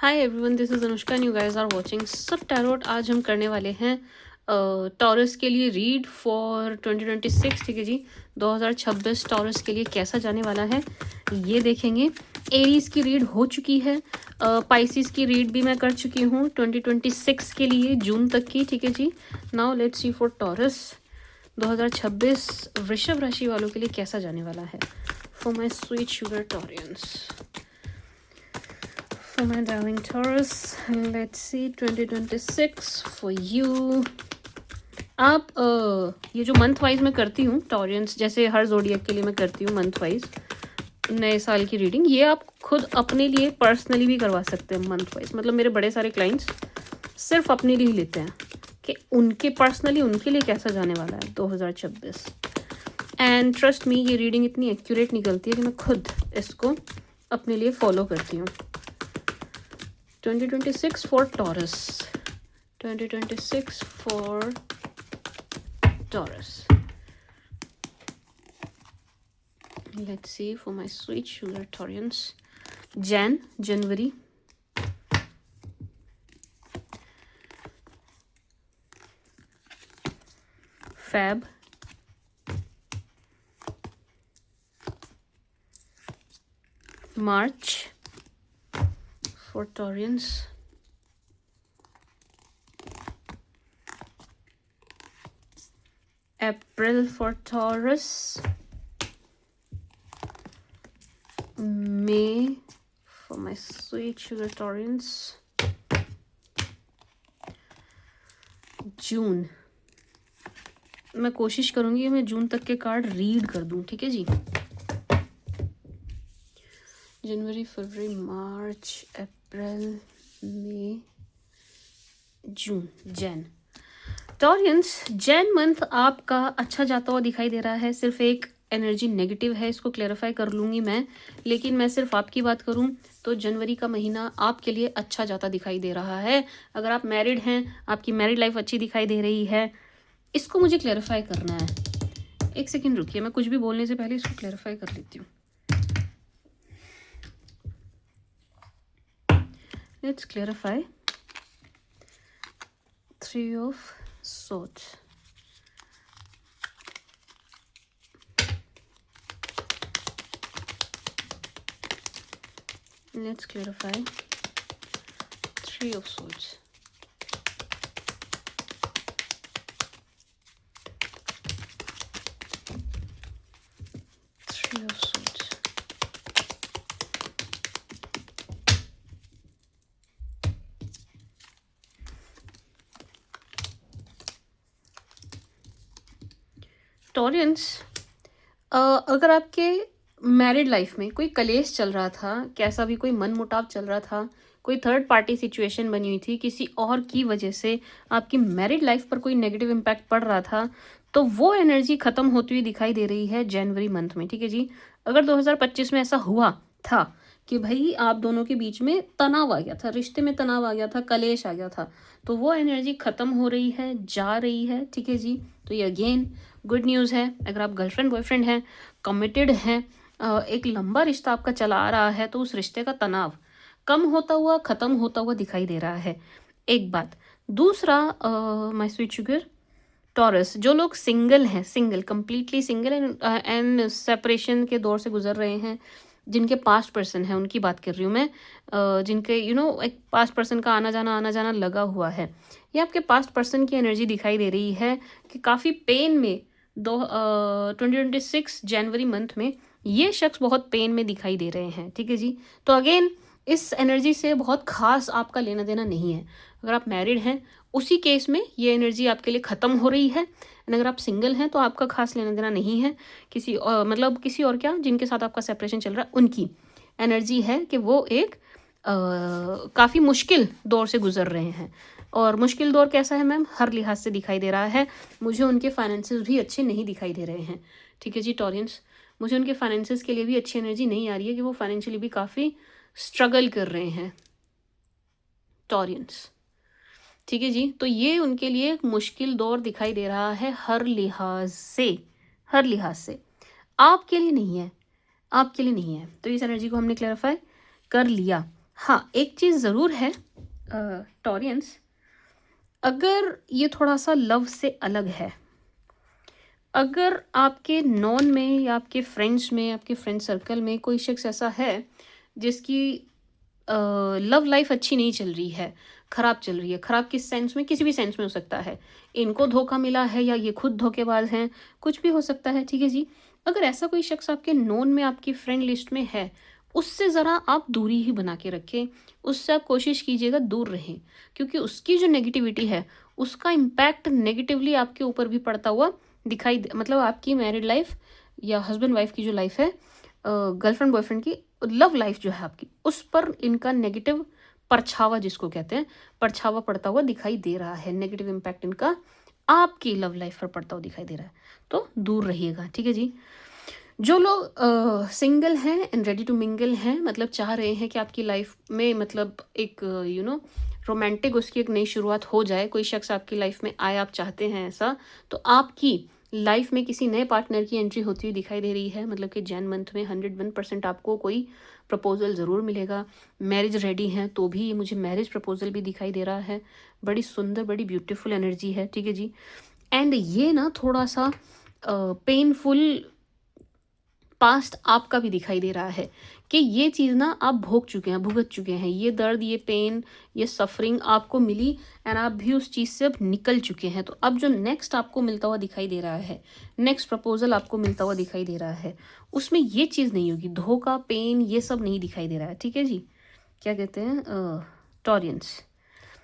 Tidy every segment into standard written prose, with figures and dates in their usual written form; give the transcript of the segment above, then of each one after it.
Hi everyone, this is Anushka and you guys are watching सब tarot. आज हम करने वाले हैं टॉरस के लिए रीड फॉर 2026। ठीक है जी, 2026 टॉरस के लिए कैसा जाने वाला है ये देखेंगे। एरीज की रीड हो चुकी है, पाइसिस की रीड भी मैं कर चुकी हूँ 2026 के लिए, जून तक की। ठीक है जी, now let's see for Taurus 2026 वृषभ राशि वालों के लिए कैसा जाने वाला है। For my sweet sugar Taureans, for my darling Taurus, let's see 2026 for you. आप ये जो मंथ वाइज मैं करती हूँ टॉरियंस, जैसे हर जोडियक के लिए मैं करती हूँ मंथ वाइज नए साल की रीडिंग, ये आप खुद अपने लिए पर्सनली भी करवा सकते हैं मंथ वाइज। मतलब मेरे बड़े सारे क्लाइंट्स सिर्फ अपने लिए ही लेते हैं कि उनके पर्सनली उनके लिए कैसा जाने वाला है 2026। एंड ट्रस्ट मी, ये रीडिंग इतनी एक्यूरेट निकलती है कि मैं खुद इसको अपने लिए फॉलो करती हूँ। 2026 for Taurus. 2026 for Taurus. Let's see for my sweet sugar Taurians. January. Feb. March for Taurians. April for Taurus. May for my sweet sugar Taurians. जून, मैं कोशिश करूंगी कि मैं जून तक के कार्ड रीड कर दूं। ठीक है जी, जनवरी, फरवरी, मार्च, अप्रैल, मई, जून, जैन। टॉरियंस, जैन मंथ आपका अच्छा जाता हुआ दिखाई दे रहा है। सिर्फ एक एनर्जी नेगेटिव है, इसको क्लेरिफाई कर लूँगी मैं, लेकिन मैं सिर्फ आपकी बात करूँ तो जनवरी का महीना आपके लिए अच्छा जाता दिखाई दे रहा है। अगर आप मैरिड हैं, आपकी मैरिड लाइफ अच्छी दिखाई दे रही है, इसको मुझे क्लेरिफाई करना है। एक सेकेंड रुकिए, मैं कुछ भी बोलने से पहले इसको क्लेरिफाई कर लेती हूँ। Let's clarify. 3 of Swords. Let's clarify. 3 of Swords. Taureans, अगर आपके मैरिड लाइफ में कोई कलेश चल रहा था, कैसा भी कोई मनमुटाव चल रहा था, कोई थर्ड पार्टी सिचुएशन बनी हुई थी, किसी और की वजह से आपकी मैरिड लाइफ पर कोई नेगेटिव इम्पैक्ट पड़ रहा था, तो वो एनर्जी ख़त्म होती हुई दिखाई दे रही है जनवरी मंथ में। ठीक है जी, अगर 2025 में ऐसा हुआ था कि भाई आप दोनों के बीच में तनाव आ गया था, रिश्ते में तनाव आ गया था, कलेश आ गया था, तो वो एनर्जी ख़त्म हो रही है, जा रही है। ठीक है जी, तो ये अगेन गुड न्यूज़ है। अगर आप गर्लफ्रेंड बॉयफ्रेंड हैं, कमिटेड हैं, एक लंबा रिश्ता आपका चला आ रहा है, तो उस रिश्ते का तनाव कम होता हुआ, ख़त्म होता हुआ दिखाई दे रहा है। एक बात। दूसरा, माय स्वीट शुगर टॉरस, जो लोग सिंगल हैं, single, completely single and separation के दौर से गुजर रहे हैं, जिनके पास्ट पर्सन है उनकी बात कर रही हूँ मैं, जिनके एक पास्ट पर्सन का आना जाना लगा हुआ है, ये आपके पास्ट पर्सन की एनर्जी दिखाई दे रही है कि काफ़ी पेन में 2026 जनवरी मंथ में ये शख्स बहुत पेन में दिखाई दे रहे हैं। ठीक है जी, तो अगेन इस एनर्जी से बहुत खास आपका लेना देना नहीं है। अगर आप मैरिड हैं, उसी केस में ये एनर्जी आपके लिए ख़त्म हो रही है, एंड अगर आप सिंगल हैं तो आपका खास लेना देना नहीं है किसी और, मतलब किसी और क्या, जिनके साथ आपका सेपरेशन चल रहा है उनकी एनर्जी है कि वो एक काफ़ी मुश्किल दौर से गुजर रहे हैं। और मुश्किल दौर कैसा है मैम? हर लिहाज से दिखाई दे रहा है। मुझे उनके फाइनेंसेस भी अच्छे नहीं दिखाई दे रहे हैं। ठीक है जी टॉरियंस, मुझे उनके फाइनेंसेस के लिए भी अच्छी एनर्जी नहीं आ रही है कि वो फाइनेंशियली भी काफ़ी स्ट्रगल कर रहे हैं टॉरियंस। ठीक है जी, तो ये उनके लिए एक मुश्किल दौर दिखाई दे रहा है हर लिहाज से, हर लिहाज से। आपके लिए नहीं है, आपके लिए नहीं है। तो इस एनर्जी को हमने क्लैरिफाई कर लिया। हाँ, एक चीज़ ज़रूर है टॉरियंस, अगर ये थोड़ा-सा लव से अलग है, अगर आपके नॉन में या आपके फ्रेंड्स में, आपके फ्रेंड सर्कल में कोई शख्स ऐसा है जिसकी लव लाइफ अच्छी नहीं चल रही है, खराब चल रही है, खराब किस सेंस में, किसी भी सेंस में हो सकता है, इनको धोखा मिला है या ये खुद धोखेबाज हैं, कुछ भी हो सकता है, ठीक है जी। अगर ऐसा कोई शख्स आपके नोन में, आपकी फ्रेंड लिस्ट में है, उससे ज़रा आप दूरी ही बना के रखें, उससे आप कोशिश कीजिएगा दूर रहें, क्योंकि उसकी जो नेगेटिविटी है, उसका इम्पैक्ट नेगेटिवली आपके ऊपर भी पड़ता हुआ मतलब आपकी मैरिड लाइफ या हस्बैंड वाइफ की जो लाइफ है, गर्लफ्रेंड बॉयफ्रेंड की लव लाइफ जो है आपकी, उस पर इनका नेगेटिव परछावा, जिसको कहते हैं, परछावा पड़ता हुआ दिखाई दे रहा है, नेगेटिव इम्पैक्ट इनका आपकी लव लाइफ पर पड़ता हुआ दिखाई दे रहा है, तो दूर रहिएगा, ठीक है जी। जो लोग सिंगल हैं एंड रेडी टू मिंगल हैं, मतलब चाह रहे हैं कि आपकी लाइफ में मतलब एक रोमांटिक उसकी एक नई शुरुआत हो जाए, कोई शख्स आपकी लाइफ में आए, आप चाहते हैं ऐसा, तो आपकी लाइफ में किसी नए पार्टनर की एंट्री होती हुई दिखाई दे रही है, मतलब कि जैन मंथ में 101% आपको कोई प्रपोजल ज़रूर मिलेगा। मैरिज रेडी हैं तो भी मुझे मैरिज प्रपोजल भी दिखाई दे रहा है, बड़ी सुंदर, बड़ी ब्यूटीफुल एनर्जी है, ठीक है जी। एंड ये ना थोड़ा सा पेनफुल पास्ट आपका भी दिखाई दे रहा है कि ये चीज़ ना आप भोग चुके हैं, भुगत चुके हैं, ये दर्द, ये पेन, ये सफरिंग आपको मिली एंड आप भी उस चीज़ से अब निकल चुके हैं। तो अब जो नेक्स्ट आपको मिलता हुआ दिखाई दे रहा है, नेक्स्ट प्रपोजल आपको मिलता हुआ दिखाई दे रहा है, उसमें ये चीज़ नहीं होगी, धोखा, पेन, ये सब नहीं दिखाई दे रहा है, ठीक है जी। क्या कहते हैं टॉरियंस,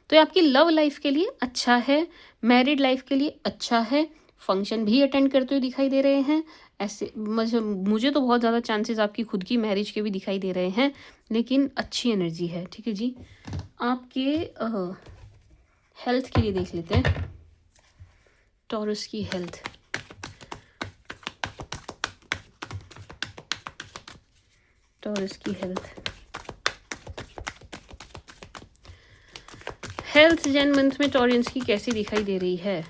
तो ये आपकी लव लाइफ के लिए अच्छा है, मैरिड लाइफ के लिए अच्छा है, फंक्शन भी अटेंड करते हुए दिखाई दे रहे हैं। ऐसे मुझे मुझे तो बहुत ज़्यादा चांसेस आपकी खुद की मैरिज के भी दिखाई दे रहे हैं, लेकिन अच्छी एनर्जी है, ठीक है जी। आपके हेल्थ के लिए देख लेते हैं, टॉरस की हेल्थ। टॉरस की हेल्थ जैन मंथ में टॉरियंस की कैसी दिखाई दे रही है?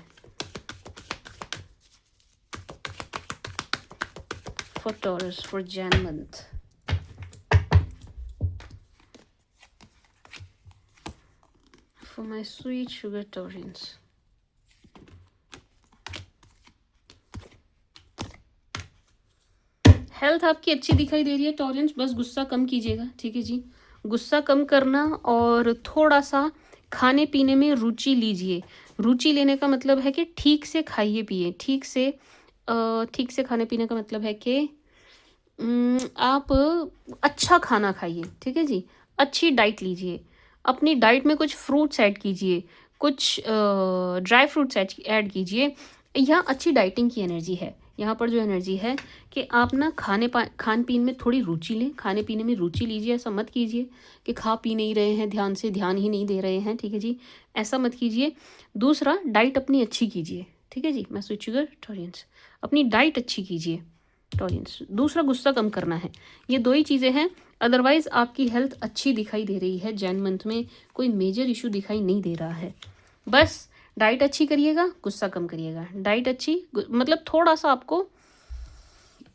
For Taurus for Jan month. For my sweet sugar Taurians. Health आपकी अच्छी दिखाई दे रही है टॉरियंस, बस गुस्सा कम कीजिएगा, ठीक है जी। गुस्सा कम करना और थोड़ा सा खाने पीने में रुचि लीजिए। रुचि लेने का मतलब है कि ठीक से खाइए पिए, ठीक से खाने पीने का मतलब है कि आप अच्छा खाना खाइए, ठीक है जी। अच्छी डाइट लीजिए, अपनी डाइट में कुछ फ्रूट्स ऐड कीजिए, कुछ ड्राई फ्रूट्स ऐड कीजिए। यहाँ अच्छी डाइटिंग की एनर्जी है, यहाँ पर जो एनर्जी है कि आप ना खान पीन में थोड़ी रुचि लें, खाने पीने में रुचि लीजिए। ऐसा मत कीजिए कि खा पी नहीं रहे हैं, ध्यान ही नहीं दे रहे हैं, ठीक है जी, ऐसा मत कीजिए। दूसरा, डाइट अपनी अच्छी कीजिए, ठीक है जी। मैं स्वीट शुगर टॉरियंस, अपनी डाइट अच्छी कीजिए टॉरियंस। दूसरा, गुस्सा कम करना है, ये दो ही चीज़ें हैं। अदरवाइज आपकी हेल्थ अच्छी दिखाई दे रही है, जैन मंथ में कोई मेजर इशू दिखाई नहीं दे रहा है। बस डाइट अच्छी करिएगा, गुस्सा कम करिएगा, डाइट अच्छी, मतलब थोड़ा सा आपको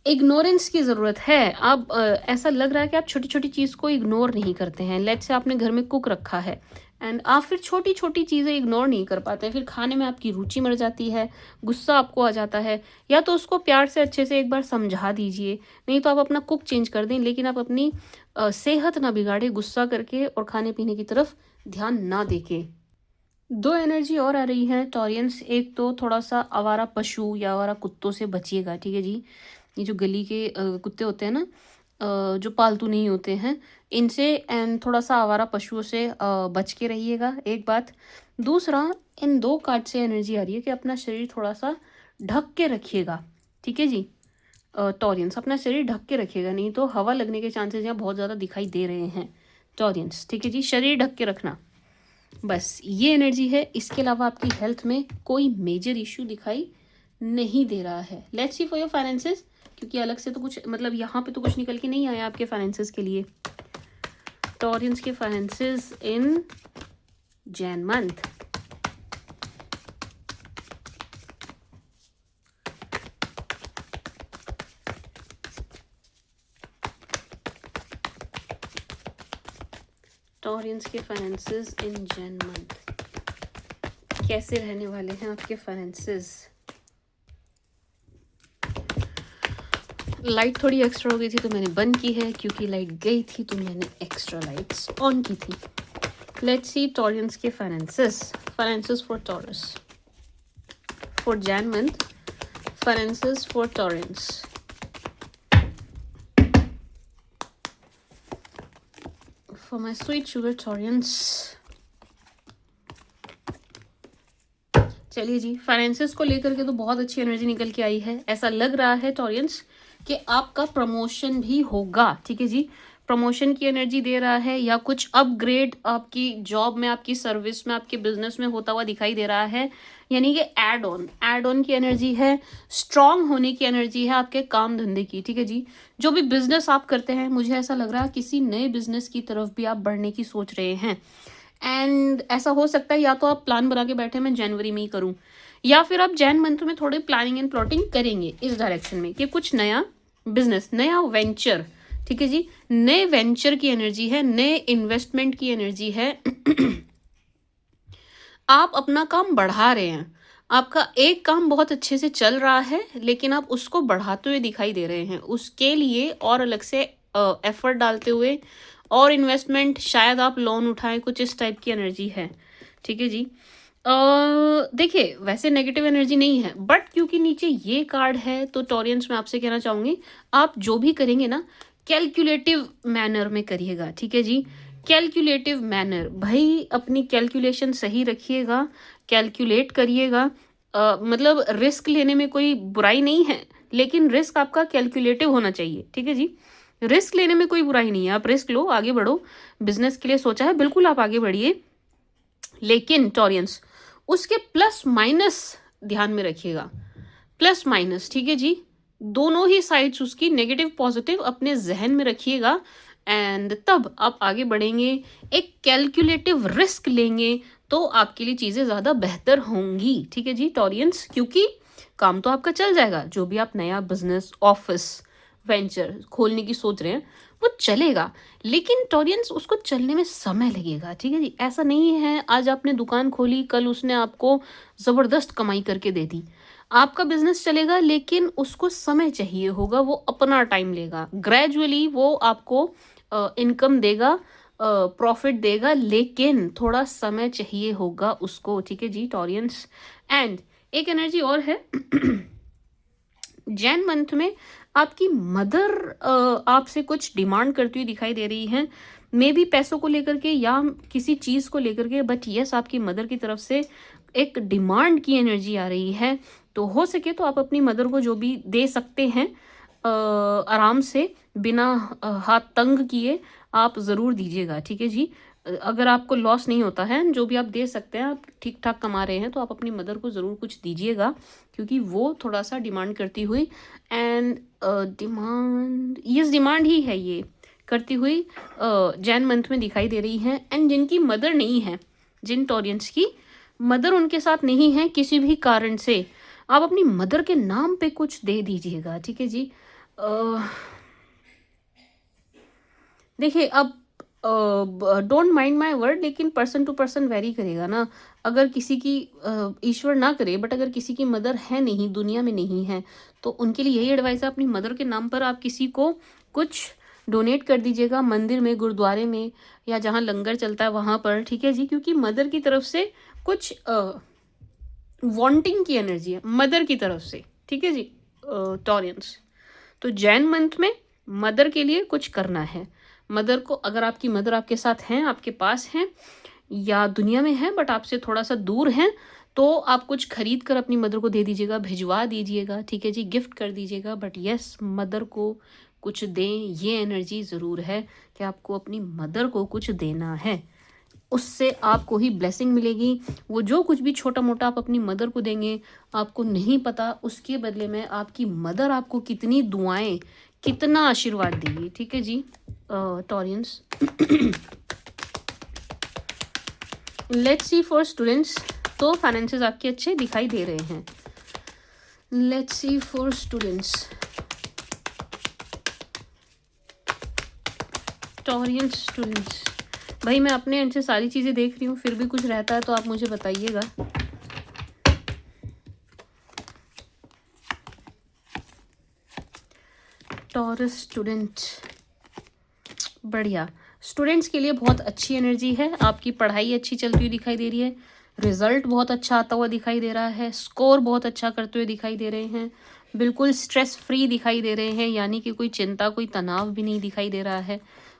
इग्नोरेंस की ज़रूरत है। आप ऐसा लग रहा है कि आप छोटी छोटी चीज़ को इग्नोर नहीं करते हैं। लेट्स से आपने घर में कुक रखा है एंड आप फिर छोटी छोटी चीज़ें इग्नोर नहीं कर पाते, फिर खाने में आपकी रुचि मर जाती है, गुस्सा आपको आ जाता है। या तो उसको प्यार से अच्छे से एक बार समझा दीजिए, नहीं तो आप अपना कुक चेंज कर दें, लेकिन आप अपनी सेहत ना बिगाड़े गुस्सा करके और खाने पीने की तरफ ध्यान ना देके। दो एनर्जी और आ रही है टॉरियंस, एक तो थोड़ा सा आवारा पशु या आवारा कुत्तों से बचिएगा, ठीक है जी। ये जो गली के कुत्ते होते हैं ना, जो पालतू नहीं होते हैं, इनसे एंड थोड़ा सा आवारा पशुओं से बच के रहिएगा, एक बात। दूसरा, इन दो कार्ड से एनर्जी आ रही है कि अपना शरीर थोड़ा सा ढक के रखिएगा, ठीक है जी। टॉरियंस, अपना शरीर ढक के रखिएगा, नहीं तो हवा लगने के चांसेस यहाँ बहुत ज़्यादा दिखाई दे रहे हैं टॉरियंस, ठीक है जी। शरीर ढक के रखना, बस ये एनर्जी है। इसके अलावा आपकी हेल्थ में कोई मेजर इश्यू दिखाई नहीं दे रहा है। Let's see for your finances, क्योंकि अलग से तो कुछ मतलब यहाँ पे तो कुछ निकल के नहीं आया आपके फाइनेंसेस के लिए। टॉरियंस के फाइनेंसेस इन जैन मंथ। टॉरियंस के फाइनेंसेस इन जैन मंथ, कैसे रहने वाले हैं आपके फाइनेंसेस। लाइट थोड़ी एक्स्ट्रा हो गई थी तो मैंने बंद की है, क्योंकि लाइट गई थी तो मैंने एक्स्ट्रा लाइट्स ऑन की थी। लेट्स सी टॉरियंस के finances for Taurus for Jain month, finances for Taureans. For my sweet sugar Taureans, चलिए जी, फाइनेंसेस को लेकर के तो बहुत अच्छी एनर्जी निकल के आई है। ऐसा लग रहा है टॉरियंस कि आपका प्रमोशन भी होगा, ठीक है जी। प्रमोशन की एनर्जी दे रहा है, या कुछ अपग्रेड आपकी जॉब में, आपकी सर्विस में, आपके बिजनेस में होता हुआ दिखाई दे रहा है। यानी कि एड ऑन की एनर्जी है, स्ट्रांग होने की एनर्जी है आपके काम धंधे की, ठीक है जी। जो भी बिजनेस आप करते हैं, मुझे ऐसा लग रहा है किसी नए बिजनेस की तरफ भी आप बढ़ने की सोच रहे हैं। एंड ऐसा हो सकता है या तो आप प्लान बना के बैठे मैं जनवरी में ही करूं, या फिर आप जैन मंथ में थोड़ी प्लानिंग एंड प्लॉटिंग करेंगे इस डायरेक्शन में कि कुछ नया बिजनेस, नया वेंचर, ठीक है जी। नए वेंचर की एनर्जी है, नए इन्वेस्टमेंट की एनर्जी है। आप अपना काम बढ़ा रहे हैं, आपका एक काम बहुत अच्छे से चल रहा है लेकिन आप उसको बढ़ाते हुए दिखाई दे रहे हैं, उसके लिए और अलग से एफर्ट डालते हुए और इन्वेस्टमेंट, शायद आप लोन उठाएं, कुछ इस टाइप की एनर्जी है, ठीक है जी। देखिए, वैसे नेगेटिव एनर्जी नहीं है, बट क्योंकि नीचे ये कार्ड है तो टॉरियंस में आपसे कहना चाहूँगी, आप जो भी करेंगे ना कैलकुलेटिव मैनर में करिएगा, ठीक है जी। कैलकुलेटिव मैनर, भाई अपनी कैलकुलेशन सही रखिएगा, कैलकुलेट करिएगा। मतलब रिस्क लेने में कोई बुराई नहीं है, लेकिन रिस्क आपका कैलकुलेटिव होना चाहिए, ठीक है जी। रिस्क लेने में कोई बुराई नहीं है, आप रिस्क लो, आगे बढ़ो। बिजनेस के लिए सोचा है, बिल्कुल आप आगे बढ़िए, लेकिन टॉरियंस उसके प्लस माइनस ध्यान में रखिएगा, प्लस माइनस, ठीक है जी। दोनों ही साइड्स उसकी, नेगेटिव पॉजिटिव, अपने जहन में रखिएगा। एंड तब आप आगे बढ़ेंगे, एक कैलकुलेटिव रिस्क लेंगे तो आपके लिए चीज़ें ज़्यादा बेहतर होंगी, ठीक है जी टॉरियंस। क्योंकि काम तो आपका चल जाएगा, जो भी आप नया बिजनेस, ऑफिस, वेंचर खोलने की सोच रहे हैं वो चलेगा, लेकिन टॉरियंस उसको चलने में समय लगेगा, ठीक है जी। ऐसा नहीं है आज आपने दुकान खोली, कल उसने आपको ज़बरदस्त कमाई करके दे दी। आपका बिजनेस चलेगा लेकिन उसको समय चाहिए होगा, वो अपना टाइम लेगा, ग्रेजुअली वो आपको इनकम देगा, प्रॉफिट देगा, लेकिन थोड़ा समय चाहिए होगा उसको, ठीक है जी टॉरियंस। एंड एक एनर्जी और है जैन मंथ में, आपकी मदर आपसे कुछ डिमांड करती हुई दिखाई दे रही हैं, मे बी पैसों को लेकर के या किसी चीज़ को लेकर के, बट यस आपकी मदर की तरफ से एक डिमांड की एनर्जी आ रही है। तो हो सके तो आप अपनी मदर को जो भी दे सकते हैं आराम से, बिना हाथ तंग किए आप ज़रूर दीजिएगा, ठीक है जी। अगर आपको लॉस नहीं होता है, जो भी आप दे सकते हैं, आप ठीक ठाक कमा रहे हैं, तो आप अपनी मदर को ज़रूर कुछ दीजिएगा, क्योंकि वो थोड़ा सा डिमांड करती हुई, एंड डिमांड, यस डिमांड ही है ये करती हुई जैन मंथ में दिखाई दे रही हैं। एंड जिनकी मदर नहीं है, जिन टॉरियंस की मदर उनके साथ नहीं है किसी भी कारण से, आप अपनी मदर के नाम पे कुछ दे दीजिएगा, ठीक है जी। देखिए, अब डोंट माइंड माय वर्ड, लेकिन पर्सन टू पर्सन वेरी करेगा ना। अगर किसी की ईश्वर ना करे, बट अगर किसी की मदर है नहीं, दुनिया में नहीं है, तो उनके लिए यही एडवाइस है, अपनी मदर के नाम पर आप किसी को कुछ डोनेट कर दीजिएगा, मंदिर में, गुरुद्वारे में, या जहाँ लंगर चलता है वहाँ पर, ठीक है जी। क्योंकि मदर की तरफ से कुछ वांटिंग की एनर्जी है मदर की तरफ से, ठीक है जी टॉरियंस। तो जैन मंथ में मदर के लिए कुछ करना है। मदर को, अगर आपकी मदर आपके साथ हैं, आपके पास हैं, या दुनिया में है बट आपसे थोड़ा सा दूर हैं, तो आप कुछ खरीद कर अपनी मदर को दे दीजिएगा, भिजवा दीजिएगा, ठीक है जी, गिफ्ट कर दीजिएगा। बट यस, मदर को कुछ दें, ये एनर्जी ज़रूर है कि आपको अपनी मदर को कुछ देना है, उससे आपको ही ब्लेसिंग मिलेगी। वो जो कुछ भी छोटा मोटा आप अपनी मदर को देंगे, आपको नहीं पता उसके बदले में आपकी मदर आपको कितनी दुआएं, कितना आशीर्वाद देगी, ठीक है जी Taureans. Let's see for students, तो फाइनेंसेस आपके अच्छे दिखाई दे रहे हैं। Let's see for students, Taureans students, भाई मैं अपने एंड से सारी चीज़ें देख रही हूँ, फिर भी कुछ रहता है तो आप मुझे बताइएगा। टॉरस स्टूडेंट, बढ़िया। स्टूडेंट्स के लिए बहुत अच्छी एनर्जी है, आपकी पढ़ाई अच्छी चलती हुई दिखाई दे रही है, रिजल्ट बहुत अच्छा आता हुआ दिखाई दे रहा है, स्कोर बहुत अच्छा करते हुए दिखाई दे रहे हैं, बिल्कुल स्ट्रेस फ्री दिखाई दे रहे हैं, यानी कि कोई चिंता कोई तनाव भी नहीं दिखाई दे रहा है,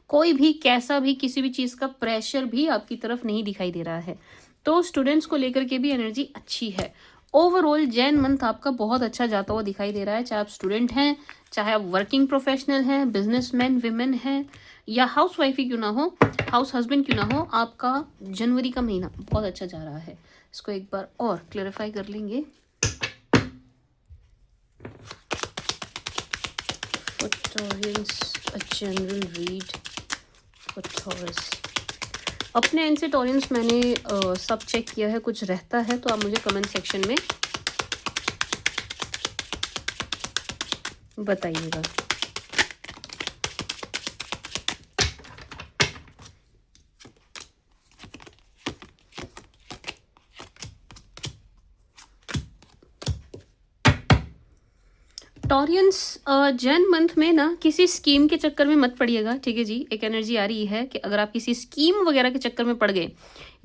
कोई भी कैसा भी किसी भी चीज़ का प्रेशर भी आपकी तरफ नहीं दिखाई दे रहा है। तो स्टूडेंट्स को लेकर के भी एनर्जी अच्छी है। ओवरऑल जैन मंथ आपका बहुत अच्छा जाता हुआ दिखाई दे रहा है, चाहे आप स्टूडेंट हैं, चाहे आप वर्किंग प्रोफेशनल हैं, बिजनेसमैन विमेन हैं, या हाउस वाइफ ही क्यों ना हो, हाउस हस्बैंड क्यों ना हो, आपका जनवरी का महीना बहुत अच्छा जा रहा है। इसको एक बार और क्लेरिफाई कर लेंगे। For Taurus, a general read for Taurus. अपने एंड से टॉरेंस मैंने सब चेक किया है, कुछ रहता है तो आप मुझे कमेंट सेक्शन में बताइएगा। टॉरियंस, जैन मंथ में ना किसी स्कीम के चक्कर में मत पड़िएगा, ठीक है जी। एक एनर्जी आ रही है कि अगर आप किसी स्कीम वगैरह के चक्कर में पड़ गए,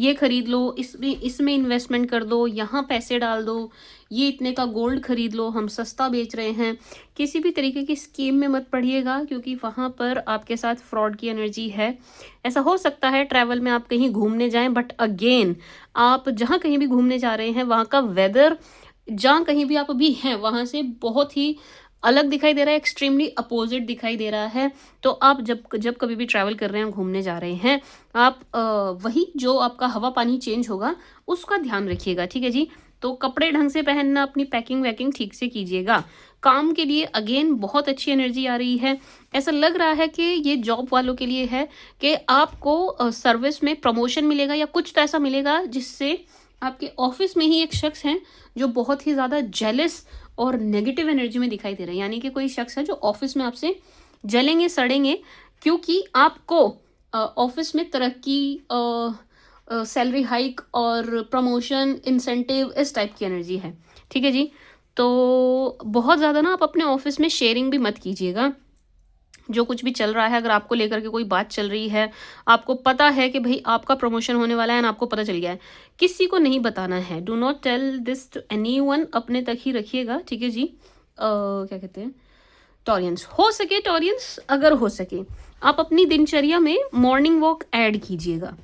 ये खरीद लो, इसमें इन्वेस्टमेंट कर दो, यहाँ पैसे डाल दो, ये इतने का गोल्ड खरीद लो, हम सस्ता बेच रहे हैं, किसी भी तरीके की स्कीम में मत पड़िएगा, क्योंकि वहाँ पर आपके साथ फ्रॉड की एनर्जी है। ऐसा हो सकता है ट्रैवल में आप कहीं घूमने जाएं, बट अगेन आप जहाँ कहीं भी घूमने जा रहे हैं वहाँ का वेदर, जहाँ कहीं भी आप अभी हैं वहाँ से बहुत ही अलग दिखाई दे रहा है, एक्सट्रीमली अपोजिट दिखाई दे रहा है। तो आप जब जब कभी भी ट्रैवल कर रहे हैं, घूमने जा रहे हैं, आप वही जो आपका हवा पानी चेंज होगा उसका ध्यान रखिएगा, ठीक है जी। तो कपड़े ढंग से पहनना, अपनी पैकिंग वैकिंग ठीक से कीजिएगा। काम के लिए अगेन बहुत अच्छी एनर्जी आ रही है। ऐसा लग रहा है कि ये जॉब वालों के लिए है कि आपको सर्विस में प्रमोशन मिलेगा या कुछ तो ऐसा मिलेगा जिससे आपके ऑफिस में ही एक शख्स हैं जो बहुत ही ज़्यादा जेलस और नेगेटिव एनर्जी में दिखाई दे रहे हैं, यानी कि कोई शख्स है जो ऑफिस में आपसे जलेंगे सड़ेंगे, क्योंकि आपको ऑफिस में तरक्की, सैलरी हाइक और प्रमोशन, इंसेंटिव, इस टाइप की एनर्जी है, ठीक है जी। तो बहुत ज़्यादा ना आप अपने ऑफिस में शेयरिंग भी मत कीजिएगा। जो कुछ भी चल रहा है, अगर आपको लेकर के कोई बात चल रही है, आपको पता है कि भाई आपका प्रमोशन होने वाला है ना, आपको पता चल गया है, किसी को नहीं बताना है। Do not tell this to anyone, अपने तक ही रखिएगा, ठीक है जी। क्या कहते हैं टॉरियंस, हो सके टॉरियंस, अगर हो सके आप अपनी दिनचर्या में मॉर्निंग वॉक ऐड कीजिएगा।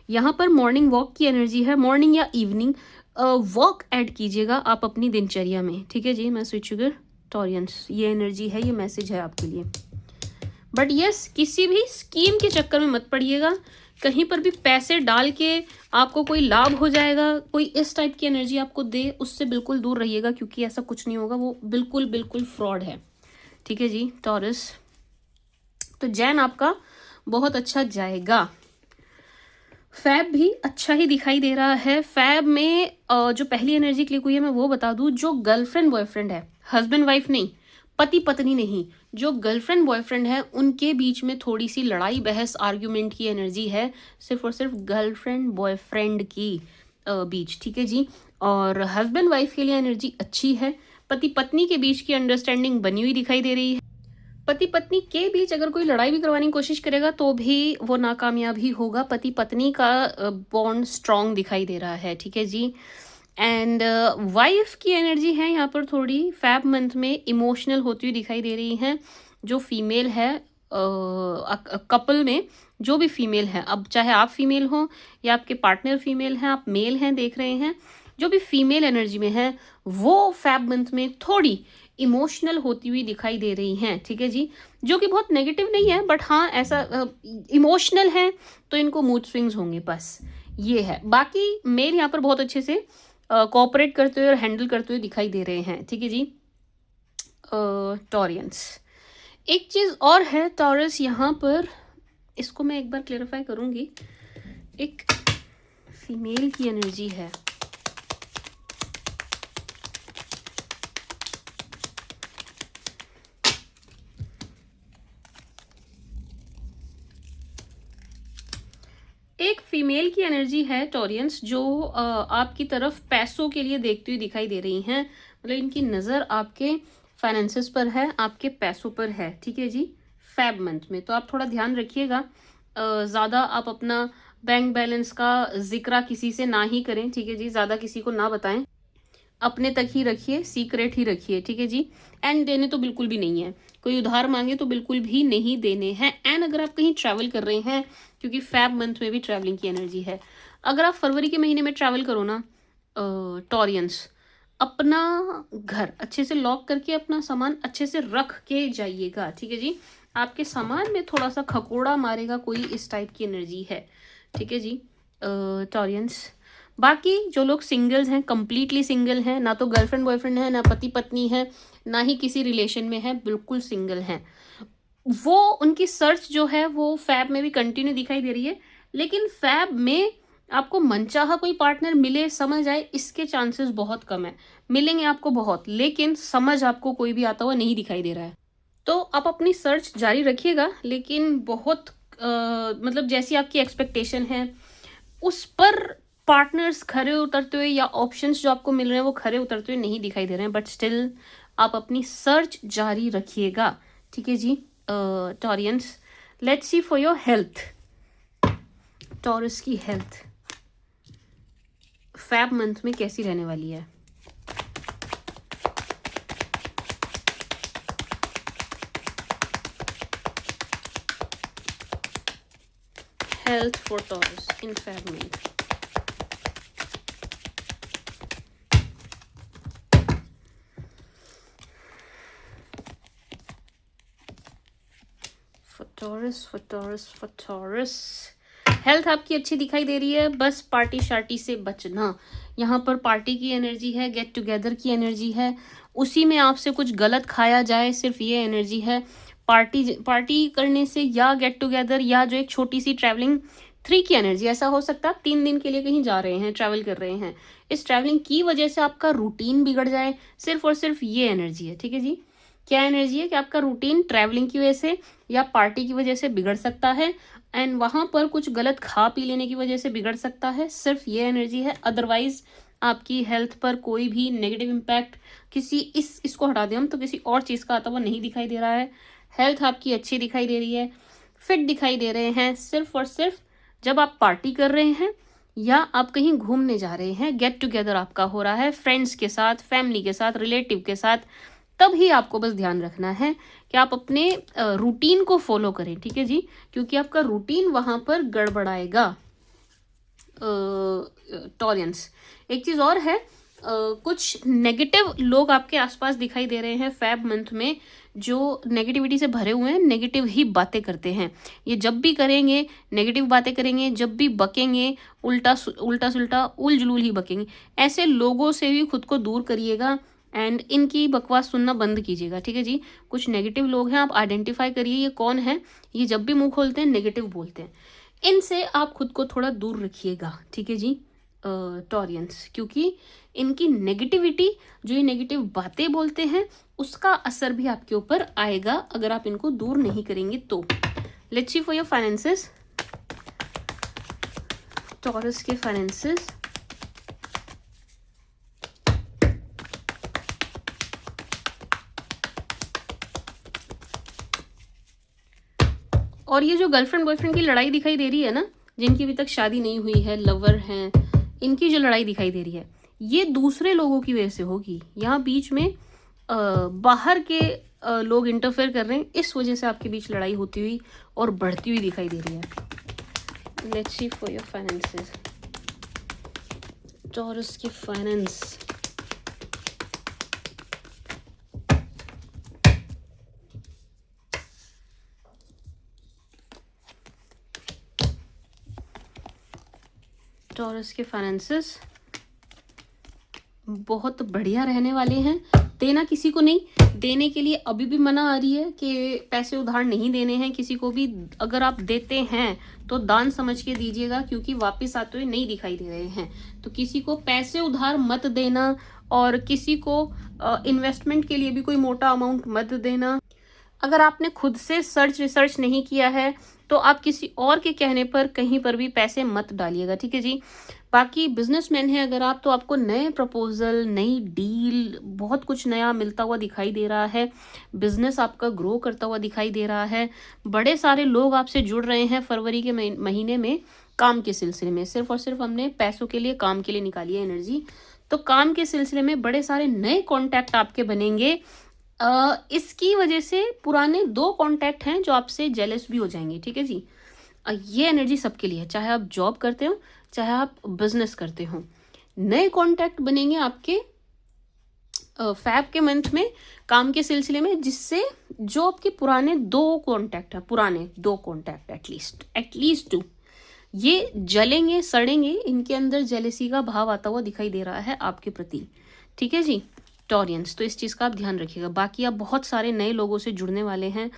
यहाँ पर मॉर्निंग वॉक की एनर्जी है, मॉर्निंग या इवनिंग वॉक ऐड कीजिएगा आप अपनी दिनचर्या में, ठीक है जी। मैं स्विच शुगर टॉरियंस, ये एनर्जी है, ये मैसेज है आपके लिए। बट यस, किसी भी स्कीम के चक्कर में मत पड़िएगा, कहीं पर भी पैसे डाल के आपको कोई लाभ हो जाएगा, कोई इस टाइप की एनर्जी आपको दे, उससे बिल्कुल दूर रहिएगा, क्योंकि ऐसा कुछ नहीं होगा, वो बिल्कुल बिल्कुल फ्रॉड है, ठीक है जी टॉरस। तो जैन आपका बहुत अच्छा जाएगा। फैब भी अच्छा ही दिखाई दे रहा है। फैब में जो पहली एनर्जी क्लिक हुई है मैं वो बता दूं, जो गर्लफ्रेंड बॉयफ्रेंड है, हस्बैंड वाइफ नहीं, पति पत्नी नहीं, जो गर्लफ्रेंड बॉयफ्रेंड है उनके बीच में थोड़ी सी लड़ाई बहस आर्ग्यूमेंट की एनर्जी है, सिर्फ और सिर्फ गर्लफ्रेंड बॉयफ्रेंड की बीच, ठीक है जी। और हस्बैंड वाइफ के लिए एनर्जी अच्छी है, पति पत्नी के बीच की अंडरस्टैंडिंग बनी हुई दिखाई दे रही है। पति पत्नी के बीच अगर कोई लड़ाई भी करवाने की कोशिश करेगा तो भी वो नाकामयाब ही होगा, पति पत्नी का बॉन्ड स्ट्रांग दिखाई दे रहा है, ठीक है जी। एंड वाइफ की एनर्जी है यहाँ पर थोड़ी फैब मंथ में इमोशनल होती हुई दिखाई दे रही है। जो फीमेल है कपल में, जो भी फीमेल है, अब चाहे आप फीमेल हो या आपके पार्टनर फीमेल हैं, आप मेल हैं देख रहे हैं, जो भी फीमेल एनर्जी में है वो फैब मंथ में थोड़ी इमोशनल होती हुई दिखाई दे रही हैं, ठीक है जी। जो कि बहुत नेगेटिव नहीं है, बट हाँ ऐसा इमोशनल है तो इनको मूड स्विंग्स होंगे, बस ये है। बाकी मेल यहाँ पर बहुत अच्छे से कोऑपरेट करते हुए और हैंडल करते हुए दिखाई दे रहे हैं, ठीक है जी। टॉरियंस, एक चीज़ और है टॉरस यहाँ पर, इसको मैं एक बार क्लेरिफाई करूँगी। एक फीमेल की एनर्जी है, फीमेल की एनर्जी है टॉरियंस, जो आपकी तरफ पैसों के लिए देखती हुई दिखाई दे रही हैं। मतलब इनकी नज़र आपके फाइनेंसेस पर है, आपके पैसों पर है, ठीक है जी, फेब मंथ में। तो आप थोड़ा ध्यान रखिएगा, ज़्यादा आप अपना बैंक बैलेंस का जिक्र किसी से ना ही करें, ठीक है जी, ज़्यादा किसी को ना बताएं, अपने तक ही रखिए, सीक्रेट ही रखिए, ठीक है जी। एंड देने तो बिल्कुल भी नहीं है, कोई उधार मांगे तो बिल्कुल भी नहीं देने हैं। एंड अगर आप कहीं ट्रैवल कर रहे हैं, क्योंकि फैब मंथ में भी ट्रैवलिंग की एनर्जी है, अगर आप फरवरी के महीने में ट्रैवल करो ना टॉरियंस, अपना घर अच्छे से लॉक करके अपना सामान अच्छे से रख के जाइएगा, ठीक है जी। आपके सामान में थोड़ा सा खकोड़ा मारेगा कोई, इस टाइप की एनर्जी है, ठीक है जी टॉरियंस। बाकी जो लोग सिंगल्स हैं, कंप्लीटली सिंगल हैं, ना तो गर्लफ्रेंड बॉयफ्रेंड है, ना पति पत्नी है, ना ही किसी रिलेशन में है, बिल्कुल सिंगल हैं, वो उनकी सर्च जो है वो फैब में भी कंटिन्यू दिखाई दे रही है। लेकिन फैब में आपको मनचाहा कोई पार्टनर मिले, समझ आए, इसके चांसेस बहुत कम है। मिलेंगे आपको बहुत, लेकिन समझ आपको कोई भी आता हुआ नहीं दिखाई दे रहा है। तो आप अपनी सर्च जारी रखिएगा, लेकिन बहुत मतलब जैसी आपकी एक्सपेक्टेशन है उस पर पार्टनर्स खरे उतरते हुए या ऑप्शंस जो आपको मिल रहे हैं वो खरे उतरते हुए नहीं दिखाई दे रहे हैं। बट स्टिल आप अपनी सर्च जारी रखिएगा, ठीक है जी Taureans. Let's see for your health, Taurus की हेल्थ फैब मंथ में कैसी रहने वाली है। Health for Taurus in fab month. Taurus health आपकी अच्छी दिखाई दे रही है, बस पार्टी शार्टी से बचना। यहाँ पर पार्टी की एनर्जी है, गेट टुगेदर की एनर्जी है, उसी में आपसे कुछ गलत खाया जाए, सिर्फ ये एनर्जी है। पार्टी करने से या गेट टुगेदर या जो एक छोटी सी ट्रैवलिंग 3 की एनर्जी, ऐसा हो सकता है 3 दिन के लिए कहीं जा रहे हैं, ट्रैवल कर रहे हैं, इस ट्रैवलिंग की वजह से आपका रूटीन बिगड़ जाए, सिर्फ और सिर्फ ये एनर्जी है, ठीक है जी। क्या एनर्जी है कि आपका रूटीन ट्रैवलिंग की वजह से या पार्टी की वजह से बिगड़ सकता है, एंड वहाँ पर कुछ गलत खा पी लेने की वजह से बिगड़ सकता है, सिर्फ ये एनर्जी है। अदरवाइज आपकी हेल्थ पर कोई भी नेगेटिव इम्पैक्ट किसी इसको हटा दें हम तो किसी और चीज़ का आता हुआ नहीं दिखाई दे रहा है। हेल्थ आपकी अच्छी दिखाई दे रही है, फिट दिखाई दे रहे हैं, सिर्फ और सिर्फ जब आप पार्टी कर रहे हैं या आप कहीं घूमने जा रहे हैं, गेट टुगेदर आपका हो रहा है फ्रेंड्स के साथ, फैमिली के साथ, रिलेटिव के साथ, तब ही आपको बस ध्यान रखना है कि आप अपने रूटीन को फॉलो करें, ठीक है जी, क्योंकि आपका रूटीन वहाँ पर गड़बड़ाएगा टॉरियंस। एक चीज़ और है, कुछ नेगेटिव लोग आपके आसपास दिखाई दे रहे हैं फैब मंथ में, जो नेगेटिविटी से भरे हुए हैं, नेगेटिव ही बातें करते हैं। ये जब भी करेंगे नेगेटिव बातें करेंगे, जब भी बकेंगे उल्टा सुल्टा उल जुलूल ही बकेंगे। ऐसे लोगों से भी खुद को दूर करिएगा एंड इनकी बकवास सुनना बंद कीजिएगा, ठीक है जी। कुछ नेगेटिव लोग हैं, आप आइडेंटिफाई करिए ये कौन है। ये जब भी मुंह खोलते हैं नेगेटिव बोलते हैं, इनसे आप खुद को थोड़ा दूर रखिएगा, ठीक है जी टॉरियंस, क्योंकि इनकी नेगेटिविटी, जो ये नेगेटिव बातें बोलते हैं, उसका असर भी आपके ऊपर आएगा अगर आप इनको दूर नहीं करेंगे तो। Let's see for your finances, taurus के फाइनेंसेस। और ये जो गर्लफ्रेंड बॉयफ्रेंड की लड़ाई दिखाई दे रही है ना, जिनकी अभी तक शादी नहीं हुई है, लवर हैं, इनकी जो लड़ाई दिखाई दे रही है, ये दूसरे लोगों की वजह से होगी। यहाँ बीच में बाहर के लोग इंटरफेयर कर रहे हैं, इस वजह से आपके बीच लड़ाई होती हुई और बढ़ती हुई दिखाई दे रही है। Let's see for your finances, taurus की फाइनेंस। टॉरस के फाइनेंसेस बहुत बढ़िया रहने वाले हैं। देना किसी को नहीं, देने के लिए अभी भी मना आ रही है कि पैसे उधार नहीं देने हैं किसी को भी। अगर आप देते हैं तो दान समझ के दीजिएगा, क्योंकि वापस आते हुए नहीं दिखाई दे रहे हैं। तो किसी को पैसे उधार मत देना, और किसी को इन्वेस्टमेंट के लिए भी कोई मोटा अमाउंट मत देना। अगर आपने खुद से सर्च रिसर्च नहीं किया है तो आप किसी और के कहने पर कहीं पर भी पैसे मत डालिएगा, ठीक है जी। बाकी बिजनेसमैन हैं अगर आप, तो आपको नए प्रपोजल, नई डील, बहुत कुछ नया मिलता हुआ दिखाई दे रहा है। बिजनेस आपका ग्रो करता हुआ दिखाई दे रहा है। बड़े सारे लोग आपसे जुड़ रहे हैं फरवरी के महीने में काम के सिलसिले में। सिर्फ और सिर्फ हमने पैसों के लिए, काम के लिए निकाली है एनर्जी। तो काम के सिलसिले में बड़े सारे नए कॉन्टैक्ट आपके बनेंगे। इसकी वजह से पुराने 2 कॉन्टैक्ट हैं जो आपसे जेलस भी हो जाएंगे, ठीक है जी। ये एनर्जी सबके लिए है, चाहे आप जॉब करते हो, चाहे आप बिजनेस करते हो। नए कॉन्टैक्ट बनेंगे आपके फैब के मंथ में काम के सिलसिले में, जिससे जो आपके पुराने 2 कॉन्टैक्ट हैं, पुराने 2 कॉन्टैक्ट एटलीस्ट 2, ये जलेंगे, सड़ेंगे। इनके अंदर जेलेसी का भाव आता हुआ दिखाई दे रहा है आपके प्रति, ठीक है जी टॉरियंस। तो इस चीज़ का आप ध्यान रखिएगा। बाकी आप बहुत सारे नए लोगों से जुड़ने वाले हैं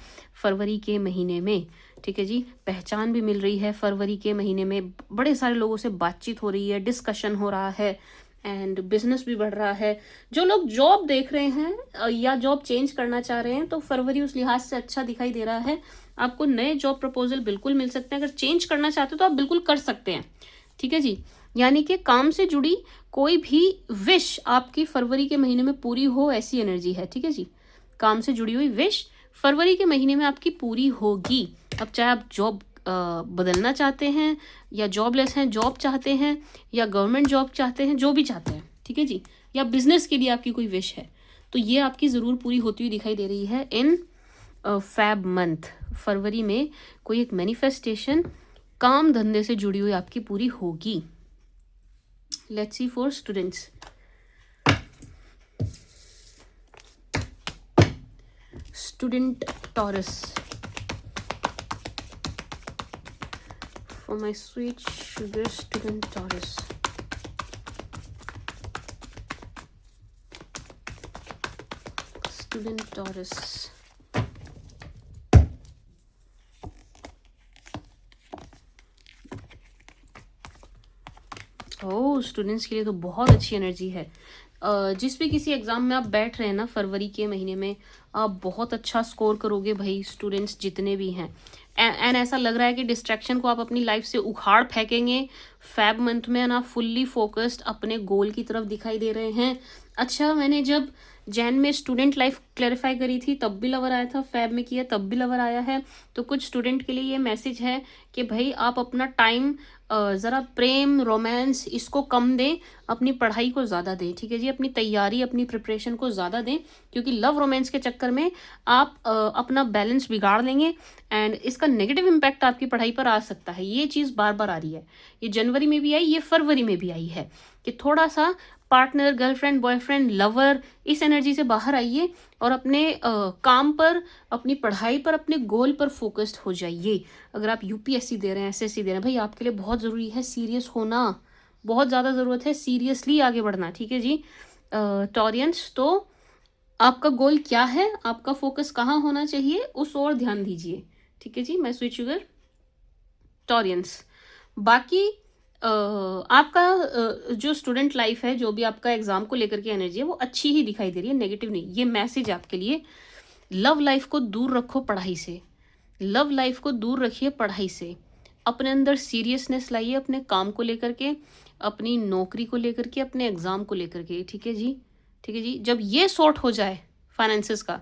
फरवरी के महीने में, ठीक है जी। पहचान भी मिल रही है फरवरी के महीने में, बड़े सारे लोगों से बातचीत हो रही है, डिस्कशन हो रहा है, एंड बिजनेस भी बढ़ रहा है। जो लोग जॉब देख रहे हैं या जॉब चेंज करना चाह रहे हैं, तो फरवरी उस लिहाज से अच्छा दिखाई दे रहा है। आपको नए जॉब प्रपोजल बिल्कुल मिल सकते हैं। अगर चेंज करना चाहते हो तो आप बिल्कुल कर सकते हैं, ठीक है जी। यानी कि काम से जुड़ी कोई भी विश आपकी फरवरी के महीने में पूरी हो, ऐसी एनर्जी है, ठीक है जी। काम से जुड़ी हुई विश फरवरी के महीने में आपकी पूरी होगी। अब चाहे आप जॉब बदलना चाहते हैं, या जॉबलेस हैं, जॉब चाहते हैं, या गवर्नमेंट जॉब चाहते हैं, जो भी चाहते हैं, ठीक है जी, या बिजनेस के लिए आपकी कोई विश है, तो ये आपकी ज़रूर पूरी होती हुई दिखाई दे रही है इन फैब मंथ। फरवरी में कोई एक मैनिफेस्टेशन काम धंधे से जुड़ी हुई आपकी पूरी होगी। Let's see for students. Student taurus, for my sweet sugar student Taurus. Student Taurus. Oh, students के लिए तो बहुत अच्छी एनर्जी है। जिस भी किसी एग्ज़ाम में आप बैठ रहे हैं ना फरवरी के महीने में, आप बहुत अच्छा स्कोर करोगे भाई, स्टूडेंट्स जितने भी हैं। एंड ऐसा लग रहा है कि डिस्ट्रैक्शन को आप अपनी लाइफ से उखाड़ फेंकेंगे फैब मंथ में, ना फुल्ली फोकस्ड अपने गोल की तरफ दिखाई दे रहे हैं। अच्छा, मैंने जब जैन में स्टूडेंट लाइफ क्लैरिफाई करी थी तब भी लवर आया था, फैब में किया तब भी लवर आया है। तो कुछ स्टूडेंट के लिए ये मैसेज है कि भाई आप अपना टाइम ज़रा प्रेम, रोमांस इसको कम दें, अपनी पढ़ाई को ज़्यादा दें, ठीक है जी। अपनी तैयारी, अपनी प्रिपरेशन को ज़्यादा दें, क्योंकि लव रोमांस के चक्कर में आप अपना बैलेंस बिगाड़ लेंगे, एंड इसका नेगेटिव इम्पैक्ट आपकी पढ़ाई पर आ सकता है। ये चीज़ बार बार आ रही है, ये जनवरी में भी आई, ये फरवरी में भी आई है, कि थोड़ा सा पार्टनर, गर्लफ्रेंड, बॉयफ्रेंड, लवर, इस एनर्जी से बाहर आइए और अपने काम पर, अपनी पढ़ाई पर, अपने गोल पर फोकस्ड हो जाइए। अगर आप यूपीएससी दे रहे हैं, एसएससी दे रहे हैं, भाई आपके लिए बहुत ज़रूरी है सीरियस होना, बहुत ज़्यादा ज़रूरत है सीरियसली आगे बढ़ना, ठीक है जी टॉरियंस। तो आपका गोल क्या है, आपका फोकस कहाँ होना चाहिए, उस ओर ध्यान दीजिए, ठीक है जी। मैं स्वीट शुगर टॉरियंस। बाकी आपका जो स्टूडेंट लाइफ है, जो भी आपका एग्जाम को लेकर के एनर्जी है, वो अच्छी ही दिखाई दे रही है, नेगेटिव नहीं। ये मैसेज आपके लिए, लव लाइफ को दूर रखो पढ़ाई से, लव लाइफ को दूर रखिए पढ़ाई से। अपने अंदर सीरियसनेस लाइए, अपने काम को लेकर के, अपनी नौकरी को लेकर के, अपने एग्जाम को लेकर के, ठीक है जी, ठीक है जी। जब ये सॉर्ट हो जाए फाइनेंसेस का,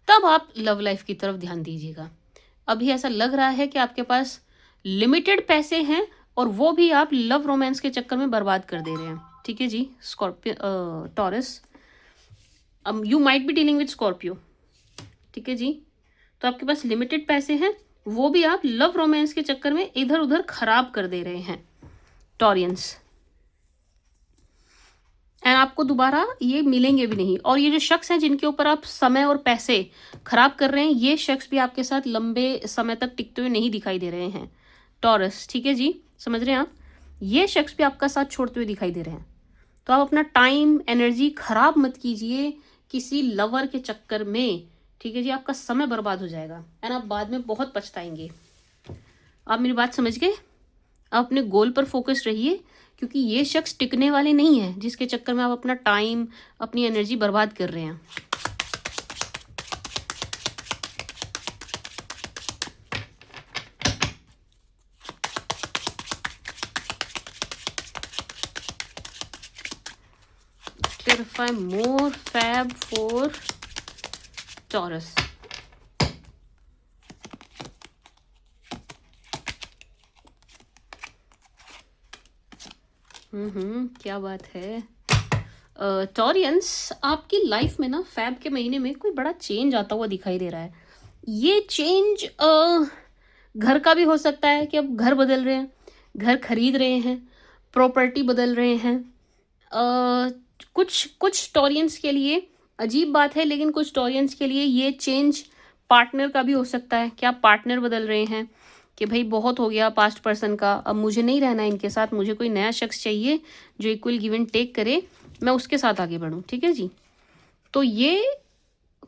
तब आप लव लाइफ की तरफ ध्यान दीजिएगा। अभी ऐसा लग रहा है कि आपके पास लिमिटेड पैसे हैं, और वो भी आप लव रोमांस के चक्कर में बर्बाद कर दे रहे हैं, ठीक है जी Scorpio Taurus. You might be dealing with Scorpio, ठीक है जी। तो आपके पास लिमिटेड पैसे हैं, वो भी आप लव रोमांस के चक्कर में इधर उधर खराब कर दे रहे हैं टॉरियंस, एंड आपको दोबारा ये मिलेंगे भी नहीं। और ये जो शख्स हैं जिनके ऊपर आप समय और पैसे खराब कर रहे हैं, ये शख्स भी आपके साथ लंबे समय तक टिकते हुए नहीं दिखाई दे रहे हैं टॉरस, ठीक है जी, समझ रहे हैं आप। ये शख्स भी आपका साथ छोड़ते हुए दिखाई दे रहे हैं। तो आप अपना टाइम, एनर्जी खराब मत कीजिए किसी लवर के चक्कर में, ठीक है जी। आपका समय बर्बाद हो जाएगा, एंड आप बाद में बहुत पछताएंगे। आप मेरी बात समझ गए। आप अपने गोल पर फोकस रहिए, क्योंकि ये शख्स टिकने वाले नहीं है जिसके चक्कर में आप अपना टाइम, अपनी एनर्जी बर्बाद कर रहे हैं। Clarify more fab for Taurus. क्या बात है। टॉरियंस, आपकी लाइफ में ना फैब के महीने में कोई बड़ा चेंज आता हुआ दिखाई दे रहा है। ये चेंज घर का भी हो सकता है कि अब घर बदल रहे हैं, घर खरीद रहे हैं, प्रॉपर्टी बदल रहे हैं। कुछ कुछ टॉरियंस के लिए अजीब बात है, लेकिन कुछ टॉरियंस के लिए ये चेंज पार्टनर का भी हो सकता है कि आप पार्टनर बदल रहे हैं कि भाई बहुत हो गया पास्ट पर्सन का, अब मुझे नहीं रहना है इनके साथ, मुझे कोई नया शख्स चाहिए जो इक्वल गिव एंड टेक करे, मैं उसके साथ आगे बढ़ूँ। ठीक है जी। तो ये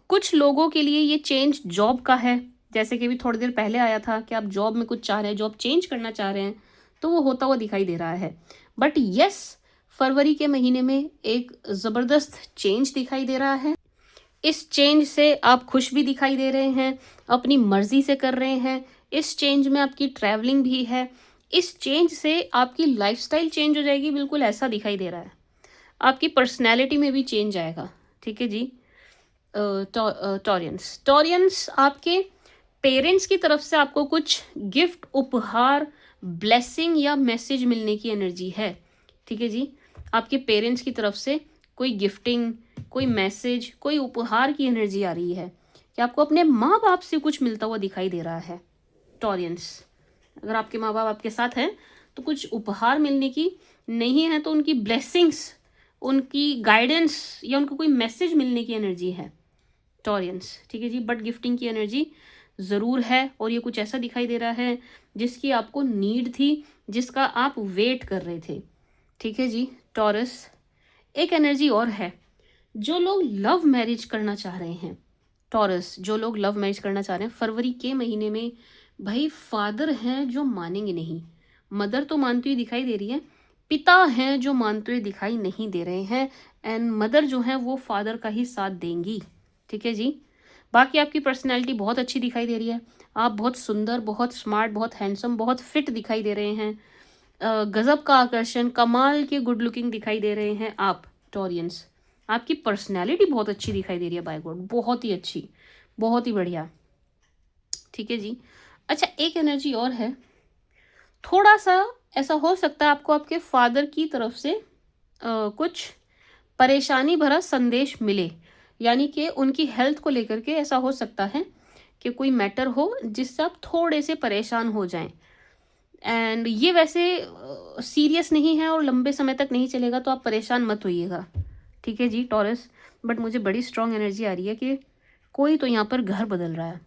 कुछ लोगों के लिए ये चेंज जॉब का है, जैसे कि अभी थोड़ी देर पहले आया था कि आप जॉब में कुछ चाह रहे हैं, जॉब चेंज करना चाह रहे हैं, तो वो होता हुआ दिखाई दे रहा है। बट यस, फरवरी के महीने में एक ज़बरदस्त चेंज दिखाई दे रहा है। इस चेंज से आप खुश भी दिखाई दे रहे हैं, अपनी मर्जी से कर रहे हैं। इस चेंज में आपकी ट्रैवलिंग भी है। इस चेंज से आपकी लाइफस्टाइल चेंज हो जाएगी, बिल्कुल ऐसा दिखाई दे रहा है। आपकी पर्सनैलिटी में भी चेंज आएगा। ठीक है जी। टॉरियंस, आपके पेरेंट्स की तरफ से आपको कुछ गिफ्ट, उपहार, ब्लेसिंग या मैसेज मिलने की एनर्जी है। ठीक है जी। आपके पेरेंट्स की तरफ से कोई गिफ्टिंग, कोई मैसेज, कोई उपहार की एनर्जी आ रही है कि आपको अपने माँ बाप से कुछ मिलता हुआ दिखाई दे रहा है। टॉरियंस, अगर आपके माँ बाप आपके साथ हैं तो कुछ उपहार मिलने की, नहीं है तो उनकी ब्लेसिंग्स, उनकी गाइडेंस या उनको कोई मैसेज मिलने की एनर्जी है टॉरियंस। ठीक है जी। बट गिफ्टिंग की एनर्जी ज़रूर है, और ये कुछ ऐसा दिखाई दे रहा है जिसकी आपको नीड थी, जिसका आप वेट कर रहे थे। ठीक है जी। टॉरस, एक एनर्जी और है, जो लोग लव मैरिज करना चाह रहे हैं। टॉरस, जो लोग लव मैरिज करना चाह रहे हैं फरवरी के महीने में, भाई फादर हैं जो मानेंगे नहीं, मदर तो मानती हुई दिखाई दे रही है, पिता हैं जो मानते हुए दिखाई नहीं दे रहे हैं, एंड मदर जो है वो फादर का ही साथ देंगी। ठीक है जी। बाकी आपकी पर्सनैलिटी बहुत अच्छी दिखाई दे रही है। आप बहुत सुंदर, बहुत स्मार्ट, बहुत हैंडसम, बहुत फिट दिखाई दे रहे हैं। गजब का आकर्षण, कमाल के गुड लुकिंग दिखाई दे रहे हैं आप टॉरियंस। आपकी पर्सनैलिटी बहुत अच्छी दिखाई दे रही है बाय गॉड, बहुत ही अच्छी, बहुत ही बढ़िया। ठीक है जी। अच्छा, एक एनर्जी और है, थोड़ा सा ऐसा हो सकता है आपको आपके फादर की तरफ से कुछ परेशानी भरा संदेश मिले, यानी कि उनकी हेल्थ को लेकर के ऐसा हो सकता है कि कोई मैटर हो जिससे आप थोड़े से परेशान हो जाएं। एंड ये वैसे सीरियस नहीं है और लंबे समय तक नहीं चलेगा, तो आप परेशान मत होइएगा। ठीक है जी टॉरस। बट मुझे बड़ी स्ट्रांग एनर्जी आ रही है कि कोई तो यहाँ पर घर बदल रहा है।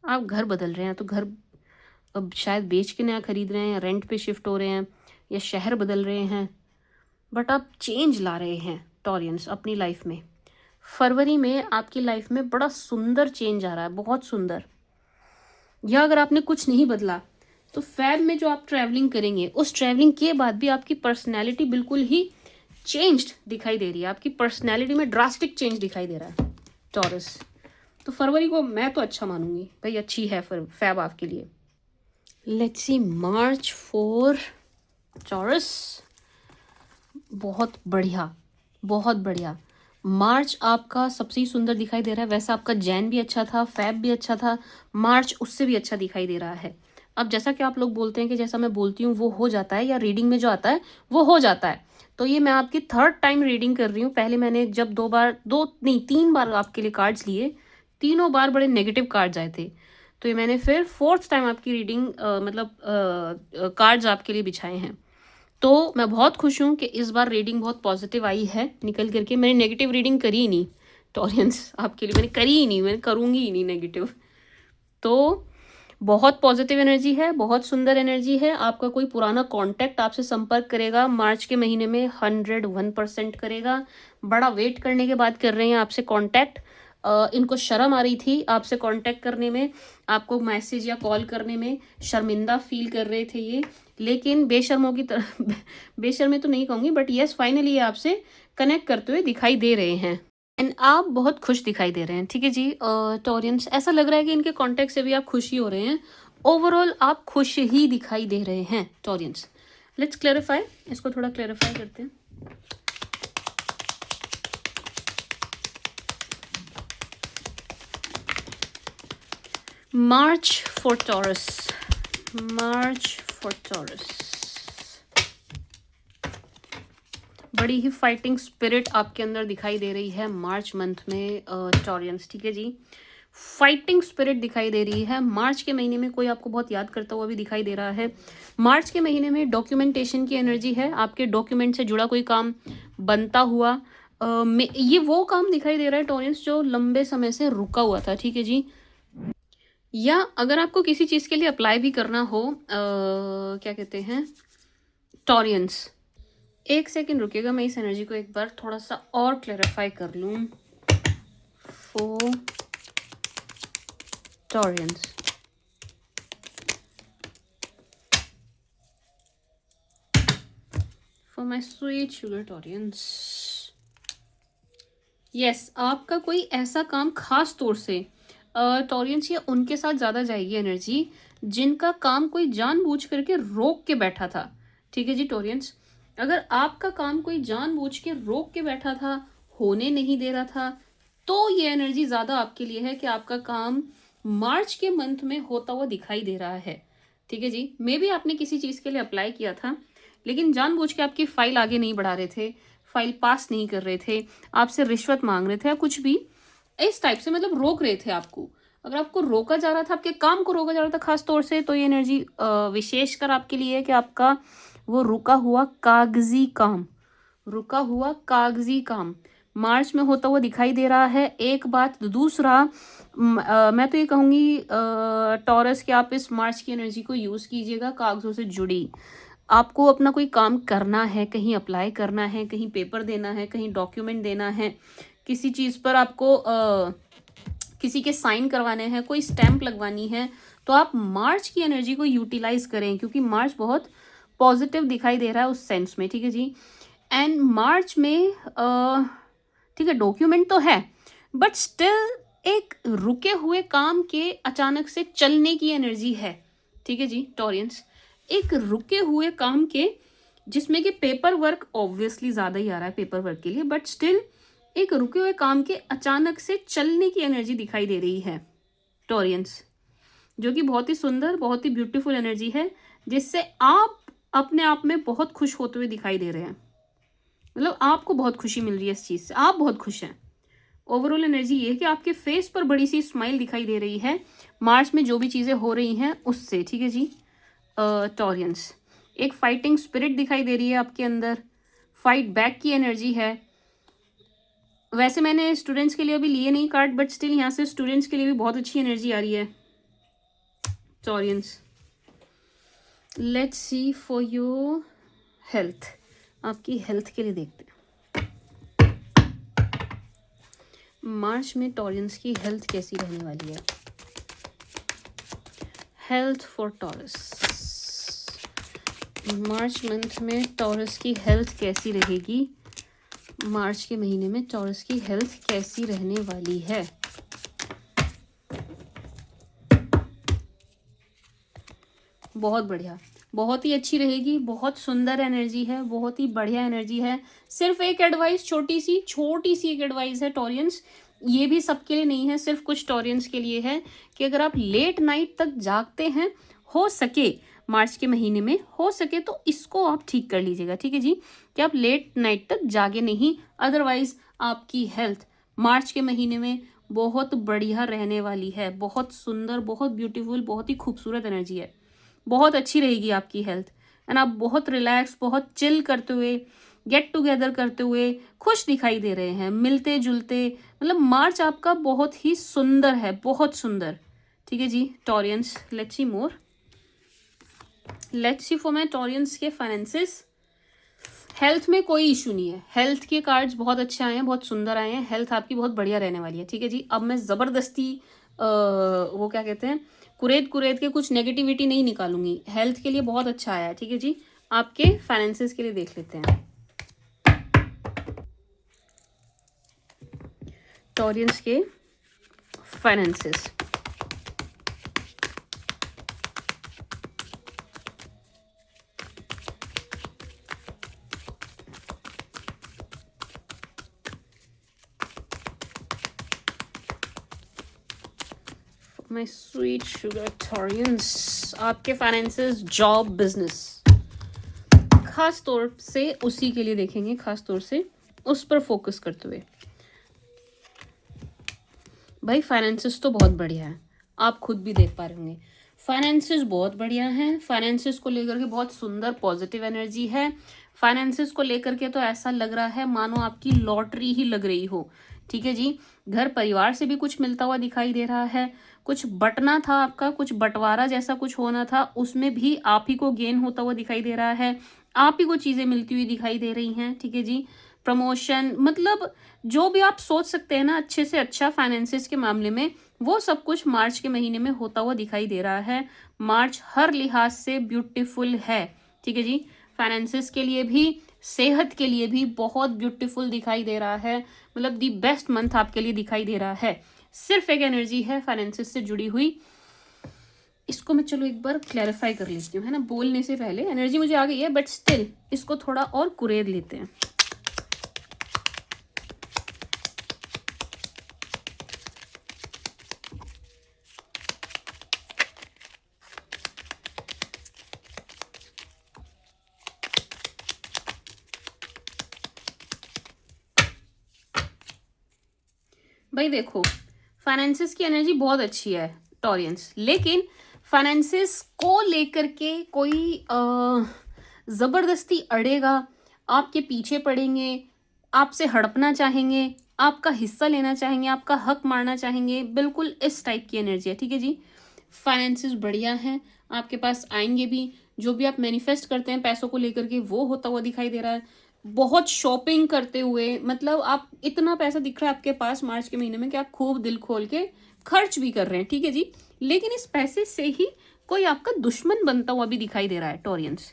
आप घर बदल रहे हैं, तो घर अब शायद बेच के नया खरीद रहे हैं, या रेंट पे शिफ्ट हो रहे हैं, या शहर बदल रहे हैं, बट आप चेंज ला रहे हैं टॉरियंस अपनी लाइफ में। फरवरी में आपकी लाइफ में बड़ा सुंदर चेंज आ रहा है, बहुत सुंदर। या अगर आपने कुछ नहीं बदला तो फैब में जो आप ट्रैवलिंग करेंगे, उस ट्रैवलिंग के बाद भी आपकी पर्सनैलिटी बिल्कुल ही चेंज्ड दिखाई दे रही है। आपकी पर्सनैलिटी में ड्रास्टिक चेंज दिखाई दे रहा है टॉरस। तो फरवरी को मैं तो अच्छा मानूंगी भाई, अच्छी है फैब आपके लिए। Let's see March for taurus. बहुत बढ़िया, बहुत बढ़िया। मार्च आपका सबसे ही सुंदर दिखाई दे रहा है। वैसे आपका जैन भी अच्छा था, फैब भी अच्छा था, मार्च उससे भी अच्छा दिखाई दे रहा है। अब जैसा कि आप लोग बोलते हैं कि जैसा मैं बोलती हूँ वो हो जाता है, या रीडिंग में जो आता है वो हो जाता है, तो ये मैं आपकी थर्ड टाइम रीडिंग कर रही हूँ। पहले मैंने जब 3 बार आपके लिए कार्ड्स लिए, तीनों बार बड़े नेगेटिव कार्ड्स आए थे, तो ये मैंने फिर फोर्थ टाइम आपकी रीडिंग मतलब कार्ड्स आपके लिए बिछाए हैं। तो मैं बहुत खुश हूँ कि इस बार रीडिंग बहुत पॉजिटिव आई है निकल करके। मैंने नेगेटिव रीडिंग करी ही नहीं टॉरियंस, आपके लिए मैंने करी ही नहीं, मैंने करूँगी ही नहीं नेगेटिव। तो बहुत पॉजिटिव एनर्जी है, बहुत सुंदर एनर्जी है। आपका कोई पुराना कांटेक्ट आपसे संपर्क करेगा मार्च के महीने में, 101% करेगा। बड़ा वेट करने के बाद कर रहे हैं आपसे कांटेक्ट। इनको शर्म आ रही थी आपसे कांटेक्ट करने में, आपको मैसेज या कॉल करने में शर्मिंदा फील कर रहे थे ये, लेकिन बेशर्मों की तरह बेशर्मी तो नहीं कहूँगी, बट यस फाइनली ये आपसे कनेक्ट करते हुए दिखाई दे रहे हैं, एंड आप बहुत खुश दिखाई दे रहे हैं। ठीक है जी टॉरियंस, ऐसा लग रहा है कि इनके कांटेक्ट से भी आप खुश ही हो रहे हैं। ओवरऑल आप खुश ही दिखाई दे रहे हैं टॉरियंस। लेट्स क्लैरिफाई, इसको थोड़ा क्लैरिफाई करते हैं। March for Taurus, March for Taurus. बड़ी ही फाइटिंग स्पिरिट आपके अंदर दिखाई दे रही है मार्च मंथ में टॉरियंस, ठीक है जी। फाइटिंग स्पिरिट दिखाई दे रही है मार्च के महीने में। कोई आपको बहुत याद करता हुआ भी दिखाई दे रहा है। मार्च के महीने में डॉक्यूमेंटेशन की एनर्जी है, आपके डॉक्यूमेंट से जुड़ा कोई काम बनता हुआ ये वो काम दिखाई दे रहा है टॉरियंस जो लंबे समय से रुका हुआ था, ठीक है जी। या अगर आपको किसी चीज़ के लिए अप्लाई भी करना हो क्या कहते हैं टॉरियंस, एक सेकेंड रुकिएगा, मैं इस एनर्जी को एक बार थोड़ा सा और क्लैरिफाई कर लूँ। For Taureans, for my sweet sugar Taureans, yes, आपका कोई ऐसा काम खास तौर से टॉरियंस या उनके साथ ज़्यादा जाएगी एनर्जी जिनका काम कोई जानबूझ करके रोक के बैठा था, ठीक है जी टॉरियंस। अगर आपका काम कोई जानबूझ के रोक के बैठा था, होने नहीं दे रहा था, तो ये एनर्जी ज़्यादा आपके लिए है कि आपका काम मार्च के मंथ में होता हुआ दिखाई दे रहा है, ठीक है जी। मे बी आपने किसी चीज़ के लिए अप्लाई किया था लेकिन जानबूझ के आपकी फाइल आगे नहीं बढ़ा रहे थे, फाइल पास नहीं कर रहे थे, आपसे रिश्वत मांग रहे थे या कुछ भी इस टाइप से, मतलब रोक रहे थे आपको। अगर आपको रोका जा रहा था, आपके काम को रोका जा रहा था खास तौर से, तो ये एनर्जी विशेषकर आपके लिए है कि आपका वो रुका हुआ कागजी काम, रुका हुआ कागजी काम मार्च में होता हुआ दिखाई दे रहा है। एक बात, दूसरा मैं तो ये कहूँगी टॉरस कि आप इस मार्च की एनर्जी को यूज़ कीजिएगा कागज़ों से जुड़ी। आपको अपना कोई काम करना है, कहीं अप्लाई करना है, कहीं पेपर देना है, कहीं डॉक्यूमेंट देना है, किसी चीज़ पर आपको किसी के साइन करवाने हैं, कोई स्टैंप लगवानी है, तो आप मार्च की एनर्जी को यूटिलाइज करें क्योंकि मार्च बहुत पॉजिटिव दिखाई दे रहा है उस सेंस में, ठीक है जी। एंड मार्च में ठीक है डॉक्यूमेंट तो है बट स्टिल एक रुके हुए काम के अचानक से चलने की एनर्जी है, ठीक है जी टॉरियंस। एक रुके हुए काम के जिसमें कि पेपर वर्क ऑब्वियसली ज़्यादा ही आ रहा है पेपर वर्क के लिए, बट स्टिल एक रुके हुए काम के अचानक से चलने की एनर्जी दिखाई दे रही है टॉरियंस, जो कि बहुत ही सुंदर, बहुत ही ब्यूटीफुल एनर्जी है जिससे आप अपने आप में बहुत खुश होते हुए दिखाई दे रहे हैं। मतलब आपको बहुत खुशी मिल रही है इस चीज़ से, आप बहुत खुश हैं। ओवरऑल एनर्जी ये है कि आपके फेस पर बड़ी सी स्माइल दिखाई दे रही है मार्च में जो भी चीज़ें हो रही हैं उससे, ठीक है जी टॉरियंस। एक फाइटिंग स्पिरिट दिखाई दे रही है आपके अंदर, फाइट बैक की एनर्जी है। वैसे मैंने स्टूडेंट्स के लिए अभी लिए नहीं कार्ड बट स्टिल यहाँ से स्टूडेंट्स के लिए भी बहुत अच्छी एनर्जी आ रही है Taureans. Let's see for your health, आपकी हेल्थ के लिए देखते हैं मार्च में टॉरियंस की हेल्थ कैसी रहने वाली है। Health for Taurus, March month में टॉरस की हेल्थ कैसी रहेगी, मार्च के महीने में टॉरस की हेल्थ कैसी रहने वाली है। बहुत बढ़िया, बहुत ही अच्छी रहेगी, बहुत सुंदर एनर्जी है, बहुत ही बढ़िया एनर्जी है। सिर्फ एक एडवाइस, छोटी सी एक एडवाइस है टॉरियंस, ये भी सबके लिए नहीं है, सिर्फ कुछ टॉरियंस के लिए है कि अगर आप लेट नाइट तक जागते हैं, हो सके मार्च के महीने में हो सके तो इसको आप ठीक कर लीजिएगा, ठीक है जी, कि आप लेट नाइट तक जागे नहीं। अदरवाइज आपकी हेल्थ मार्च के महीने में बहुत बढ़िया रहने वाली है, बहुत सुंदर, बहुत ब्यूटीफुल, बहुत ही खूबसूरत एनर्जी है, बहुत अच्छी रहेगी आपकी हेल्थ। एंड आप बहुत रिलैक्स, बहुत चिल करते हुए, गेट टुगेदर करते हुए खुश दिखाई दे रहे हैं, मिलते जुलते, मतलब मार्च आपका बहुत ही सुंदर है, बहुत सुंदर, ठीक है जी Taureans. Let's see more, let's see for my Taureans के फाइनेंसेस। हेल्थ में कोई इशू नहीं है, हेल्थ के कार्ड्स बहुत अच्छे आए हैं, बहुत सुंदर आए हैं, हेल्थ आपकी बहुत बढ़िया रहने वाली है, ठीक है जी। अब मैं ज़बरदस्ती वो क्या कहते हैं कुरेद कुरेद के कुछ नेगेटिविटी नहीं निकालूंगी, हेल्थ के लिए बहुत अच्छा आया है, ठीक है जी। आपके फाइनेंसेस के लिए देख लेते हैं टॉरियंस के फाइनेंसेस। माय स्वीट शुगर थॉरियंस, आपके फाइनेंसेस, जॉब, बिजनेस, खास तौर से उसी के लिए देखेंगे, खास तौर से उस पर फोकस करते हुए। भाई फाइनेंसेस तो बहुत बढ़िया है, आप खुद भी देख पा रहे होंगे, फाइनेंसेस बहुत बढ़िया हैं। फाइनेंसेस को लेकर के बहुत सुंदर पॉजिटिव एनर्जी है। फाइनेंसेस को लेकर के तो ऐसा लग रहा है मानो आपकी लॉटरी ही लग रही हो, ठीक है जी। घर परिवार से भी कुछ मिलता हुआ दिखाई दे रहा है, कुछ बटना था आपका, कुछ बंटवारा जैसा कुछ होना था, उसमें भी आप ही को गेन होता हुआ दिखाई दे रहा है, आप ही को चीज़ें मिलती हुई दिखाई दे रही हैं, ठीक है जी। प्रमोशन, मतलब जो भी आप सोच सकते हैं ना अच्छे से अच्छा फाइनेंसिस के मामले में, वो सब कुछ मार्च के महीने में होता हुआ दिखाई दे रहा है। मार्च हर लिहाज से ब्यूटीफुल है, ठीक है जी। फाइनेंसिस के लिए भी, सेहत के लिए भी बहुत ब्यूटीफुल दिखाई दे रहा है, मतलब दी बेस्ट मंथ आपके लिए दिखाई दे रहा है। सिर्फ एक एनर्जी है फाइनेंसिस से जुड़ी हुई, इसको मैं चलो एक बार क्लैरिफाई कर लेती हूँ, है ना, बोलने से पहले। एनर्जी मुझे आ गई है बट स्टिल इसको थोड़ा और कुरेद लेते हैं। भाई देखो, फाइनेंसिस की एनर्जी बहुत अच्छी है टॉरियंस, लेकिन फाइनेंसिस को लेकर के कोई ज़बरदस्ती अड़ेगा, आपके पीछे पड़ेंगे, आपसे हड़पना चाहेंगे, आपका हिस्सा लेना चाहेंगे, आपका हक मारना चाहेंगे, बिल्कुल इस टाइप की एनर्जी है, ठीक है जी। फाइनेंसिस बढ़िया हैं, आपके पास आएंगे भी, जो भी आप मैनिफेस्ट करते हैं पैसों को लेकर के वो होता हुआ दिखाई दे रहा है। बहुत शॉपिंग करते हुए, मतलब आप इतना पैसा दिख रहा है आपके पास मार्च के महीने में कि आप खूब दिल खोल के खर्च भी कर रहे हैं, ठीक है जी। लेकिन इस पैसे से ही कोई आपका दुश्मन बनता हुआ भी दिखाई दे रहा है टॉरियंस,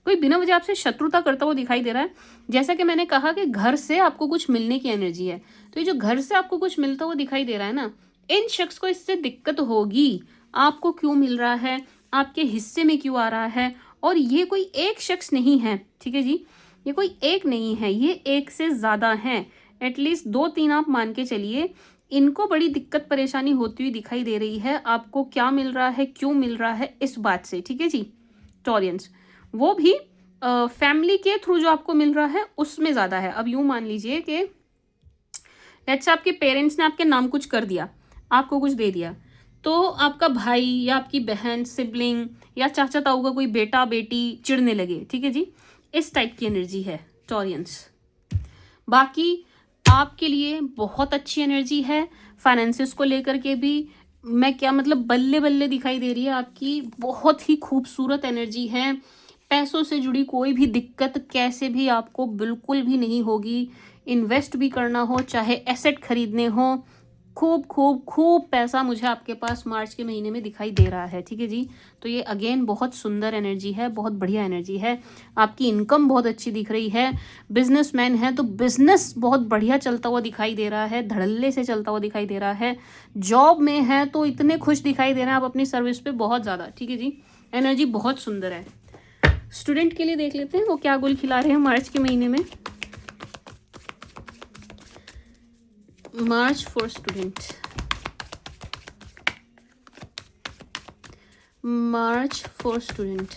कोई बिना वजह आपसे शत्रुता करता हुआ दिखाई दे रहा है। जैसा कि मैंने कहा कि घर से आपको कुछ मिलने की एनर्जी है, तो ये जो घर से आपको कुछ मिलता हुआ दिखाई दे रहा है ना, इन शख्स को इससे दिक्कत होगी। आपको क्यों मिल रहा है, आपके हिस्से में क्यों आ रहा है, और ये कोई एक शख्स नहीं है, ठीक है जी। ये कोई एक नहीं है, ये एक से ज़्यादा हैं, एटलीस्ट 2-3 आप मान के चलिए। इनको बड़ी दिक्कत परेशानी होती हुई दिखाई दे रही है, आपको क्या मिल रहा है, क्यों मिल रहा है, इस बात से, ठीक है जी टॉरियंस। वो भी फैमिली के थ्रू जो आपको मिल रहा है उसमें ज़्यादा है। अब यूँ मान लीजिए कि लेट्स से आपके पेरेंट्स ने आपके नाम कुछ कर दिया, आपको कुछ दे दिया, तो आपका भाई या आपकी बहन, सिबलिंग या चाचा ताऊ का कोई बेटा बेटी चिढ़ने लगे, ठीक है जी। इस टाइप की एनर्जी है टॉरियंस। बाकी आपके लिए बहुत अच्छी एनर्जी है, फाइनेंसिस को लेकर के भी मैं क्या मतलब बल्ले बल्ले दिखाई दे रही है आपकी, बहुत ही खूबसूरत एनर्जी है। पैसों से जुड़ी कोई भी दिक्कत कैसे भी आपको बिल्कुल भी नहीं होगी। इन्वेस्ट भी करना हो, चाहे एसेट खरीदने हो, खूब खूब खूब पैसा मुझे आपके पास मार्च के महीने में दिखाई दे रहा है, ठीक है जी। तो ये अगेन बहुत सुंदर एनर्जी है, बहुत बढ़िया एनर्जी है। आपकी इनकम बहुत अच्छी दिख रही है, बिजनेसमैन है तो बिजनेस बहुत बढ़िया चलता हुआ दिखाई दे रहा है, धड़ल्ले से चलता हुआ दिखाई दे रहा है। जॉब में है तो इतने खुश दिखाई दे रहे हैं आप अपनी सर्विस पे बहुत ज़्यादा, ठीक है जी। एनर्जी बहुत सुंदर है। स्टूडेंट के लिए देख लेते हैं वो क्या गुल खिला रहे हैं मार्च के महीने में। March for student, March for student,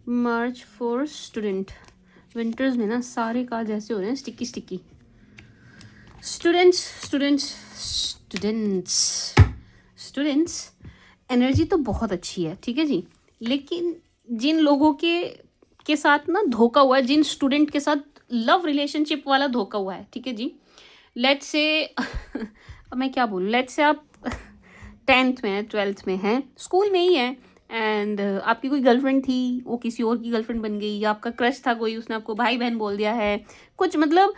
March for student. Winters में ना सारे काज ऐसे हो रहे हैं sticky sticky. Students students students students, energy तो बहुत अच्छी है, ठीक है जी। लेकिन जिन लोगों के साथ ना धोखा हुआ है, जिन स्टूडेंट के साथ लव रिलेशनशिप वाला धोखा हुआ है, ठीक है जी। लेट्स से अब मैं क्या बोलूँ, लेट्स से आप 10th में है, 12th में है, स्कूल में ही है, एंड आपकी कोई गर्लफ्रेंड थी, वो किसी और की गर्लफ्रेंड बन गई, या आपका क्रश था कोई, उसने आपको भाई बहन बोल दिया है कुछ, मतलब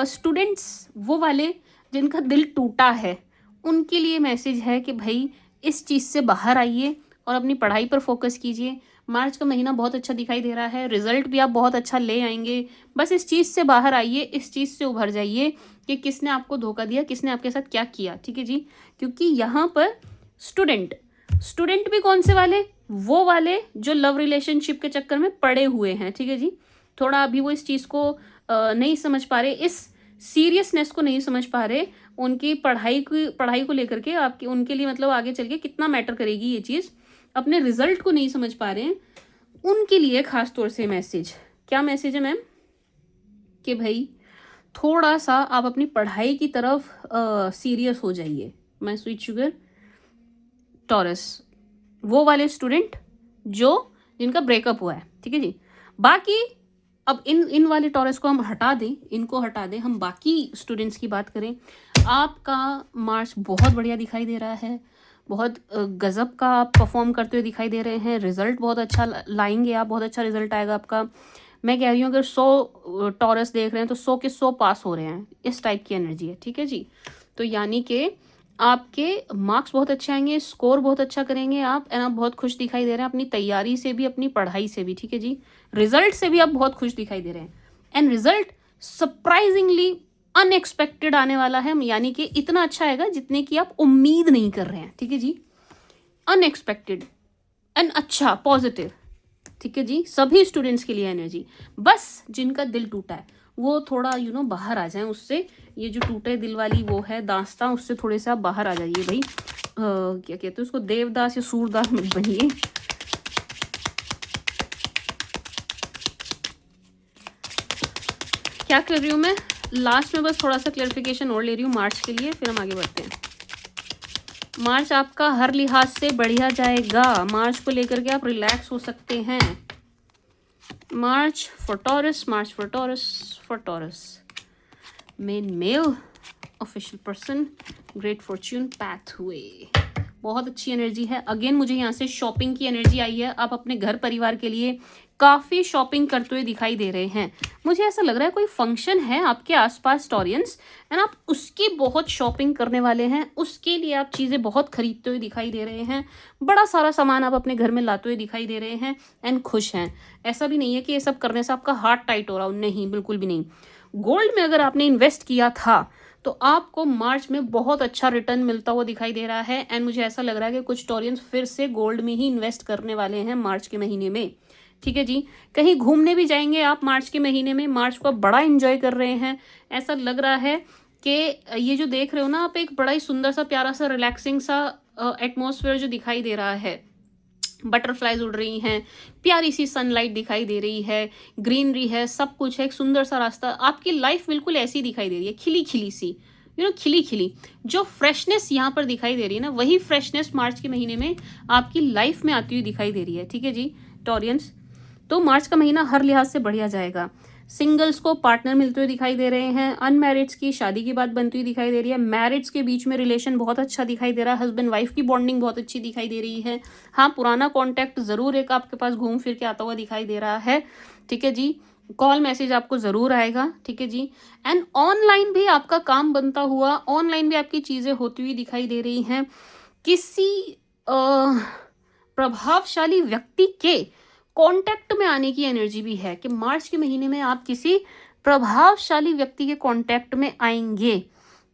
स्टूडेंट्स वो वाले जिनका दिल टूटा है, उनके लिए मैसेज है कि भाई इस चीज़ से बाहर आइए और अपनी पढ़ाई पर फोकस कीजिए। मार्च का महीना बहुत अच्छा दिखाई दे रहा है, रिजल्ट भी आप बहुत अच्छा ले आएंगे। बस इस चीज़ से बाहर आइए, इस चीज़ से उभर जाइए कि किसने आपको धोखा दिया, किसने आपके साथ क्या किया, ठीक है जी। क्योंकि यहाँ पर स्टूडेंट भी कौन से वाले, वो वाले जो लव रिलेशनशिप के चक्कर में पड़े हुए हैं, ठीक है जी। थोड़ा अभी वो इस चीज़ को नहीं समझ पा रहे, इस सीरियसनेस को नहीं समझ पा रहे, उनकी पढ़ाई को लेकर के आपकी उनके लिए मतलब आगे चल के कितना मैटर करेगी ये चीज़, अपने रिजल्ट को नहीं समझ पा रहे हैं, उनके लिए खास तौर से मैसेज। क्या मैसेज है मैम? कि भाई थोड़ा सा आप अपनी पढ़ाई की तरफ सीरियस हो जाइए। माय स्वीट शुगर टॉरस, वो वाले स्टूडेंट जो जिनका ब्रेकअप हुआ है, ठीक है जी। बाकी अब इन वाले टॉरस को हम हटा दें, इनको हटा दें, हम बाकी स्टूडेंट्स की बात करें। आपका मार्च बहुत बढ़िया दिखाई दे रहा है, बहुत गजब का आप परफॉर्म करते हुए दिखाई दे रहे हैं, रिजल्ट बहुत अच्छा लाएंगे आप, बहुत अच्छा रिजल्ट आएगा आपका। मैं कह रही हूँ अगर 100 टॉरस देख रहे हैं तो 100 के 100 पास हो रहे हैं, इस टाइप की एनर्जी है, ठीक है जी। तो यानी कि आपके मार्क्स बहुत अच्छे आएंगे, स्कोर बहुत अच्छा करेंगे आप, एंड आप बहुत खुश दिखाई दे रहे हैं अपनी तैयारी से भी, अपनी पढ़ाई से भी, ठीक है जी। रिजल्ट से भी आप बहुत खुश दिखाई दे रहे हैं, एंड रिजल्ट सरप्राइजिंगली अनएक्सपेक्टेड आने वाला है, यानी कि इतना अच्छा आएगा जितने की आप उम्मीद नहीं कर रहे हैं, ठीक है जी। अनएक्सपेक्टेड एंड अच्छा पॉजिटिव, ठीक है जी। सभी स्टूडेंट्स के लिए एनर्जी, बस जिनका दिल टूटा है वो थोड़ा बाहर आ जाएं उससे, ये जो टूटे दिल वाली वो है दास्तां, उससे थोड़े से आप बाहर आ जाइए भाई। क्या कहते हैं उसको, देवदास या सूरदास मत बनिए। क्या कर रही हूँ मैं लास्ट में, बस थोड़ा सा क्लैरिफिकेशन और ले रही हूँ मार्च के लिए, फिर हम आगे बढ़ते हैं। मार्च आपका हर लिहाज से बढ़िया जाएगा, मार्च को लेकर के आप रिलैक्स हो सकते हैं। March for Taurus, March for Taurus, for Taurus main male official person, great fortune pathway, बहुत अच्छी एनर्जी है। अगेन मुझे यहाँ से शॉपिंग की एनर्जी आई है, आप अपने घर परिवार के लिए काफ़ी शॉपिंग करते हुए दिखाई दे रहे हैं। मुझे ऐसा लग रहा है कोई फंक्शन है आपके आसपास टॉरियंस, एंड आप उसकी बहुत शॉपिंग करने वाले हैं, उसके लिए आप चीज़ें बहुत खरीदते हुए दिखाई दे रहे हैं, बड़ा सारा सामान आप अपने घर में लाते हुए दिखाई दे रहे हैं, एंड खुश हैं। ऐसा भी नहीं है कि ये सब करने से आपका हार्ट टाइट हो रहा हो, नहीं, बिल्कुल भी नहीं। गोल्ड में अगर आपने इन्वेस्ट किया था तो आपको मार्च में बहुत अच्छा रिटर्न मिलता हुआ दिखाई दे रहा है, एंड मुझे ऐसा लग रहा है कि कुछ टॉरियंस फिर से गोल्ड में ही इन्वेस्ट करने वाले हैं मार्च के महीने में, ठीक है जी। कहीं घूमने भी जाएंगे आप मार्च के महीने में, मार्च को आप बड़ा एंजॉय कर रहे हैं। ऐसा लग रहा है कि ये जो देख रहे हो ना आप, एक बड़ा ही सुंदर सा प्यारा सा रिलैक्सिंग सा एटमॉस्फेयर जो दिखाई दे रहा है, बटरफ्लाइज उड़ रही हैं, प्यारी सी सनलाइट दिखाई दे रही है, ग्रीनरी है, सब कुछ है, एक सुंदर सा रास्ता, आपकी लाइफ बिल्कुल ऐसी दिखाई दे रही है, खिली खिली सी, खिली खिली। जो फ्रेशनेस यहाँ पर दिखाई दे रही है ना, वही फ्रेशनेस मार्च के महीने में आपकी लाइफ में आती हुई दिखाई दे रही है, ठीक है जी टॉरियंस। तो मार्च का महीना हर लिहाज से बढ़िया जाएगा। सिंगल्स को पार्टनर मिलते हुए दिखाई दे रहे हैं, अनमैरिड्स की शादी की बात बनती हुई दिखाई दे रही है, मैरिड्स के बीच में रिलेशन बहुत अच्छा दिखाई दे रहा है, हस्बैंड वाइफ की बॉन्डिंग बहुत अच्छी दिखाई दे रही है। हाँ, पुराना कॉन्टैक्ट ज़रूर एक आपके पास घूम फिर के आता हुआ दिखाई दे रहा है, ठीक है जी। कॉल मैसेज आपको ज़रूर आएगा, ठीक है जी। एंड ऑनलाइन भी आपका काम बनता हुआ, ऑनलाइन भी आपकी चीज़ें होती हुई दिखाई दे रही हैं। किसी प्रभावशाली व्यक्ति के कांटेक्ट में आने की एनर्जी भी है कि मार्च के महीने में आप किसी प्रभावशाली व्यक्ति के कांटेक्ट में आएंगे।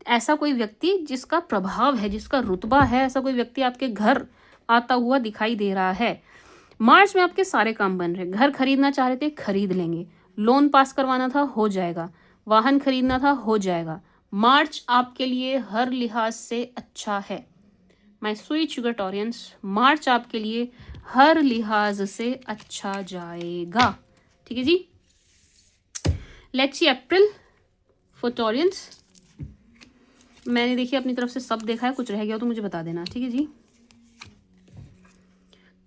ऐसा कोई व्यक्ति जिसका प्रभाव है, जिसका रुतबा है, ऐसा कोई व्यक्ति आपके घर आता हुआ दिखाई दे रहा है। मार्च में आपके सारे काम बन रहे, घर खरीदना चाह रहे थे खरीद लेंगे, लोन पास करवाना था हो जाएगा, वाहन खरीदना था हो जाएगा। मार्च आपके लिए हर लिहाज से अच्छा है my sweet sugar Taureans, March आपके लिए हर लिहाज से अच्छा जाएगा, ठीक है जी। Let's see April for Taureans. मैंने देखिए अपनी तरफ से सब देखा है, कुछ रह गया तो मुझे बता देना, ठीक है जी।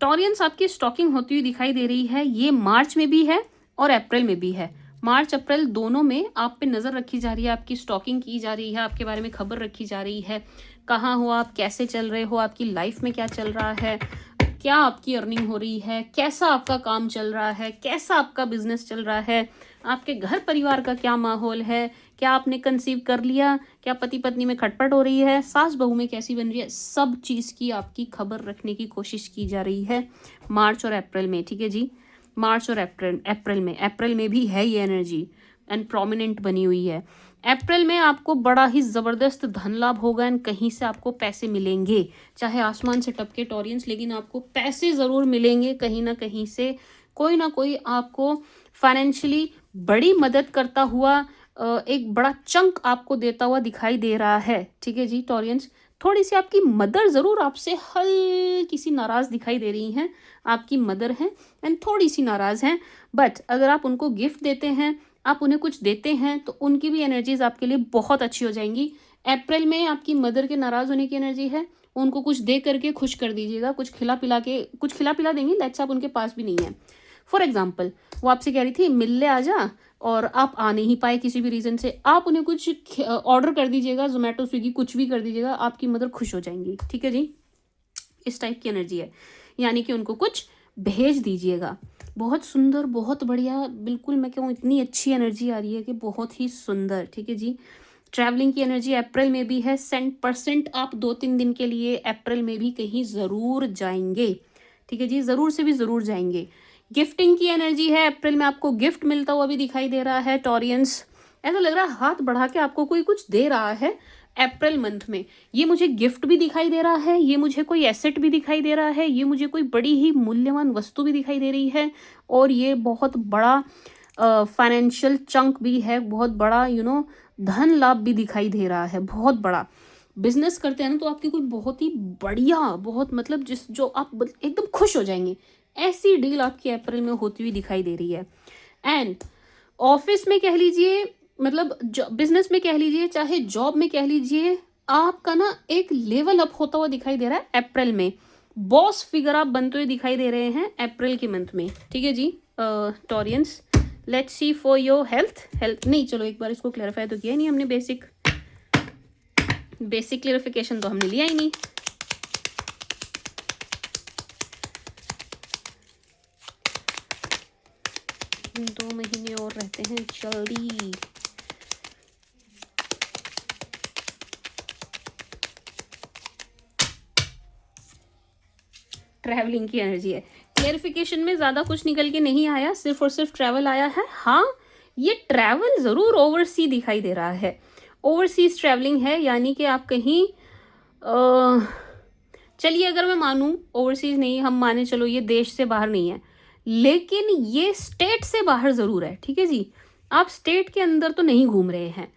टॉरियंस आपकी स्टॉकिंग होती हुई दिखाई दे रही है, ये मार्च में भी है और अप्रैल में भी है। मार्च अप्रैल दोनों में आप पे नज़र रखी जा रही है, आपकी स्टॉकिंग की जा रही है, आपके बारे में खबर रखी जा रही है, कहाँ हो आप, कैसे चल रहे हो, आपकी लाइफ में क्या चल रहा है, क्या आपकी अर्निंग हो रही है, कैसा आपका काम चल रहा है, कैसा आपका बिजनेस चल रहा है, आपके घर परिवार का क्या माहौल है, क्या आपने कंसीव कर लिया, क्या पति पत्नी में खटपट हो रही है, सास बहू में कैसी बन रही है, सब चीज़ की आपकी खबर रखने की कोशिश की जा रही है मार्च और अप्रैल में, ठीक है जी। मार्च और अप्रैल में भी है ये एनर्जी एंड प्रोमिनेंट बनी हुई है। अप्रैल में आपको बड़ा ही ज़बरदस्त धन लाभ होगा एंड कहीं से आपको पैसे मिलेंगे, चाहे आसमान से टपके टॉरियंस, लेकिन आपको पैसे ज़रूर मिलेंगे कहीं ना कहीं से। कोई ना कोई आपको फाइनेंशियली बड़ी मदद करता हुआ एक बड़ा चंक आपको देता हुआ दिखाई दे रहा है, ठीक है जी टॉरियंस। थोड़ी सी आपकी मदर ज़रूर आपसे हल्की सी नाराज़ दिखाई दे रही हैं, आपकी मदर हैं एंड थोड़ी सी नाराज़ हैं, बट अगर आप उनको गिफ्ट देते हैं, आप उन्हें कुछ देते हैं, तो उनकी भी एनर्जीज आपके लिए बहुत अच्छी हो जाएंगी। अप्रैल में आपकी मदर के नाराज़ होने की एनर्जी है, उनको कुछ दे करके खुश कर दीजिएगा, कुछ खिला पिला देंगी, लेट्स आप उनके पास भी नहीं है। फॉर एग्जाम्पल, वो आपसे कह रही थी मिलने आ जा, और आप आ नहीं पाए किसी भी रीज़न से, आप उन्हें कुछ ऑर्डर कर दीजिएगा, जोमेटो स्विगी कुछ भी कर दीजिएगा, आपकी मदर खुश हो जाएंगी, ठीक है जी। इस टाइप की एनर्जी है, यानी कि उनको कुछ भेज दीजिएगा। बहुत सुंदर, बहुत बढ़िया, बिल्कुल मैं कहूँ इतनी अच्छी एनर्जी आ रही है कि बहुत ही सुंदर, ठीक है जी। ट्रैवलिंग की एनर्जी अप्रैल में भी है, 100% आप 2-3 दिन के लिए अप्रैल में भी कहीं ज़रूर जाएंगे, ठीक है जी, ज़रूर से भी ज़रूर जाएंगे। गिफ्टिंग की एनर्जी है, अप्रैल में आपको गिफ्ट मिलता हुआ भी दिखाई दे रहा है टॉरियंस। ऐसा लग रहा है हाथ बढ़ा के आपको कोई कुछ दे रहा है अप्रैल मंथ में। ये मुझे गिफ्ट भी दिखाई दे रहा है, ये मुझे कोई एसेट भी दिखाई दे रहा है, ये मुझे कोई बड़ी ही मूल्यवान वस्तु भी दिखाई दे रही है, और ये बहुत बड़ा फाइनेंशियल चंक भी है, बहुत बड़ा धन लाभ भी दिखाई दे रहा है, बहुत बड़ा। बिजनेस करते हैं ना, तो आपकी कोई बहुत ही बढ़िया, बहुत मतलब जो आप एकदम खुश हो जाएंगे, ऐसी डील आपकी अप्रैल में होती हुई दिखाई दे रही है। एंड ऑफिस में कह लीजिए, मतलब बिजनेस में कह लीजिए, चाहे जॉब में कह लीजिए, आपका ना एक लेवल अप होता हुआ दिखाई दे रहा है अप्रैल में। बॉस फिगर आप बनते हुए दिखाई दे रहे हैं अप्रैल के मंथ में, ठीक है जी Taureans. Let's see for your health नहीं, चलो एक बार इसको क्लैरिफाई तो किया ही नहीं हमने, बेसिक क्लैरिफिकेशन तो हमने लिया ही नहीं। दो महीने और रहते हैं, जल्दी। ट्रैवलिंग की एनर्जी है, क्लैरिफिकेशन में ज़्यादा कुछ निकल के नहीं आया, सिर्फ और सिर्फ ट्रैवल आया है। हाँ, ये ट्रैवल ज़रूर ओवरसी दिखाई दे रहा है, ओवरसीज ट्रैवलिंग है, यानी कि आप कहीं चलिए अगर मैं मानूँ ओवरसीज नहीं, हम माने चलो ये देश से बाहर नहीं है, लेकिन ये स्टेट से बाहर ज़रूर है, ठीक है जी। आप स्टेट के अंदर तो नहीं घूम रहे हैं,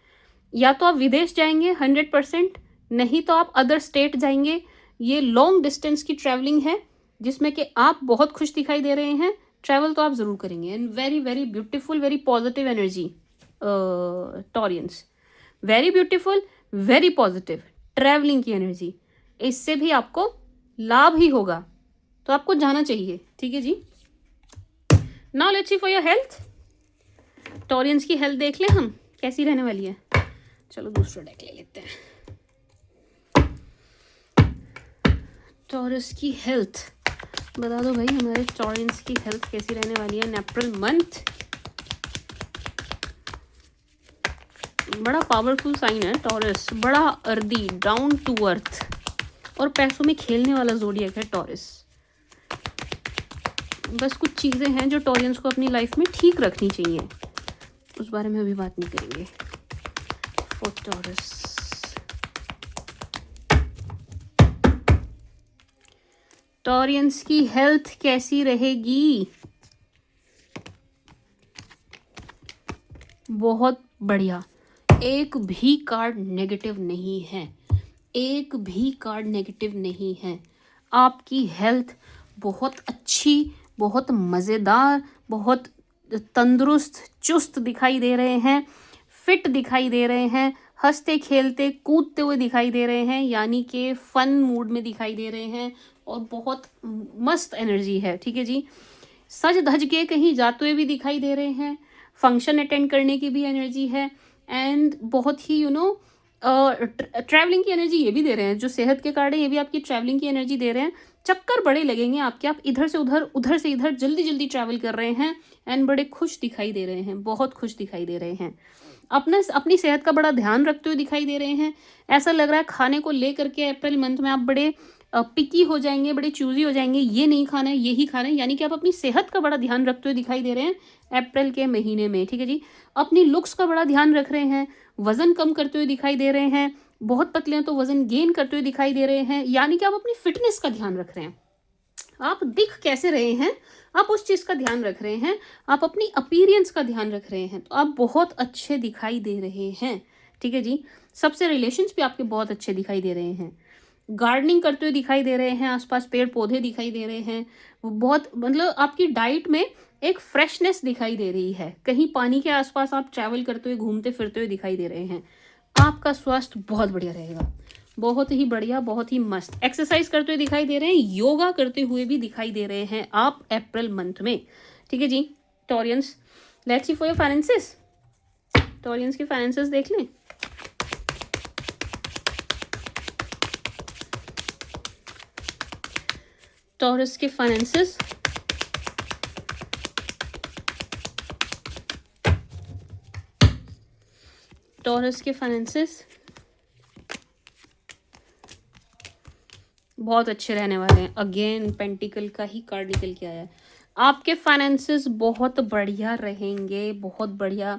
या तो आप विदेश जाएंगे 100%, नहीं तो आप अदर स्टेट जाएंगे। ये लॉन्ग डिस्टेंस की ट्रैवलिंग है, जिसमें कि आप बहुत खुश दिखाई दे रहे हैं, ट्रैवल तो आप ज़रूर करेंगे। And very very beautiful, very positive energy Taureans, very beautiful, very positive travelling की एनर्जी, इससे भी आपको लाभ ही होगा, तो आपको जाना चाहिए, ठीक है जी। Now let's see for your health. Taureans की हेल्थ देख लें हम कैसी रहने वाली है। चलो दूसरा डेक ले लेते हैं। टॉरस की हेल्थ बता दो भाई, हमारे टॉरियंस की हेल्थ कैसी रहने वाली है इन अप्रैल मंथ। बड़ा पावरफुल साइन है टॉरस, बड़ा अर्दी, डाउन टू अर्थ, और पैसों में खेलने वाला ज़ोडिएक है टॉरस। बस कुछ चीज़ें हैं जो टॉरियंस को अपनी लाइफ में ठीक रखनी चाहिए, उस बारे में अभी बात नहीं करेंगे। फॉर टॉरस, टॉरियंस की हेल्थ कैसी रहेगी? बहुत बढ़िया, एक भी कार्ड नेगेटिव नहीं है, एक भी कार्ड नेगेटिव नहीं है। आपकी हेल्थ बहुत अच्छी, बहुत मज़ेदार, बहुत तंदुरुस्त, चुस्त दिखाई दे रहे हैं, फिट दिखाई दे रहे हैं, हंसते खेलते कूदते हुए दिखाई दे रहे हैं, यानी कि फन मूड में दिखाई दे रहे हैं, और बहुत मस्त एनर्जी है, ठीक है जी। सज धज के कहीं जाते हुए भी दिखाई दे रहे हैं, फंक्शन अटेंड करने की भी एनर्जी है, एंड बहुत ही ट्रैवलिंग की एनर्जी ये भी दे रहे हैं। जो सेहत के कार्ड है ये भी आपकी ट्रैवलिंग की एनर्जी दे रहे हैं। चक्कर बड़े लगेंगे आपके, आप इधर से उधर, उधर से इधर जल्दी जल्दी ट्रैवल कर रहे हैं, एंड बड़े खुश दिखाई दे रहे हैं, बहुत खुश दिखाई दे रहे हैं। अपनी सेहत का बड़ा ध्यान रखते हुए दिखाई दे रहे हैं। ऐसा लग रहा है खाने को लेकर के अप्रैल मंथ में आप बड़े पिकी हो जाएंगे, बड़े चूजी हो जाएंगे, ये नहीं खाना है, यही खाना है, यानी कि आप अपनी सेहत का बड़ा ध्यान रखते हुए दिखाई दे रहे हैं अप्रैल के महीने में, ठीक है जी। अपनी लुक्स का बड़ा ध्यान रख रहे हैं, वजन कम करते हुए दिखाई दे रहे हैं, बहुत पतले हैं तो वजन गेन करते हुए दिखाई दे रहे हैं, यानी कि आप अपनी फिटनेस का ध्यान रख रहे हैं। आप दिख कैसे रहे हैं, आप उस चीज़ का ध्यान रख रहे हैं, आप अपनी अपीयरेंस का ध्यान रख रहे हैं, तो आप बहुत अच्छे दिखाई दे रहे हैं। ठीक है जी। सबसे रिलेशंस भी आपके बहुत अच्छे दिखाई दे रहे हैं। गार्डनिंग करते हुए दिखाई दे रहे हैं, आसपास पेड़ पौधे दिखाई दे रहे हैं। वो बहुत मतलब आपकी डाइट में एक फ्रेशनेस दिखाई दे रही है। कहीं पानी के आसपास आप ट्रैवल करते हुए घूमते फिरते हुए दिखाई दे रहे हैं। आपका स्वास्थ्य बहुत बढ़िया रहेगा, बहुत ही बढ़िया, बहुत ही मस्त। एक्सरसाइज करते हुए दिखाई दे रहे हैं, योगा करते हुए भी दिखाई दे रहे हैं आप अप्रैल मंथ में। ठीक है जी Taureans, let's see for your finances. Taureans के फाइनेंसेस देख लें। टॉरस के फाइनेंसेस, टॉरस के फाइनेंसेस बहुत अच्छे रहने वाले हैं। अगेन पेंटिकल का ही कार्ड निकल के आया है। आपके फाइनेंसेस बहुत बढ़िया रहेंगे, बहुत बढ़िया।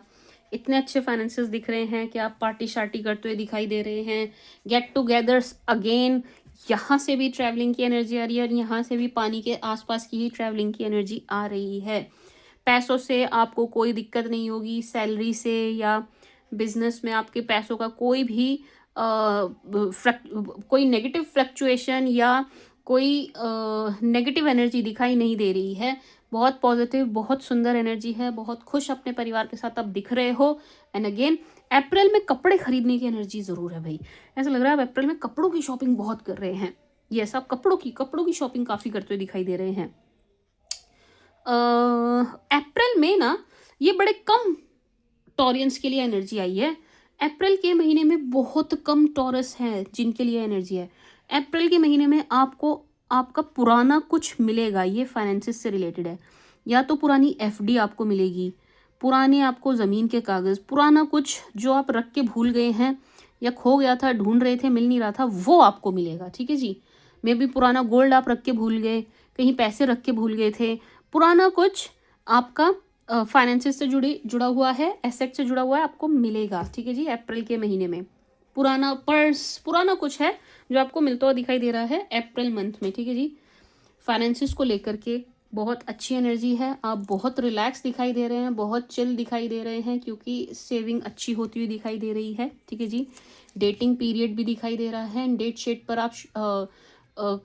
इतने अच्छे फाइनेंसेस दिख रहे हैं कि आप पार्टी शार्टी करते हुए दिखाई दे रहे हैं। गेट टुगेदर्स अगेन, यहाँ से भी ट्रैवलिंग की एनर्जी आ रही है और यहाँ से भी पानी के आसपास की ही ट्रैवलिंग की एनर्जी आ रही है। पैसों से आपको कोई दिक्कत नहीं होगी, सैलरी से या बिजनेस में आपके पैसों का कोई भी कोई नेगेटिव फ्लक्चुएशन या कोई नेगेटिव एनर्जी दिखाई नहीं दे रही है। बहुत पॉजिटिव, बहुत सुंदर एनर्जी है, बहुत खुश अपने परिवार के साथ आप दिख रहे हो। एंड अगेन अप्रैल में कपड़े खरीदने की एनर्जी ज़रूर है भाई। ऐसा लग रहा है आप अप्रैल में कपड़ों की शॉपिंग बहुत कर रहे हैं। यस, आप कपड़ों की शॉपिंग काफ़ी करते हुए दिखाई दे रहे हैं। अप्रैल में ना ये बड़े कम टॉरियंस के लिए एनर्जी आई है। अप्रैल के महीने में बहुत कम टॉरस हैं जिनके लिए एनर्जी है। अप्रैल के महीने में आपको आपका पुराना कुछ मिलेगा, ये फाइनेंसिस से रिलेटेड है। या तो पुरानी एफडी आपको मिलेगी, पुराने आपको ज़मीन के कागज़, पुराना कुछ जो आप रख के भूल गए हैं या खो गया था, ढूंढ रहे थे, मिल नहीं रहा था, वो आपको मिलेगा। ठीक है जी। मे बी पुराना गोल्ड आप रख के भूल गए, कहीं पैसे रख के भूल गए थे, पुराना कुछ आपका फाइनेंसिस से जुड़ा हुआ है, एसेट से जुड़ा हुआ है, आपको मिलेगा। ठीक है जी। अप्रैल के महीने में पुराना पर्स, पुराना कुछ है जो आपको मिलता हुआ दिखाई दे रहा है अप्रैल मंथ में। ठीक है जी। फाइनेंसिस को लेकर के बहुत अच्छी एनर्जी है। आप बहुत रिलैक्स दिखाई दे रहे हैं, बहुत चिल दिखाई दे रहे हैं, क्योंकि सेविंग अच्छी होती हुई दिखाई दे रही है। ठीक है जी। डेटिंग पीरियड भी दिखाई दे रहा है। डेट शेट पर आप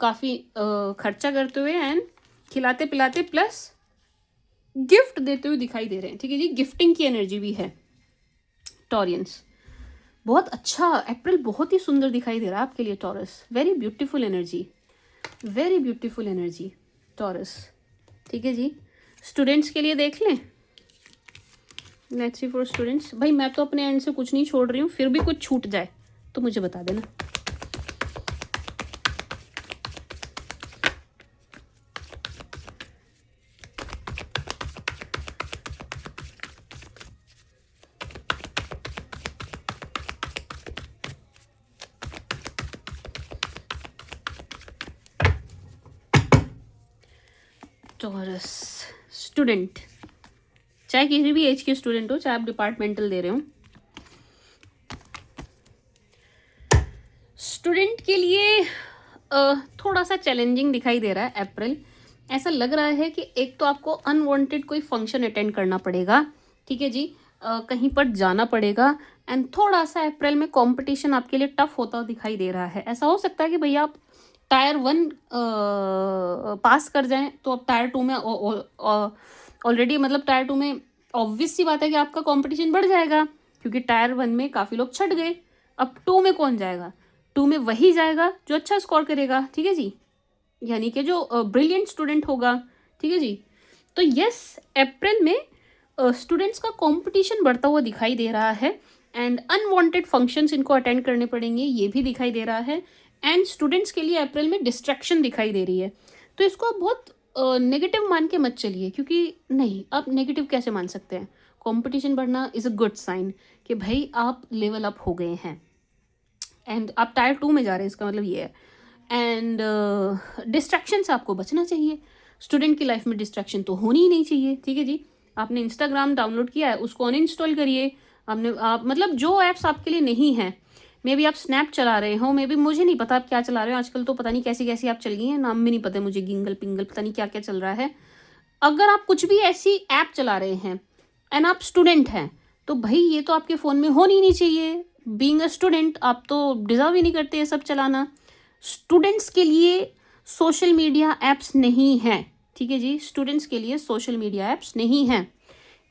काफ़ी खर्चा करते हुए एंड खिलाते पिलाते प्लस गिफ्ट देते हुए दिखाई दे रहे हैं। ठीक है जी। गिफ्टिंग की एनर्जी भी है टॉरियंस। बहुत अच्छा, अप्रैल बहुत ही सुंदर दिखाई दे रहा है आपके लिए taurus. Very beautiful energy, very beautiful energy taurus. ठीक है जी। स्टूडेंट्स के लिए देख लें। Let's see for students. भाई मैं तो अपने एंड से कुछ नहीं छोड़ रही हूँ, फिर भी कुछ छूट जाए तो मुझे बता देना। टॉरस स्टूडेंट, चाहे किसी भी एज के स्टूडेंट हो, चाहे आप डिपार्टमेंटल दे रहे हो, स्टूडेंट के लिए थोड़ा सा चैलेंजिंग दिखाई दे रहा है अप्रैल। ऐसा लग रहा है कि एक तो आपको अनवांटेड कोई फंक्शन अटेंड करना पड़ेगा। ठीक है जी। कहीं पर जाना पड़ेगा एंड थोड़ा सा अप्रैल में कंपटीशन आपके लिए टफ होता दिखाई दे रहा है। ऐसा हो सकता है कि भैया आप टायर 1 पास कर जाएं तो अब टायर 2 में ऑलरेडी मतलब टायर 2 में ऑब्वियस सी बात है कि आपका कंपटीशन बढ़ जाएगा, क्योंकि टायर 1 में काफ़ी लोग छट गए। अब 2 में कौन जाएगा? 2 में वही जाएगा जो अच्छा स्कोर करेगा। ठीक है जी। यानी कि जो ब्रिलियंट स्टूडेंट होगा। ठीक है जी। तो यस, अप्रैल में स्टूडेंट्स का कंपटीशन बढ़ता हुआ दिखाई दे रहा है एंड अनवांटेड फंक्शंस इनको अटेंड करने पड़ेंगे, ये भी दिखाई दे रहा है। एंड स्टूडेंट्स के लिए अप्रैल में डिस्ट्रैक्शन दिखाई दे रही है। तो इसको आप बहुत नेगेटिव मान के मत चलिए, क्योंकि नहीं, आप नेगेटिव कैसे मान सकते हैं? कंपटीशन बढ़ना इज़ अ गुड साइन कि भाई आप लेवल अप हो गए हैं एंड आप टायर 2 में जा रहे हैं, इसका मतलब ये है। एंड डिस्ट्रैक्शन से आपको बचना चाहिए। स्टूडेंट की लाइफ में डिस्ट्रैक्शन तो होनी ही नहीं चाहिए। ठीक है जी। आपने इंस्टाग्राम डाउनलोड किया है, उसको अनइंस्टॉल करिए। आप मतलब जो ऐप्स आपके लिए नहीं हैं, मे बी आप स्नैप चला रहे हो, मे बी मुझे नहीं पता आप क्या चला रहे हो। आजकल तो पता नहीं कैसी कैसी आप चल गई हैं, नाम भी नहीं पता मुझे, गिंगल पिंगल पता नहीं क्या क्या चल रहा है। अगर आप कुछ भी ऐसी ऐप चला रहे हैं एंड आप स्टूडेंट हैं, तो भाई ये तो आपके फ़ोन में होनी ही नहीं चाहिए। बीइंग अ स्टूडेंट आप तो डिज़र्व ही नहीं करते ये सब चलाना। स्टूडेंट्स के लिए सोशल मीडिया ऐप्स नहीं हैं, ठीक है जी, स्टूडेंट्स के लिए सोशल मीडिया ऐप्स नहीं हैं।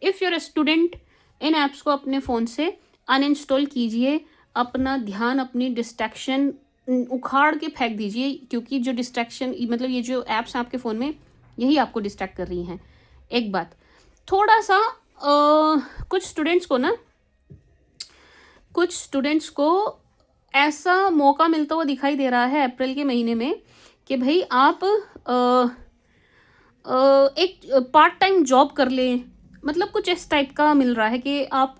If you're a student, in apps को अपने फ़ोन से अनइंस्टॉल कीजिए। अपना ध्यान, अपनी डिस्ट्रैक्शन उखाड़ के फेंक दीजिए, क्योंकि जो डिस्ट्रैक्शन मतलब ये जो ऐप्स हैं आपके फ़ोन में, यही आपको डिस्ट्रैक्ट कर रही हैं। एक बात थोड़ा सा कुछ स्टूडेंट्स को ऐसा मौका मिलता हुआ दिखाई दे रहा है अप्रैल के महीने में कि भाई आप एक पार्ट टाइम जॉब कर लें, मतलब कुछ इस टाइप का मिल रहा है कि आप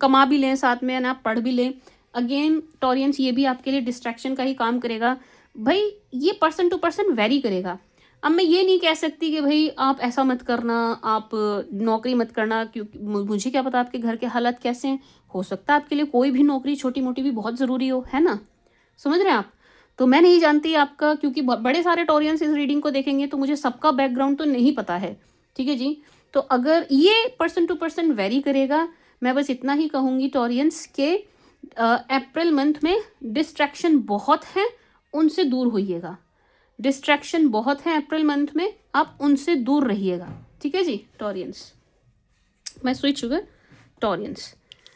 कमा भी लें साथ में, ना आप पढ़ भी लें। अगेन टॉरियंस, ये भी आपके लिए डिस्ट्रैक्शन का ही काम करेगा भाई। ये पर्सन टू पर्सन वेरी करेगा। अब मैं ये नहीं कह सकती कि भाई आप ऐसा मत करना, आप नौकरी मत करना, क्योंकि मुझे क्या पता आपके घर के हालात कैसे हैं। हो सकता है आपके लिए कोई भी नौकरी छोटी मोटी भी बहुत ज़रूरी हो, है ना, समझ रहे हैं आप। तो मैं नहीं जानती आपका, क्योंकि बड़े सारे टॉरियंस इस रीडिंग को देखेंगे तो मुझे सबका बैकग्राउंड तो नहीं पता है, ठीक है जी। तो अगर ये पर्सन टू पर्सन वेरी करेगा, मैं बस इतना ही कहूँगी टॉरियंस के अप्रैल मंथ में डिस्ट्रैक्शन बहुत है, उनसे दूर होइएगा। डिस्ट्रैक्शन बहुत है अप्रैल मंथ में, आप उनसे दूर रहिएगा, ठीक है जी टॉरियंस। मैं स्विच हुआ टॉरियंस,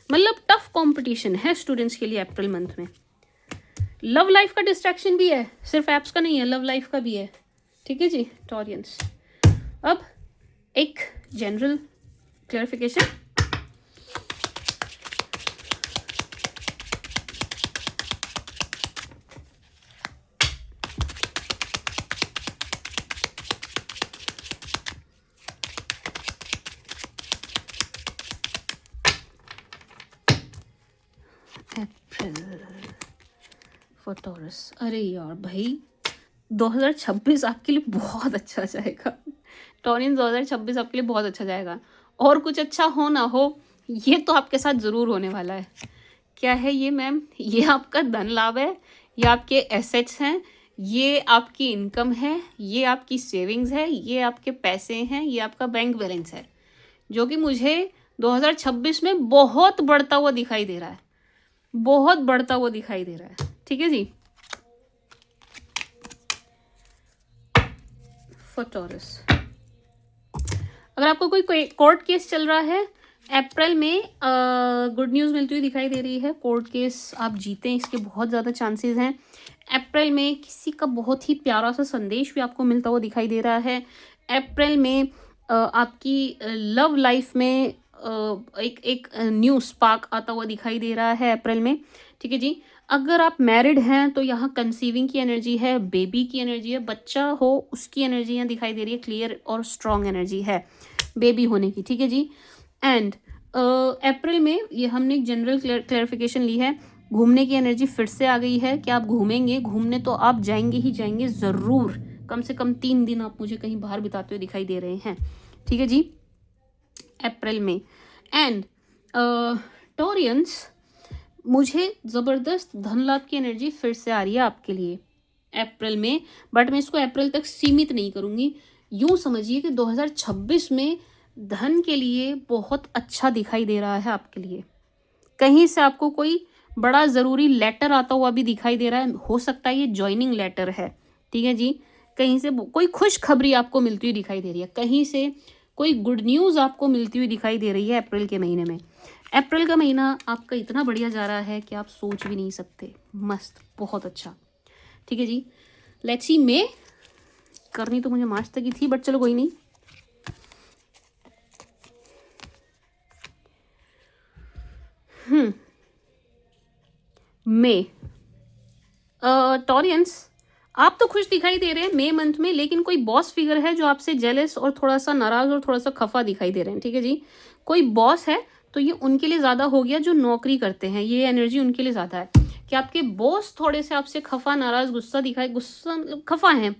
मतलब टफ कंपटीशन है स्टूडेंट्स के लिए अप्रैल मंथ में। लव लाइफ का डिस्ट्रैक्शन भी है, सिर्फ एप्स का नहीं है, लव लाइफ का भी है, ठीक है जी टॉरियंस। अब एक general clarification, April for taurus. अरे यार भाई 2026 आपके लिए बहुत अच्छा जाएगा टॉरियंस, 2026 आपके लिए बहुत अच्छा जाएगा। और कुछ अच्छा हो ना हो, ये तो आपके साथ ज़रूर होने वाला है। क्या है ये मैम? ये आपका धन लाभ है, ये आपके एसेट्स हैं, ये आपकी इनकम है, ये आपकी सेविंग्स है, ये आपके पैसे हैं, ये आपका बैंक बैलेंस है, जो कि मुझे 2026 में बहुत बढ़ता हुआ दिखाई दे रहा है, बहुत बढ़ता हुआ दिखाई दे रहा है, ठीक है जी फॉर टॉरस। अगर आपको कोई कोर्ट केस चल रहा है अप्रैल में, गुड न्यूज़ मिलती हुई दिखाई दे रही है। कोर्ट केस आप जीतें, इसके बहुत ज़्यादा चांसेस हैं। अप्रैल में किसी का बहुत ही प्यारा सा संदेश भी आपको मिलता हुआ दिखाई दे रहा है। अप्रैल में आपकी लव लाइफ में एक न्यू स्पार्क आता हुआ दिखाई दे रहा है अप्रैल में, ठीक है जी। अगर आप मैरिड हैं तो यहाँ कंसीविंग की एनर्जी है, बेबी की एनर्जी है, बच्चा हो उसकी एनर्जी यहाँ दिखाई दे रही है, क्लियर और स्ट्रॉन्ग एनर्जी है बेबी होने की, ठीक है जी। एंड अप्रैल में ये हमने एक जनरल क्लैरिफिकेशन ली है। घूमने की एनर्जी फिर से आ गई है कि आप घूमेंगे, घूमने तो आप जाएंगे ही जाएंगे ज़रूर। कम से कम 3 दिन आप मुझे कहीं बाहर बिताते हुए दिखाई दे रहे हैं, ठीक है जी अप्रैल में। एंड टॉरियंस, मुझे ज़बरदस्त धन लाभ की एनर्जी फिर से आ रही है आपके लिए अप्रैल में, बट मैं इसको अप्रैल तक सीमित नहीं करूँगी। यूँ समझिए कि 2026 में धन के लिए बहुत अच्छा दिखाई दे रहा है आपके लिए। कहीं से आपको कोई बड़ा ज़रूरी लेटर आता हुआ भी दिखाई दे रहा है, हो सकता है ये जॉइनिंग लेटर है, ठीक है जी। कहीं से कोई खुश खबरी आपको मिलती हुई दिखाई दे रही है, कहीं से कोई गुड न्यूज़ आपको मिलती हुई दिखाई दे रही है अप्रैल के महीने में। अप्रैल का महीना आपका इतना बढ़िया जा रहा है कि आप सोच भी नहीं सकते, मस्त, बहुत अच्छा, ठीक है जी। लेट्स सी, मे करनी तो मुझे मार्च तक ही थी, बट चलो कोई नहीं। मे टॉरियंस, आप तो खुश दिखाई दे रहे हैं मई मंथ में, लेकिन कोई बॉस फिगर है जो आपसे जेलस और थोड़ा सा नाराज़ और थोड़ा सा खफा दिखाई दे रहे हैं, ठीक है जी। कोई बॉस है तो ये उनके लिए ज़्यादा हो गया जो नौकरी करते हैं, ये एनर्जी उनके लिए ज़्यादा है कि आपके बॉस थोड़े से आपसे खफा, नाराज़, गुस्सा दिखाए, गुस्सा मतलब खफा हैं।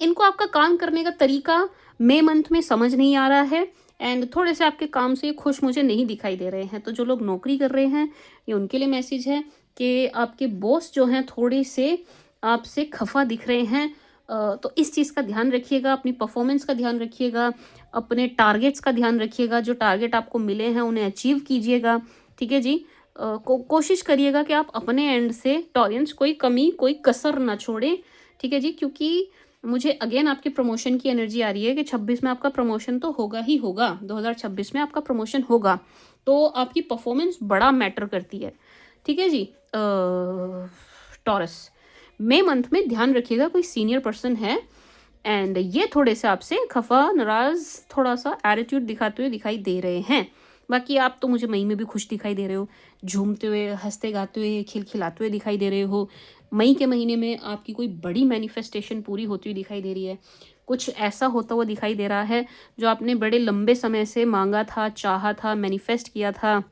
इनको आपका काम करने का तरीका मई मंथ में समझ नहीं आ रहा है, एंड थोड़े से आपके काम से खुश मुझे नहीं दिखाई दे रहे हैं। तो जो लोग नौकरी कर रहे हैं, ये उनके लिए मैसेज है कि आपके बॉस जो हैं थोड़े से आपसे खफा दिख रहे हैं। तो इस चीज़ का ध्यान रखिएगा, अपनी परफॉर्मेंस का ध्यान रखिएगा, अपने टारगेट्स का ध्यान रखिएगा। जो टारगेट आपको मिले हैं उन्हें अचीव कीजिएगा, ठीक है जी। कोशिश करिएगा कि आप अपने एंड से टॉरियंस कोई कमी कोई कसर ना छोड़ें, ठीक है जी। क्योंकि मुझे अगेन आपके प्रमोशन की एनर्जी आ रही है कि 26 में आपका प्रमोशन तो होगा ही होगा, 2026 में आपका प्रमोशन होगा। तो आपकी परफॉर्मेंस बड़ा मैटर करती है, ठीक है जी। टॉरस, मई मंथ में ध्यान रखिएगा कोई सीनियर पर्सन है एंड ये थोड़े से आपसे खफा नाराज थोड़ा सा एटीट्यूड दिखाते हुए दिखाई दे रहे हैं। बाकी आप तो मुझे मई में भी खुश दिखाई दे रहे हो, झूमते हुए, हंसते गाते हुए, खिलखिलाते हुए दिखाई दे रहे हो। मई के महीने में आपकी कोई बड़ी मैनिफेस्टेशन पूरी होती हुई दिखाई दे रही है। कुछ ऐसा होता हुआ दिखाई दे रहा है जो आपने बड़े लंबे समय से मांगा था, चाहा था, मैनिफेस्ट किया था,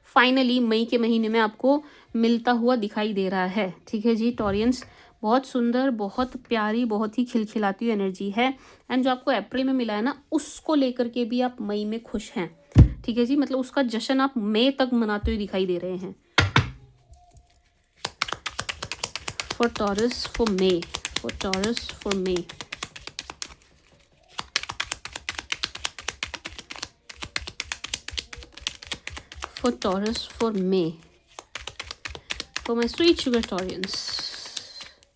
फाइनली मई के महीने में आपको मिलता हुआ दिखाई दे रहा है, ठीक है जी। टॉरियंस, बहुत सुंदर, बहुत प्यारी, बहुत ही खिलखिलाती हुई एनर्जी है। एंड जो आपको अप्रैल में मिला है ना, उसको लेकर के भी आप मई में खुश हैं, ठीक है जी। मतलब उसका जश्न आप मई तक मनाते हुए दिखाई दे रहे हैं। For Taurus for May, for Taurus for May. For Taurus for May, for my sweet sugar Taurians।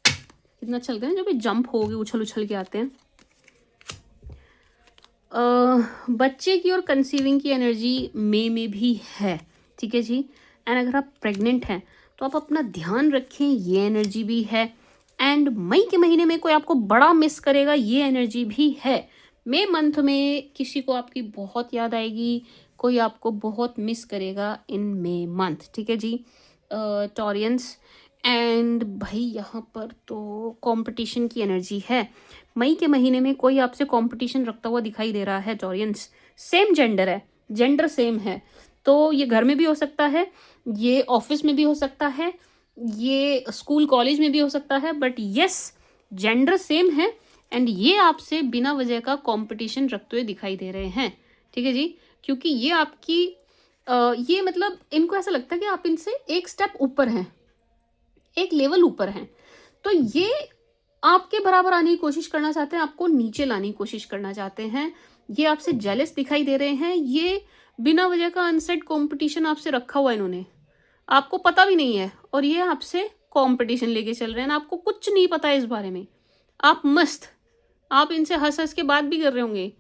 कितना चल गया जो भी जंप हो गए, उछल उछल के आते हैं। बच्चे की और कंसीविंग की एनर्जी मई में भी है, ठीक है जी। एंड अगर आप प्रेग्नेंट हैं तो आप अपना ध्यान रखें, ये एनर्जी भी है। एंड मई के महीने में कोई आपको बड़ा मिस करेगा, ये एनर्जी भी है। मई मंथ में किसी को आपकी बहुत याद आएगी, कोई आपको बहुत मिस करेगा इन मई मंथ, ठीक है जी। टॉरियंस, एंड भाई यहाँ पर तो कंपटीशन की एनर्जी है। मई के महीने में कोई आपसे कंपटीशन रखता हुआ दिखाई दे रहा है टॉरियंस। सेम जेंडर है, जेंडर सेम है, तो ये घर में भी हो सकता है, ये ऑफिस में भी हो सकता है, ये स्कूल कॉलेज में भी हो सकता है, बट यस, जेंडर सेम है। एंड ये आपसे बिना वजह का कंपटीशन रखते हुए दिखाई दे रहे हैं, ठीक है जी। क्योंकि ये आपकी ये मतलब इनको ऐसा लगता है कि आप इनसे एक स्टेप ऊपर हैं, एक लेवल ऊपर हैं। तो ये आपके बराबर आने की कोशिश करना चाहते हैं, आपको नीचे लाने की कोशिश करना चाहते हैं। ये आपसे जेलस दिखाई दे रहे हैं। ये बिना वजह का अनसेट कंपटीशन आपसे रखा हुआ है इन्होंने, आपको पता भी नहीं है, और ये आपसे कंपटीशन लेके चल रहे हैं। आपको कुछ नहीं पता है इस बारे में, आप मस्त, आप इनसे हंस हंस के बात भी कर रहे होंगे,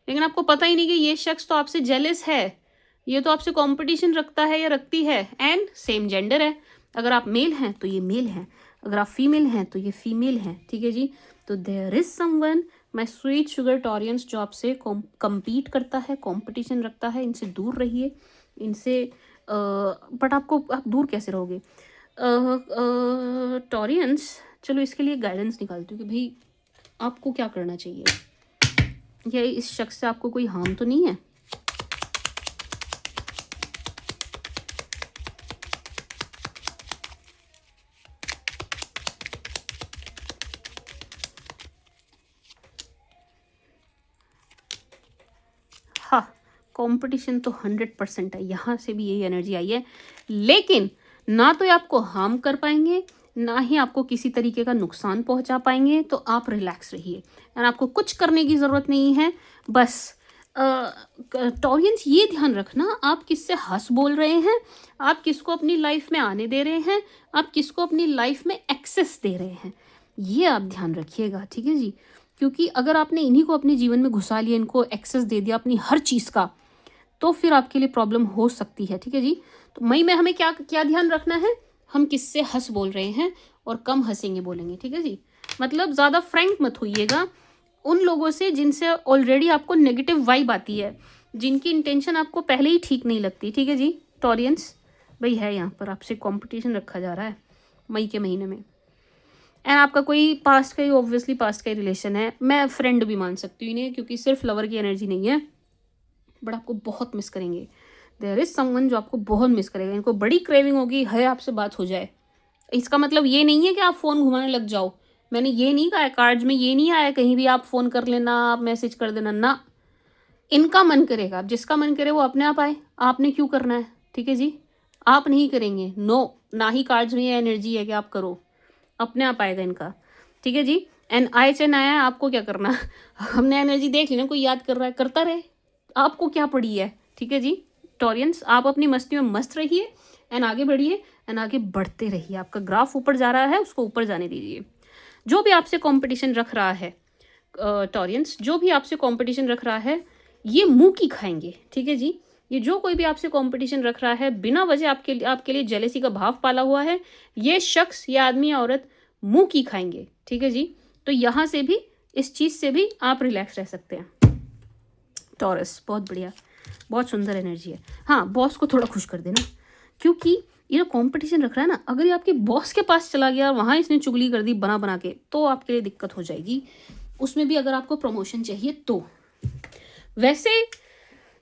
लेकिन आपको पता ही नहीं कि ये शख्स तो आपसे जेलस है, ये तो आपसे कंपटीशन रखता है या रखती है। एंड सेम जेंडर है, अगर आप मेल हैं तो ये मेल हैं, अगर आप फीमेल हैं तो ये फीमेल हैं, ठीक है जी। तो there is someone, my sweet sugar Taurians, जो आपसे कम्पीट करता है, कंपटीशन रखता है। इनसे दूर रहिए, इनसे बट आपको, आप दूर कैसे रहोगे टॉरियंस? चलो इसके लिए गाइडेंस निकालती हूँ कि भाई आपको क्या करना चाहिए, या इस शख्स से आपको कोई हार्म तो नहीं है। हाँ, कंपटीशन तो 100% है, यहाँ से भी यही एनर्जी आई है। लेकिन ना तो ये आपको हार्म कर पाएंगे, ना ही आपको किसी तरीके का नुकसान पहुंचा पाएंगे। तो आप रिलैक्स रहिए, और आपको कुछ करने की ज़रूरत नहीं है। बस टॉरियंस, ये ध्यान रखना, आप किससे हंस बोल रहे हैं, आप किसको अपनी लाइफ में आने दे रहे हैं, आप किसको अपनी लाइफ में एक्सेस दे रहे हैं, ये आप ध्यान रखिएगा, ठीक है जी। क्योंकि अगर आपने इन्हीं को अपने जीवन में घुसा लिया, इनको एक्सेस दे दिया अपनी हर चीज़ का, तो फिर आपके लिए प्रॉब्लम हो सकती है, ठीक है जी। तो मई में हमें क्या क्या ध्यान रखना है, हम किससे हंस बोल रहे हैं, और कम हंसेंगे बोलेंगे, ठीक है जी। मतलब ज़्यादा फ्रैंक मत होइएगा उन लोगों से जिनसे ऑलरेडी आपको नेगेटिव वाइब आती है, जिनकी इंटेंशन आपको पहले ही ठीक नहीं लगती, ठीक है जी। टॉरियंस भाई है, यहाँ पर आपसे कंपटीशन रखा जा रहा है मई के महीने में। एंड आपका कोई पास्ट का ही, ऑब्वियसली पास्ट का ही रिलेशन है, मैं फ्रेंड भी मान सकती हूँ इन्हें, क्योंकि सिर्फ लवर की एनर्जी नहीं है, बट आपको बहुत मिस करेंगे। देयर इज समवन जो आपको बहुत मिस करेगा, इनको बड़ी क्रेविंग होगी है आपसे बात हो जाए। इसका मतलब ये नहीं है कि आप फ़ोन घुमाने लग जाओ, मैंने ये नहीं कहा है, कार्ड्स में ये नहीं आया कहीं भी आप फ़ोन कर लेना, आप मैसेज कर देना ना। इनका मन करेगा, अब जिसका मन करे वो अपने आप आए, आपने क्यों करना है, ठीक है जी। आप नहीं करेंगे, नो, ना ही कार्ड्स में ये एनर्जी है कि आप करो, अपने आप आएगा इनका, ठीक है जी। एंड आय चैन आया है, आपको क्या करना हमने एनर्जी देख ली ना, कोई याद कर रहा है, करता रहे, आपको क्या पड़ी है, ठीक है जी। टॉरियंस, आप अपनी मस्ती में मस्त रहिए एंड आगे बढ़िए एंड आगे बढ़ते रहिए। आपका ग्राफ ऊपर जा रहा है, उसको ऊपर जाने दीजिए। जो भी आपसे कंपटीशन रख रहा है, टॉरियंस, जो भी आपसे कंपटीशन रख रहा है, ये मुंह की खाएंगे, ठीक है जी। ये जो कोई भी आपसे कंपटीशन रख रहा है, बिना वजह आपके लिए जेलेसी का भाव पाला हुआ है, ये शख्स, ये आदमी या औरत मुंह की खाएंगे, ठीक है जी। तो यहाँ से भी, इस चीज़ से भी आप रिलैक्स रह सकते हैं। टॉरस, बहुत बढ़िया, बहुत सुंदर एनर्जी है। हाँ, बॉस को थोड़ा खुश कर देना, क्योंकि ये जो कंपटीशन रख रहा है ना, अगर ये आपके बॉस के पास चला गया, वहाँ इसने चुगली कर दी बना बना के, तो आपके लिए दिक्कत हो जाएगी। उसमें भी अगर आपको प्रमोशन चाहिए तो। वैसे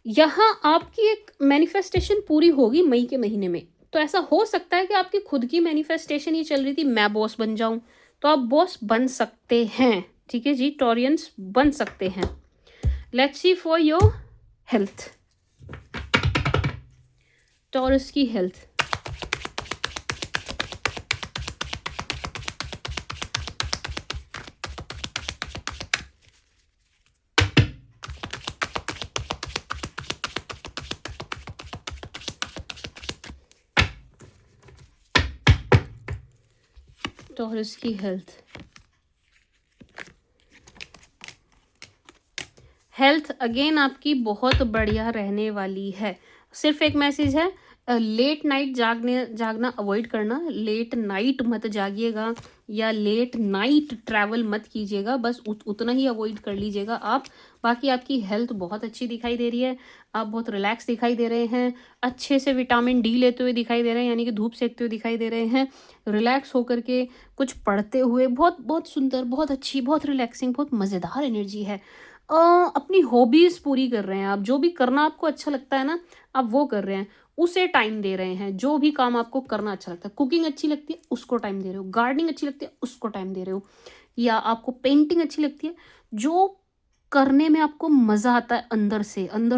यहाँ आपकी एक मैनिफेस्टेशन पूरी होगी मई के महीने में, तो ऐसा हो सकता है कि आपकी खुद की मैनिफेस्टेशन ये चल रही थी, मैं बॉस बन जाऊं, तो आप बॉस बन सकते हैं, ठीक है जी। टॉरियंस बन सकते हैं। Let's see for your health, Taurus की हेल्थ। टॉरस की हेल्थ, हेल्थ अगेन आपकी बहुत बढ़िया रहने वाली है। सिर्फ एक मैसेज है, लेट नाइट जागना अवॉइड करना, लेट नाइट मत जागिएगा या लेट नाइट ट्रैवल मत कीजिएगा, बस उतना ही अवॉइड कर लीजिएगा आप। बाकी आपकी हेल्थ बहुत अच्छी दिखाई दे रही है, आप बहुत रिलैक्स दिखाई दे रहे हैं, अच्छे से विटामिन डी लेते हुए दिखाई दे रहे हैं, यानी कि धूप सेकते हुए दिखाई दे रहे हैं, रिलैक्स होकर के कुछ पढ़ते हुए, बहुत बहुत सुंदर, बहुत अच्छी, बहुत रिलैक्सिंग, बहुत मज़ेदार एनर्जी है। अपनी हॉबीज़ पूरी कर रहे हैं आप, जो भी करना आपको अच्छा लगता है ना, आप वो कर रहे हैं, उसे टाइम दे रहे हैं। जो भी काम आपको करना अच्छा लगता है, कुकिंग अच्छी लगती है उसको टाइम दे रहे हो, गार्डनिंग अच्छी लगती है उसको टाइम दे रहे हो, या आपको पेंटिंग अच्छी लगती है, जो करने में आपको मज़ा आता है, अंदर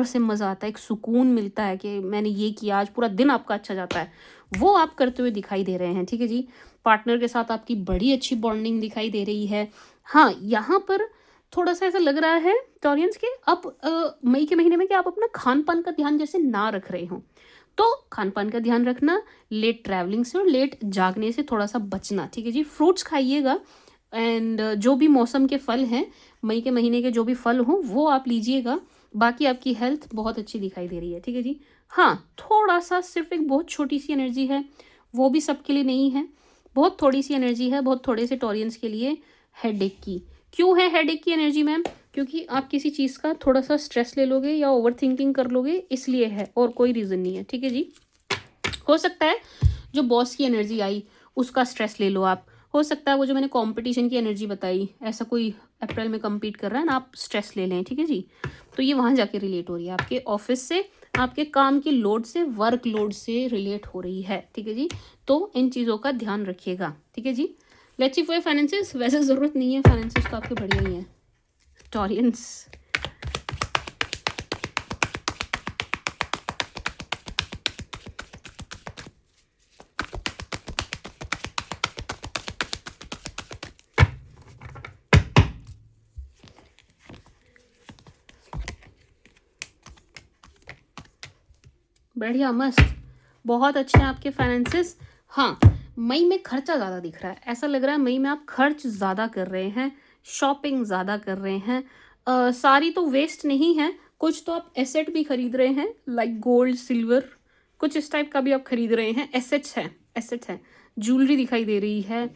से मज़ा आता है, एक सुकून मिलता है कि मैंने ये किया, आज पूरा दिन आपका अच्छा जाता है, वो आप करते हुए दिखाई दे रहे हैं, ठीक है जी। पार्टनर के साथ आपकी बड़ी अच्छी बॉन्डिंग दिखाई दे रही है। हाँ, यहाँ पर थोड़ा सा ऐसा लग रहा है टॉरियंस के, आप मई के महीने में कि आप अपना खान पान का ध्यान जैसे ना रख रहे हो, तो खान पान का ध्यान रखना, लेट ट्रैवलिंग से और लेट जागने से थोड़ा सा बचना, ठीक है जी। फ्रूट्स खाइएगा एंड जो भी मौसम के फल हैं, मई के महीने के जो भी फल हों वो आप लीजिएगा। बाकी आपकी हेल्थ बहुत अच्छी दिखाई दे रही है, ठीक है जी। हाँ, थोड़ा सा, सिर्फ एक बहुत छोटी सी एनर्जी है, वो भी सबके लिए नहीं है, बहुत थोड़ी सी एनर्जी है, बहुत थोड़े से टॉरियंस के लिए, हेडेक की। क्यों है हेडेक की एनर्जी मैम? क्योंकि आप किसी चीज़ का थोड़ा सा स्ट्रेस ले लोगे या ओवर थिंकिंग कर लोगे, इसलिए है, और कोई रीज़न नहीं है, ठीक है जी। हो सकता है जो बॉस की एनर्जी आई उसका स्ट्रेस ले लो आप, हो सकता है वो जो मैंने कंपटीशन की एनर्जी बताई, ऐसा कोई अप्रैल में compete कर रहा है ना, आप स्ट्रेस ले लें, ठीक है जी। तो ये वहाँ जाके रिलेट हो रही है, आपके ऑफिस से, आपके काम की लोड से, वर्क लोड से रिलेट हो रही है, ठीक है जी। तो इन चीज़ों का ध्यान रखिएगा, ठीक है जी। Let's see for finances. वैसे ज़रूरत नहीं है, फाइनेंसेस तो आपके बढ़िया ही हैं टॉरियंस। बढ़िया, मस्त, बहुत अच्छे हैं आपके फाइनेंसेस। हाँ, मई में खर्चा ज़्यादा दिख रहा है, ऐसा लग रहा है मई में आप खर्च ज़्यादा कर रहे हैं, शॉपिंग ज़्यादा कर रहे हैं। सारी तो वेस्ट नहीं है, कुछ तो आप एसेट भी खरीद रहे हैं, लाइक गोल्ड, सिल्वर, कुछ इस टाइप का भी आप खरीद रहे हैं, एसेट्स हैं, एसेट्स हैं। ज्वेलरी दिखाई दे रही है,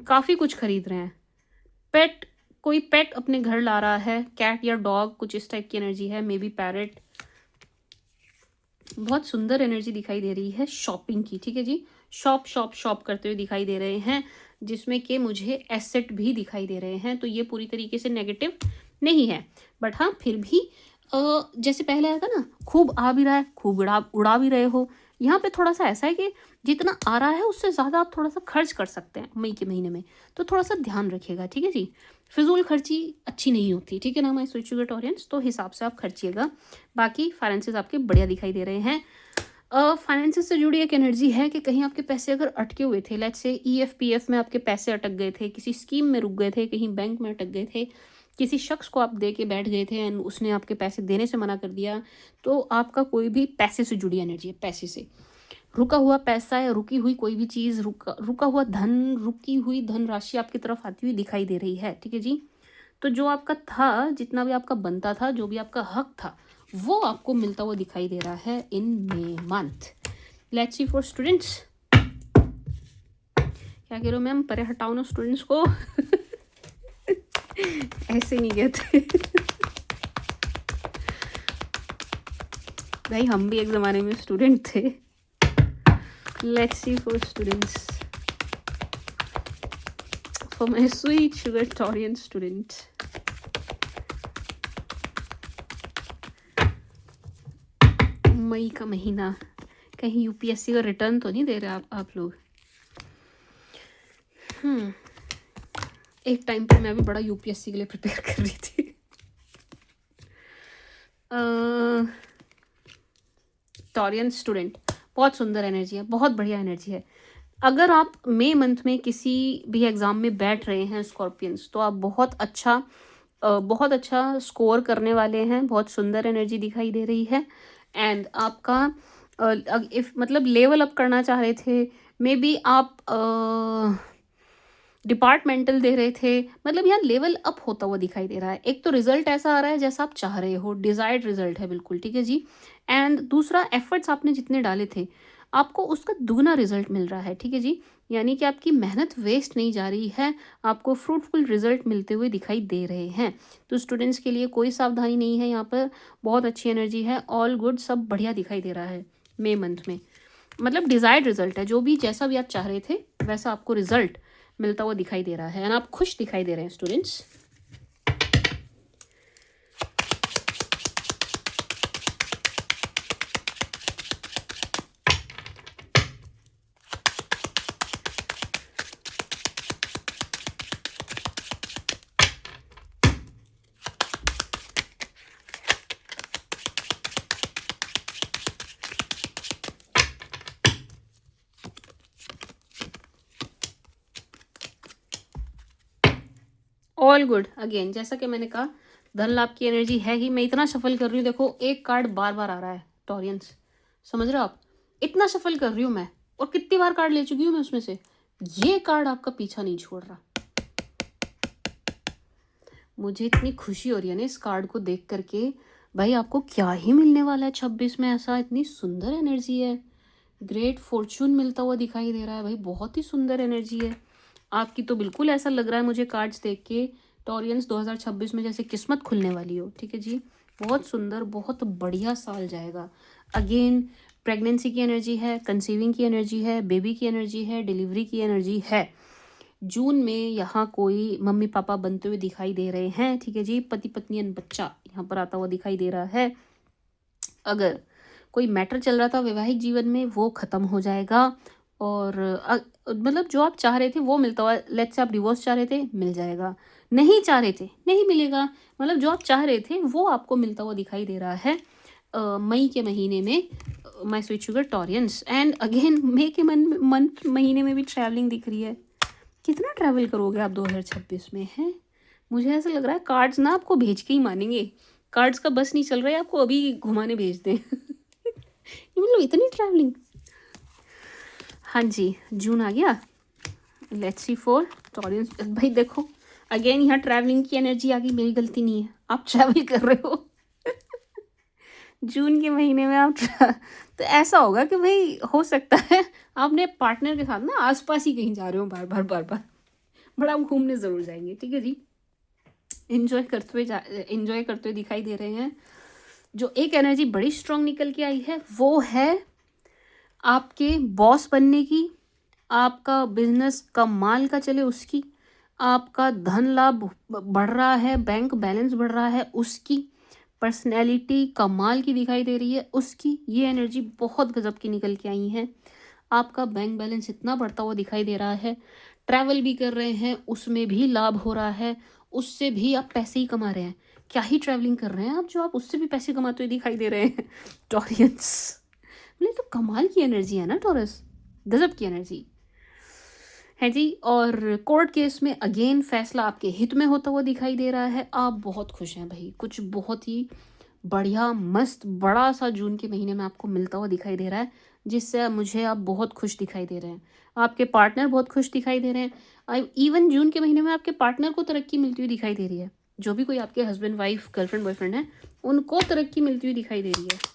काफ़ी कुछ खरीद रहे हैं। पेट, कोई पेट अपने घर ला रहा है, कैट या डॉग, कुछ इस टाइप की एनर्जी है, मे बी पैरेट। बहुत सुंदर एनर्जी दिखाई दे रही है शॉपिंग की, ठीक है जी। शॉप शॉप शॉप करते हुए दिखाई दे रहे हैं, जिसमें कि मुझे एसेट भी दिखाई दे रहे हैं, तो ये पूरी तरीके से नेगेटिव नहीं है, बट हाँ फिर भी जैसे पहले आया था ना, खूब आ भी रहा है, खूब उड़ा भी रहे हो, यहाँ पे थोड़ा सा ऐसा है कि जितना आ रहा है उससे ज़्यादा आप थोड़ा सा खर्च कर सकते हैं मई के महीने में, तो थोड़ा सा ध्यान रखिएगा, ठीक है जी। फिजूल खर्ची अच्छी नहीं होती, ठीक है ना माय स्वीट शुगर टॉरियंस, तो हिसाब से आप खर्चिएगा। बाकी फाइनेंसेस आपके बढ़िया दिखाई दे रहे हैं। फाइनेंसेस से जुड़ी एक एनर्जी है कि कहीं आपके पैसे अगर अटके हुए थे, लेट्स से ईएफपीएफ में आपके पैसे अटक गए थे, किसी स्कीम में रुक गए थे, कहीं बैंक में अटक गए थे, किसी शख्स को आप दे के बैठ गए थे एंड उसने आपके पैसे देने से मना कर दिया, तो आपका कोई भी पैसे से जुड़ी एनर्जी है, पैसे से रुका हुआ पैसा या रुकी हुई कोई भी चीज़, रुका रुका हुआ धन, रुकी हुई धनराशि आपकी तरफ आती हुई दिखाई दे रही है, ठीक है जी। तो जो आपका था, जितना भी आपका बनता था, जो भी आपका हक था, वो आपको मिलता हुआ दिखाई दे रहा है in May month. Let's see for students. क्या कह रहे हो मैम, परे हटाओ ना स्टूडेंट्स को। ऐसे नहीं कहते। भाई हम भी एक ज़माने में स्टूडेंट थे। Let's see for students, for my sweet sugar Taurean student. मई का महीना, कहीं यूपीएससी का रिटर्न तो नहीं दे रहे आप लोग? एक टाइम पे मैं भी बड़ा यूपीएससी के लिए प्रिपेयर कर रही थी। टॉरियन स्टूडेंट, बहुत सुंदर एनर्जी है, बहुत बढ़िया एनर्जी है। अगर आप मई मंथ में किसी भी एग्ज़ाम में बैठ रहे हैं स्कॉर्पियंस, तो आप बहुत अच्छा स्कोर करने वाले हैं। बहुत सुंदर एनर्जी दिखाई दे रही है। एंड आपका इफ मतलब लेवल अप करना चाह रहे थे, मे बी आप डिपार्टमेंटल दे रहे थे, मतलब यहाँ लेवल अप होता हुआ दिखाई दे रहा है। एक तो रिजल्ट ऐसा आ रहा है जैसा आप चाह रहे हो, डिजायर्ड रिजल्ट है बिल्कुल, ठीक है जी। एंड दूसरा, एफर्ट्स आपने जितने डाले थे, आपको उसका दुगना रिजल्ट मिल रहा है, ठीक है जी। यानी कि आपकी मेहनत वेस्ट नहीं जा रही है, आपको फ्रूटफुल रिजल्ट मिलते हुए दिखाई दे रहे हैं। तो स्टूडेंट्स के लिए कोई सावधानी नहीं है यहाँ पर, बहुत अच्छी एनर्जी है, ऑल गुड, सब बढ़िया दिखाई दे रहा है मई मंथ में। मतलब डिजायर्ड रिजल्ट है, जो भी जैसा भी आप चाह रहे थे वैसा आपको रिजल्ट मिलता हुआ दिखाई दे रहा है। एंड आप खुश दिखाई दे रहे हैं स्टूडेंट्स। All good. अगेन जैसा कि मैंने कहा, धन लाभ की एनर्जी है ही। मैं इतना सफल कर रही हूँ, देखो एक कार्ड बार बार आ रहा है टॉरियंस, समझ रहे हो आप? इतना सफल कर रही हूँ मैं, और कितनी बार कार्ड ले चुकी हूँ मैं उसमें से, ये कार्ड आपका पीछा नहीं छोड़ रहा। मुझे इतनी खुशी हो रही है ना इस कार्ड को देख करके। भाई आपको क्या ही मिलने वाला है 26 में, ऐसा इतनी सुंदर एनर्जी है। ग्रेट फॉर्चून मिलता हुआ दिखाई दे रहा है भाई, बहुत ही सुंदर एनर्जी है आपकी। तो बिल्कुल ऐसा लग रहा है मुझे कार्ड्स देख के, टॉरियंस 2026 में जैसे किस्मत खुलने वाली हो, ठीक है जी। बहुत सुंदर, बहुत बढ़िया साल जाएगा। अगेन प्रेगनेंसी की एनर्जी है, कंसीविंग की एनर्जी है, बेबी की एनर्जी है, डिलीवरी की एनर्जी है। जून में यहाँ कोई मम्मी पापा बनते हुए दिखाई दे रहे हैं, ठीक है जी। पति पत्नी एंड बच्चा यहाँ पर आता हुआ दिखाई दे रहा है। अगर कोई मैटर चल रहा था वैवाहिक जीवन में, वो ख़त्म हो जाएगा। और मतलब जो आप चाह रहे थे वो मिलता हुआ, लेट्स से आप डिवोर्स चाह रहे थे, मिल जाएगा। नहीं चाह रहे थे, नहीं मिलेगा। मतलब जो आप चाह रहे थे वो आपको मिलता हुआ दिखाई दे रहा है मई के महीने में, my sweet sugar Taureans. And again मई के मंथ महीने में भी ट्रैवलिंग दिख रही है। कितना ट्रैवल करोगे आप 2026 में, हैं? मुझे ऐसा लग रहा है कार्ड्स ना आपको भेज के ही मानेंगे। कार्ड्स का बस नहीं चल रहा है, आपको अभी घुमाने भेज दें। मतलब इतनी ट्रैवलिंग। हाँ जी, जून आ गया। Let's see for Taureans. भाई देखो अगेन यहाँ ट्रैवलिंग की एनर्जी आ गई, मेरी गलती नहीं है, आप ट्रैवल कर रहे हो। जून के महीने में आप तो ऐसा होगा कि भाई हो सकता है आपने पार्टनर के साथ ना आसपास ही कहीं जा रहे हो, बार बार बार बार, बट आप घूमने ज़रूर जाएंगे, ठीक है जी। एंजॉय करते हुए दिखाई दे रहे हैं। जो एक एनर्जी बड़ी स्ट्रांग निकल के आई है वो है आपके बॉस बनने की, आपका बिजनेस कमाल का चले उसकी, आपका धन लाभ बढ़ रहा है, बैंक बैलेंस बढ़ रहा है उसकी, पर्सनैलिटी कमाल की दिखाई दे रही है उसकी। ये एनर्जी बहुत गजब की निकल के आई है। आपका बैंक बैलेंस इतना बढ़ता हुआ दिखाई दे रहा है। ट्रैवल भी कर रहे हैं, उसमें भी लाभ हो रहा है, उससे भी आप पैसे ही कमा रहे हैं। क्या ही ट्रैवलिंग कर रहे हैं आप, जो आप उससे भी पैसे कमाते हुए दिखाई दे रहे हैं टॉरियंस। बोले तो कमाल की एनर्जी है ना टॉरस, गजब की एनर्जी है जी। और कोर्ट केस में अगेन फैसला आपके हित में होता हुआ दिखाई दे रहा है। आप बहुत खुश हैं भाई, कुछ बहुत ही बढ़िया मस्त बड़ा सा जून के महीने में आपको मिलता हुआ दिखाई दे रहा है, जिससे मुझे आप बहुत खुश दिखाई दे रहे हैं। आपके पार्टनर बहुत खुश दिखाई दे रहे हैं। इवन जून के महीने में आपके पार्टनर को तरक्की मिलती हुई दिखाई दे रही है। जो भी कोई आपके हस्बैंड वाइफ गर्लफ्रेंड बॉयफ्रेंड है, उनको तरक्की मिलती हुई दिखाई दे रही है।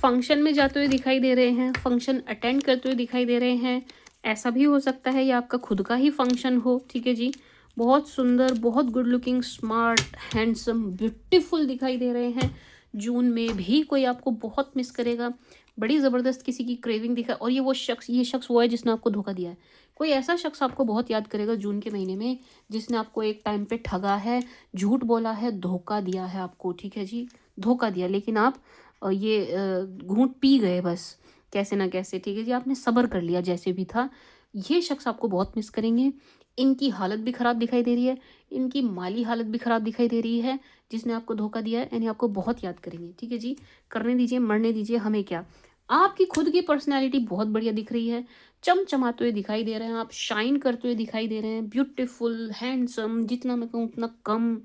फंक्शन में जाते हुए दिखाई दे रहे हैं, फंक्शन अटेंड करते हुए दिखाई दे रहे हैं। ऐसा भी हो सकता है ये आपका खुद का ही फंक्शन हो, ठीक है जी। बहुत सुंदर, बहुत good looking, smart, handsome, beautiful दिखाई दे रहे हैं। जून में भी कोई आपको बहुत मिस करेगा, बड़ी ज़बरदस्त किसी की क्रेविंग दिखा। और ये शख्स वो है जिसने आपको धोखा दिया है। कोई ऐसा शख्स आपको बहुत याद करेगा जून के महीने में, जिसने आपको एक टाइम पे ठगा है, झूठ बोला है, धोखा दिया है आपको, ठीक है जी। धोखा दिया, लेकिन आप घूंट पी गए बस, कैसे ना कैसे, ठीक है जी। आपने सब्र कर लिया जैसे भी था। ये शख्स आपको बहुत मिस करेंगे। इनकी हालत भी ख़राब दिखाई दे रही है, इनकी माली हालत भी ख़राब दिखाई दे रही है, जिसने आपको धोखा दिया है। यानी आपको बहुत याद करेंगे, ठीक है जी। करने दीजिए, मरने दीजिए, हमें क्या। आपकी खुद की पर्सनैलिटी बहुत बढ़िया दिख रही है, चमचमाते हुए दिखाई दे रहे हैं, आप शाइन करते हुए दिखाई दे रहे हैं। ब्यूटीफुल, हैंडसम, जितना मैं कहूँ उतना कम,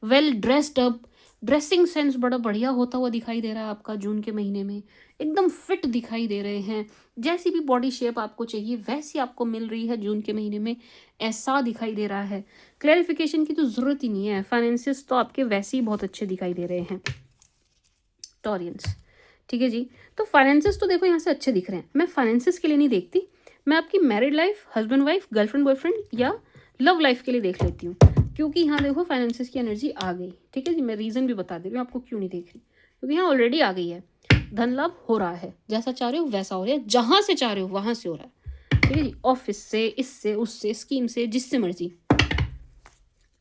well dressed up, dressing sense बड़ा बढ़िया होता हुआ दिखाई दे रहा है आपका जून के महीने में। एकदम फिट दिखाई दे रहे हैं, जैसी भी बॉडी शेप आपको चाहिए वैसी आपको मिल रही है जून के महीने में, ऐसा दिखाई दे रहा है। क्लैरिफिकेशन की तो ज़रूरत ही नहीं है, फाइनेंसिस तो आपके वैसे ही बहुत अच्छे दिखाई दे रहे हैं टॉरियंस, ठीक है जी। तो फाइनेंसिस तो देखो यहाँ से अच्छे दिख रहे हैं। मैं फाइनेंसिस के लिए नहीं देखती, मैं आपकी married life, husband wife, girlfriend boyfriend या लव लाइफ के लिए देख लेती हूँ। क्योंकि यहाँ देखो फाइनेंसिस की एनर्जी आ गई, ठीक है जी। मैं रीज़न भी बता दे रही हूँ आपको क्यों नहीं देख रही, क्योंकि यहाँ ऑलरेडी आ गई है। धन लाभ हो रहा है, जैसा चाह रहे हो वैसा हो रहा है, जहाँ से चाह रहे हो वहाँ से हो रहा है, ठीक है जी। ऑफिस से, इससे, उससे, स्कीम से, जिससे मर्जी।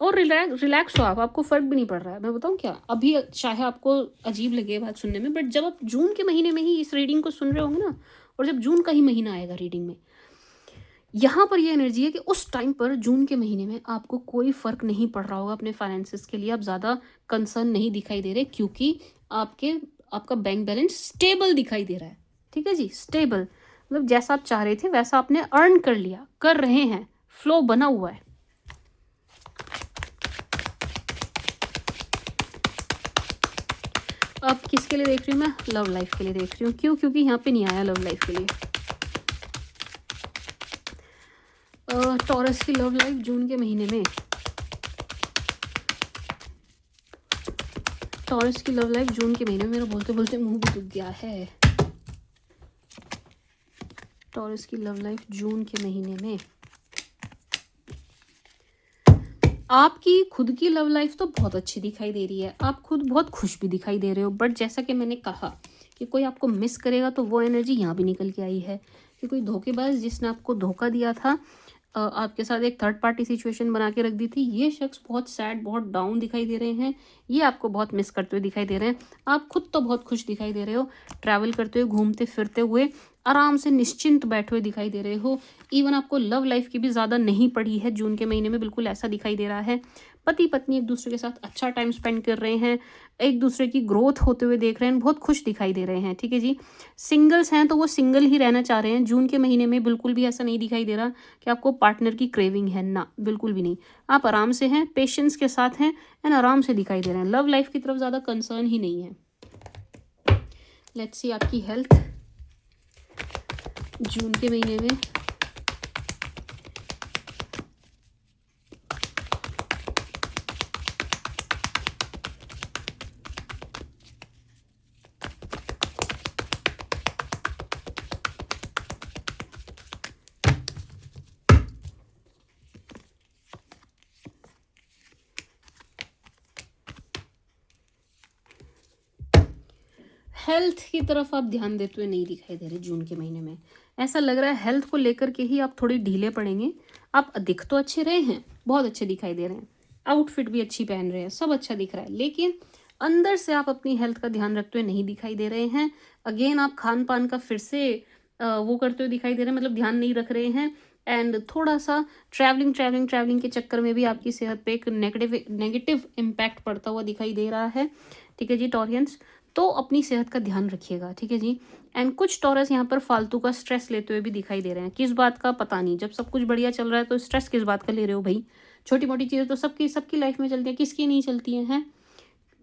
और रिलैक्स हो आप, आपको फ़र्क भी नहीं पड़ रहा है। मैं बताऊँ क्या, अभी चाहे आपको अजीब लगे बात सुनने में, बट जब आप जून के महीने में ही इस रीडिंग को सुन रहे होंगे ना, और जब जून का ही महीना आएगा रीडिंग में, यहाँ पर ये एनर्जी है कि उस टाइम पर जून के महीने में आपको कोई फ़र्क नहीं पड़ रहा होगा अपने फाइनेंसिस के लिए। आप ज़्यादा कंसर्न नहीं दिखाई दे रहे, क्योंकि आपका बैंक बैलेंस स्टेबल दिखाई दे रहा है, ठीक है जी। स्टेबल मतलब जैसा आप चाह रहे थे वैसा आपने अर्न कर लिया, कर रहे हैं, फ्लो बना हुआ है। अब किसके लिए देख रही हूँ मैं, लव लाइफ के लिए देख रही हूँ। क्यों, क्योंकि यहाँ पे नहीं आया लव लाइफ के लिए। टॉरस की लव लाइफ जून के महीने में, टॉरस की लव लाइफ जून के महीने में, मेरा बोलते बोलते मुंह भी दुख गया है। टॉरस की लव लाइफ जून के महीने में, आपकी खुद की लव लाइफ तो बहुत अच्छी दिखाई दे रही है, आप खुद बहुत खुश भी दिखाई दे रहे हो। बट जैसा कि मैंने कहा कि कोई आपको मिस करेगा, तो वो एनर्जी यहाँ भी निकल के आई है कि कोई धोखेबाज जिसने आपको धोखा दिया था, आपके साथ एक थर्ड पार्टी सिचुएशन बना के रख दी थी, ये शख्स बहुत सैड, बहुत डाउन दिखाई दे रहे हैं। ये आपको बहुत मिस करते हुए दिखाई दे रहे हैं। आप खुद तो बहुत खुश दिखाई दे रहे हो, ट्रैवल करते हुए, घूमते फिरते हुए, आराम से निश्चिंत बैठे हुए दिखाई दे रहे हो। इवन आपको लव लाइफ की भी ज़्यादा नहीं पड़ी है जून के महीने में, बिल्कुल ऐसा दिखाई दे रहा है। पति पत्नी एक दूसरे के साथ अच्छा टाइम स्पेंड कर रहे हैं, एक दूसरे की ग्रोथ होते हुए देख रहे हैं, बहुत खुश दिखाई दे रहे हैं, ठीक है जी। सिंगल्स हैं तो वो सिंगल ही रहना चाह रहे हैं जून के महीने में। बिल्कुल भी ऐसा नहीं दिखाई दे रहा कि आपको पार्टनर की क्रेविंग है, ना, बिल्कुल भी नहीं। आप आराम से हैं, पेशेंस के साथ हैं, एंड आराम से दिखाई दे रहे हैं। लव लाइफ की तरफ ज़्यादा कंसर्न ही नहीं है। लेट्स सी आपकी हेल्थ जून के महीने में। हेल्थ की तरफ आप ध्यान देते हुए नहीं दिखाई दे रहे जून के महीने में। ऐसा लग रहा है हेल्थ को लेकर के ही आप थोड़ी ढीले पड़ेंगे। आप दिख तो अच्छे रहे हैं, बहुत अच्छे दिखाई दे रहे हैं, आउटफिट भी अच्छी पहन रहे हैं, सब अच्छा दिख रहा है, लेकिन अंदर से आप अपनी हेल्थ का ध्यान रखते हुए नहीं दिखाई दे रहे हैं। अगेन आप खान पान का फिर से वो करते हुए दिखाई दे रहे हैं, मतलब ध्यान नहीं रख रहे हैं। एंड थोड़ा सा ट्रैवलिंग के चक्कर में भी आपकी सेहत पे एक नेगेटिव इम्पैक्ट पड़ता हुआ दिखाई दे रहा है। ठीक है जी टॉरियंस, तो अपनी सेहत का ध्यान रखिएगा। ठीक है जी। एंड कुछ टॉरस यहाँ पर फालतू का स्ट्रेस लेते हुए भी दिखाई दे रहे हैं। किस बात का पता नहीं, जब सब कुछ बढ़िया चल रहा है तो स्ट्रेस किस बात का ले रहे हो भाई। छोटी मोटी चीज़ें तो सबकी सबकी लाइफ में चलती हैं, किसकी नहीं चलती हैं।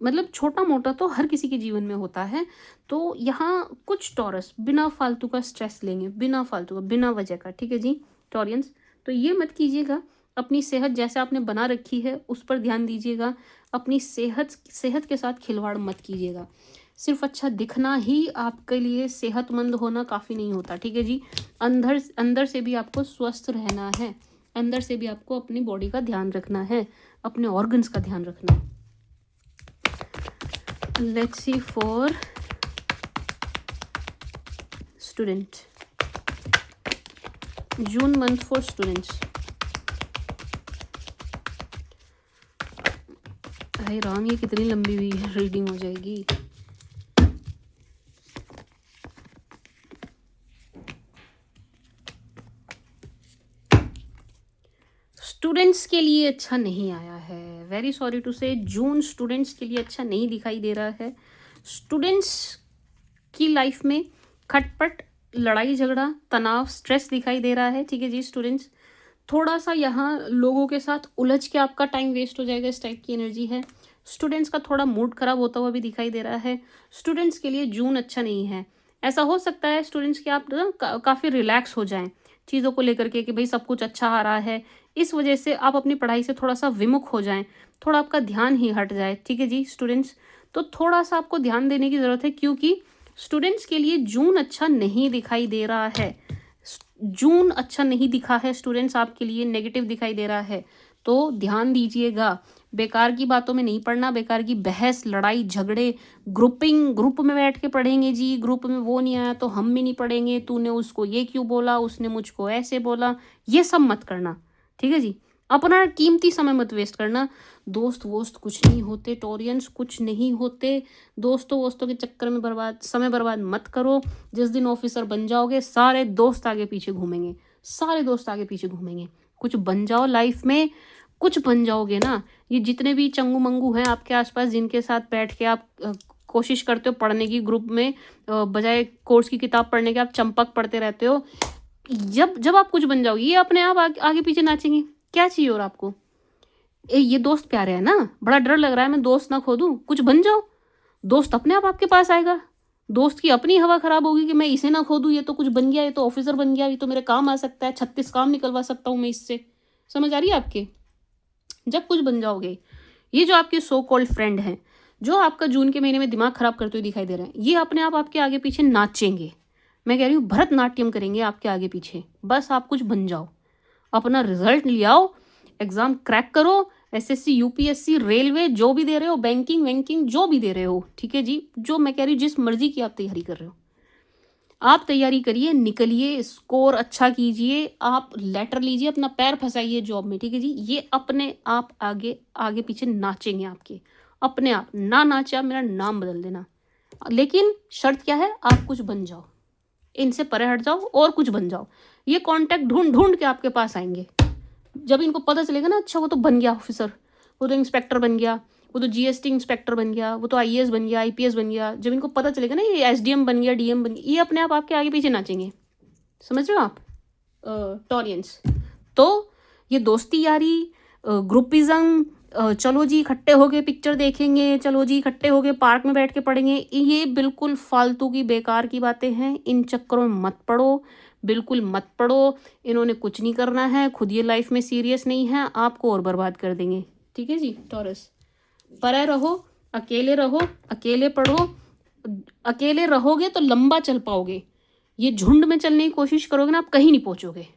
मतलब छोटा मोटा तो हर किसी के जीवन में होता है। तो यहाँ कुछ टॉरस बिना फालतू का स्ट्रेस लेंगे, बिना फालतू का, बिना वजह का। ठीक है जी टॉरियंस, तो ये मत कीजिएगा। अपनी सेहत जैसे आपने बना रखी है उस पर ध्यान दीजिएगा। अपनी सेहत के साथ खिलवाड़ मत कीजिएगा। सिर्फ अच्छा दिखना ही आपके लिए सेहतमंद होना काफ़ी नहीं होता। ठीक है जी, अंदर से भी आपको स्वस्थ रहना है, अंदर से भी आपको अपनी बॉडी का ध्यान रखना है, अपने ऑर्गन्स का ध्यान रखना है। Let's see for student. June month for students. हाय राम, ये कितनी लंबी हुई रीडिंग हो जाएगी। स्टूडेंट्स के लिए अच्छा नहीं आया है, वेरी सॉरी टू से। जून स्टूडेंट्स के लिए अच्छा नहीं दिखाई दे रहा है। स्टूडेंट्स की लाइफ में खटपट, लड़ाई झगड़ा, तनाव, स्ट्रेस दिखाई दे रहा है। ठीक है जी स्टूडेंट्स, थोड़ा सा यहाँ लोगों के साथ उलझ के आपका टाइम वेस्ट हो जाएगा, इस टाइप की एनर्जी है। स्टूडेंट्स का थोड़ा मूड खराब होता हुआ भी दिखाई दे रहा है। स्टूडेंट्स के लिए जून अच्छा नहीं है। ऐसा हो सकता है स्टूडेंट्स के आप ना काफ़ी रिलैक्स हो जाएं चीज़ों को लेकर के कि भाई सब कुछ अच्छा आ रहा है, इस वजह से आप अपनी पढ़ाई से थोड़ा सा विमुख हो जाएं, थोड़ा आपका ध्यान ही हट जाए। ठीक है जी स्टूडेंट्स, तो थोड़ा सा आपको ध्यान देने की ज़रूरत है, क्योंकि स्टूडेंट्स के लिए जून अच्छा नहीं दिखाई दे रहा है। जून अच्छा नहीं दिखा है स्टूडेंट्स, आपके लिए नेगेटिव दिखाई दे रहा है। तो ध्यान दीजिएगा, बेकार की बातों में नहीं पढ़ना, बेकार की बहस, लड़ाई झगड़े, ग्रुप में बैठ के पढ़ेंगे जी, ग्रुप में वो नहीं आया तो हम भी नहीं पढ़ेंगे, तूने उसको ये क्यों बोला, उसने मुझको ऐसे बोला, ये सब मत करना। ठीक है जी, अपना कीमती समय मत वेस्ट करना। दोस्त वोस्त कुछ नहीं होते टॉरियंस, कुछ नहीं होते। दोस्तों के चक्कर में समय बर्बाद मत करो। जिस दिन ऑफिसर बन जाओगे सारे दोस्त आगे पीछे घूमेंगे, सारे दोस्त आगे पीछे घूमेंगे। कुछ बन जाओ लाइफ में, कुछ बन जाओगे ना। ये जितने भी चंगू मंगू हैं आपके आसपास, जिनके साथ बैठ के आप कोशिश करते हो पढ़ने की ग्रुप में, बजाय कोर्स की किताब पढ़ने के आप चंपक पढ़ते रहते हो, जब आप कुछ बन जाओगे ये अपने आप आगे पीछे नाचेंगे। क्या चाहिए और आपको। ये दोस्त प्यारे हैं ना, बड़ा डर लग रहा है मैं दोस्त ना खो दूं। कुछ बन जाओ, दोस्त अपने आप आपके पास आएगा। दोस्त की अपनी हवा खराब होगी कि मैं इसे ना खो दूं, ये तो कुछ बन गया, ये तो ऑफिसर बन गया, ये तो मेरे काम आ सकता है, 36 काम निकलवा सकता हूँ मैं इससे। समझ आ रही है आपके। जब कुछ बन जाओगे, ये जो आपके सो कॉल्ड फ्रेंड हैं, जो आपका जून के महीने में दिमाग खराब करते हुए दिखाई दे रहे हैं, ये अपने आप आपके आगे पीछे नाचेंगे। मैं कह रही हूँ भरतनाट्यम करेंगे आपके आगे पीछे। बस आप कुछ बन जाओ, अपना रिजल्ट ले आओ, एग्जाम क्रैक करो, एसएससी यूपीएससी रेलवे जो भी दे रहे हो, बैंकिंग वैंकिंग जो भी दे रहे हो। ठीक है जी, जो मैं कह रही हूँ जिस मर्जी की आप तैयारी कर रहे हो, आप तैयारी करिए, निकलिए, स्कोर अच्छा कीजिए, आप लेटर लीजिए, अपना पैर फंसाइए जॉब में। ठीक है जी, ये अपने आप आगे आगे पीछे नाचेंगे आपके, अपने आप। ना नाचे आप मेरा नाम बदल देना, लेकिन शर्त क्या है, आप कुछ बन जाओ, इनसे परे हट जाओ और कुछ बन जाओ। ये कॉन्टैक्ट ढूंढ ढूंढ के आपके पास आएंगे। जब इनको पता चलेगा ना, अच्छा वो तो बन गया ऑफिसर, वो तो इंस्पेक्टर बन गया, वो तो जीएसटी इंस्पेक्टर बन गया, वो तो आईएएस बन गया, आईपीएस बन गया, जब इनको पता चलेगा ना ये एसडीएम बन गया, डीएम बन गया, ये अपने आप आपके आगे पीछे नाचेंगे। समझ रहे हो आप टॉरियंस। तो ये दोस्ती यारी, ग्रुपिज्म, चलो जी इकट्ठे होके पिक्चर देखेंगे, चलो जी इकट्ठे होके पार्क में बैठ के पढ़ेंगे, ये बिल्कुल फालतू की बेकार की बातें हैं। इन चक्करों में मत पड़ो, बिल्कुल मत पड़ो। इन्होंने कुछ नहीं करना है, खुद ये लाइफ में सीरियस नहीं है, आपको और बर्बाद कर देंगे। ठीक है जी टॉरस, परे रहो, अकेले पढ़ो। अकेले रहोगे तो लंबा चल पाओगे। ये झुंड में चलने की कोशिश करोगे ना, आप कहीं नहीं पहुंचोगे।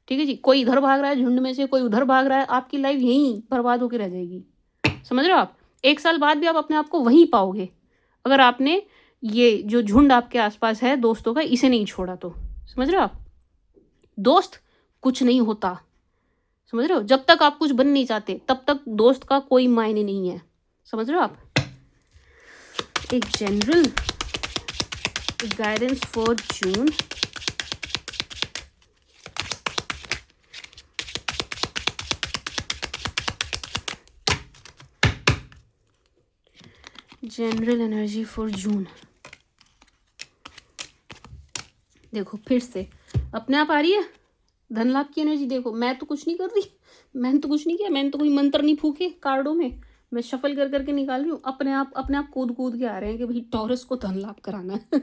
ठीक है जी, कोई इधर भाग रहा है झुंड में से, कोई उधर भाग रहा है, आपकी लाइफ यहीं बर्बाद होकर रह जाएगी। समझ रहे हो आप। 1 साल बाद भी आप अपने आप को वहीं पाओगे, अगर आपने ये जो झुंड आपके आसपास है दोस्तों का, इसे नहीं छोड़ा तो। समझ रहे हो आप। दोस्त कुछ नहीं होता, समझ रहे हो। जब तक आप कुछ बन नहीं चाहते तब तक दोस्त का कोई मायने नहीं है। समझ रहे हो आप। एक general guidance for June. General energy for जून। देखो फिर से अपने आप आ रही है धन लाभ की एनर्जी। देखो मैं तो कुछ नहीं कर रही, मैंने तो कुछ नहीं किया, मैंने तो कोई मंत्र नहीं फूके कार्डों में, मैं शफल कर करके निकाल रही हूँ। अपने आप कूद कूद के आ रहे हैं कि भाई टॉरस को धन लाभ कराना है।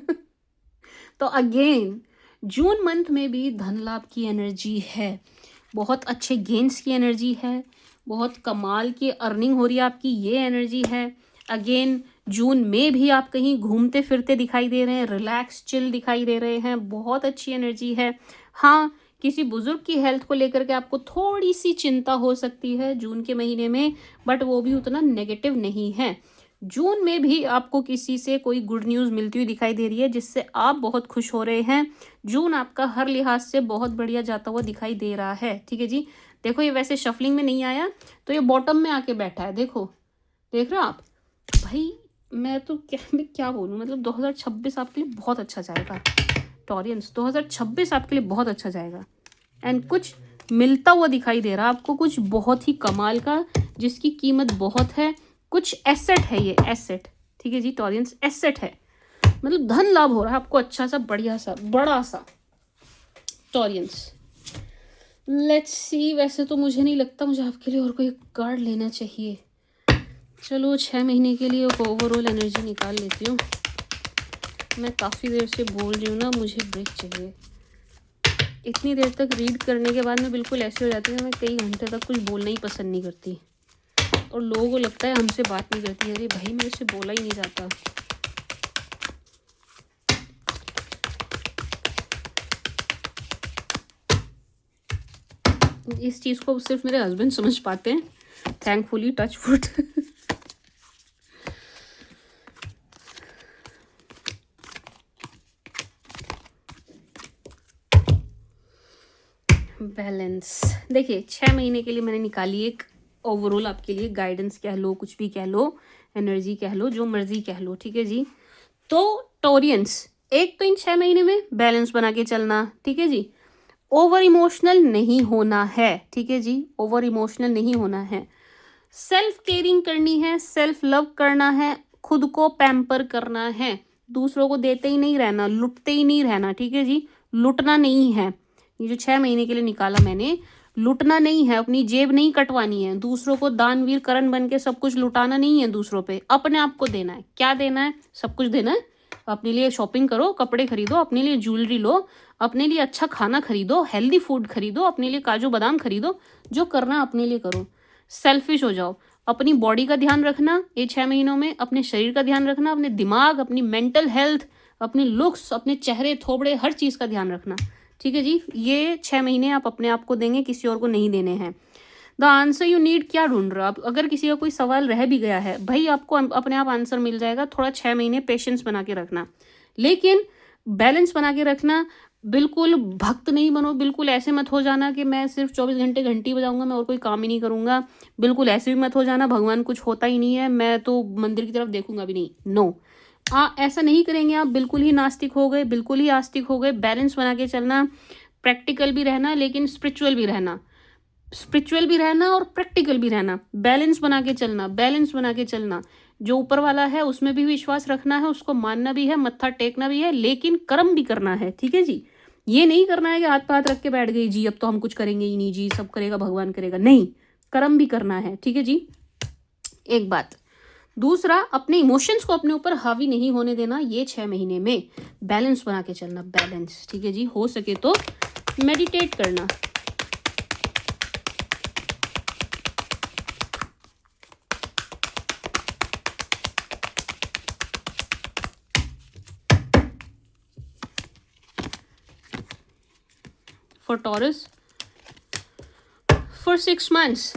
तो अगेन जून मंथ में भी धन लाभ की एनर्जी है, बहुत अच्छे गेन्स की एनर्जी है, बहुत कमाल की अर्निंग हो रही है आपकी, ये एनर्जी है। अगेन जून में भी आप कहीं घूमते फिरते दिखाई दे रहे हैं, रिलैक्स चिल दिखाई दे रहे हैं, बहुत अच्छी एनर्जी है। हाँ, किसी बुजुर्ग की हेल्थ को लेकर के आपको थोड़ी सी चिंता हो सकती है जून के महीने में, बट वो भी उतना नेगेटिव नहीं है। जून में भी आपको किसी से कोई गुड न्यूज़ मिलती हुई दिखाई दे रही है जिससे आप बहुत खुश हो रहे हैं। जून आपका हर लिहाज से बहुत बढ़िया जाता हुआ दिखाई दे रहा है। ठीक है जी, देखो ये वैसे शफलिंग में नहीं आया तो ये बॉटम में आके बैठा है। देखो देख रहे हो आप भाई, मैं क्या बोलूँ, मतलब 2026 आपके लिए बहुत अच्छा जाएगा टॉरियंस, 2026 आपके लिए बहुत अच्छा जाएगा। एंड कुछ मिलता हुआ दिखाई दे रहा है आपको, कुछ बहुत ही कमाल का जिसकी कीमत बहुत है, कुछ एसेट है ये एसेट। ठीक है जी टॉरियंस, एसेट है, मतलब धन लाभ हो रहा है आपको अच्छा सा बढ़िया सा बड़ा सा टॉरियंस। लेट्स सी, वैसे तो मुझे नहीं लगता मुझे आपके लिए और कोई कार्ड लेना चाहिए। चलो 6 महीने के लिए एक ओवरऑल एनर्जी निकाल लेती हूँ। मैं काफ़ी देर से बोल रही हूँ ना, मुझे ब्रेक चाहिए। इतनी देर तक रीड करने के बाद मैं बिल्कुल ऐसे हो जाती है, मैं कई घंटे तक कुछ बोलना ही पसंद नहीं करती और लोगों को लगता है हमसे बात नहीं करती। अरे भाई मेरे से बोला ही नहीं जाता। इस चीज़ को सिर्फ मेरे हस्बैंड समझ पाते हैं, थैंकफुली, टच वुड। बैलेंस। देखिए 6 महीने के लिए मैंने निकाली एक ओवरऑल आपके लिए गाइडेंस कह लो, कुछ भी कह लो, एनर्जी कह लो, जो मर्जी कह लो। ठीक है जी, तो टॉरियंस एक तो इन 6 महीने में बैलेंस बना के चलना। ठीक है जी, ओवर इमोशनल नहीं होना है। ठीक है जी, ओवर इमोशनल नहीं होना है, सेल्फ केयरिंग करनी है, सेल्फ लव करना है, खुद को पैम्पर करना है, दूसरों को देते ही नहीं रहना, लुटते ही नहीं रहना। ठीक है जी, लुटना नहीं है। ये जो 6 महीने के लिए निकाला मैंने, लुटना नहीं है, अपनी जेब नहीं कटवानी है, दूसरों को दानवीर करण बन के सब कुछ लुटाना नहीं है दूसरों पे, अपने आप को देना है। क्या देना है? सब कुछ देना है। अपने लिए शॉपिंग करो, कपड़े खरीदो, अपने लिए ज्वेलरी लो, अपने लिए अच्छा खाना खरीदो, हेल्दी फूड खरीदो, अपने लिए काजू बादाम खरीदो, जो करना अपने लिए करो, सेल्फिश हो जाओ। अपनी बॉडी का ध्यान रखना ये 6 महीनों में, अपने शरीर का ध्यान रखना, अपने दिमाग, अपनी मेंटल हेल्थ, अपने लुक्स, अपने चेहरे थोबड़े, हर चीज़ का ध्यान रखना। ठीक है जी, ये 6 महीने आप अपने आप को देंगे, किसी और को नहीं देने हैं। द आंसर यू नीड क्या ढूंढ रहे हो आप? अगर किसी का कोई सवाल रह भी गया है भाई, आपको अपने आप आंसर मिल जाएगा। थोड़ा 6 महीने पेशेंस बना के रखना, लेकिन बैलेंस बना के रखना। बिल्कुल भक्त नहीं बनो, बिल्कुल ऐसे मत हो जाना कि मैं सिर्फ 24 घंटे घंटी बजाऊंगा, मैं और कोई काम ही नहीं करूंगा। बिल्कुल ऐसे भी मत हो जाना भगवान कुछ होता ही नहीं है, मैं तो मंदिर की तरफ देखूंगा भी नहीं। नो, ऐसा नहीं करेंगे आप, बिल्कुल ही नास्तिक हो गए, बिल्कुल ही आस्तिक हो गए। बैलेंस बना के चलना, प्रैक्टिकल भी रहना लेकिन स्पिरिचुअल भी रहना, स्पिरिचुअल भी रहना और प्रैक्टिकल भी रहना। बैलेंस बना के चलना, बैलेंस बना के चलना। जो ऊपर वाला है उसमें भी विश्वास रखना है, उसको मानना भी है, मत्था टेकना भी है, लेकिन कर्म भी करना है। ठीक है जी, ये नहीं करना है कि हाथ पे हाथ रख के बैठ गई जी अब तो हम कुछ करेंगे ही नहीं जी, सब करेगा भगवान करेगा, नहीं, कर्म भी करना है। ठीक है जी, एक बात। दूसरा, अपने इमोशंस को अपने ऊपर हावी नहीं होने देना ये 6 महीने में, बैलेंस बना के चलना, बैलेंस। ठीक है जी, हो सके तो मेडिटेट करना। For Taurus for 6 months.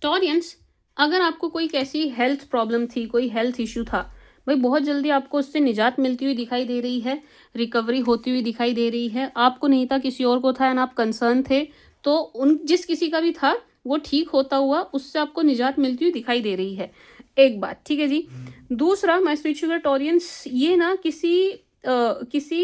Taureans, अगर आपको कोई कैसी हेल्थ प्रॉब्लम थी, कोई हेल्थ इश्यू था भाई, बहुत जल्दी आपको उससे निजात मिलती हुई दिखाई दे रही है, रिकवरी होती हुई दिखाई दे रही है। आपको नहीं था, किसी और को था एंड आप कंसर्न थे, तो उन जिस किसी का भी था वो ठीक होता हुआ उससे आपको निजात मिलती हुई दिखाई दे रही है, एक बात। ठीक है जी, दूसरा, मैं स्पिरिचुअल टॉरियंस, ये ना किसी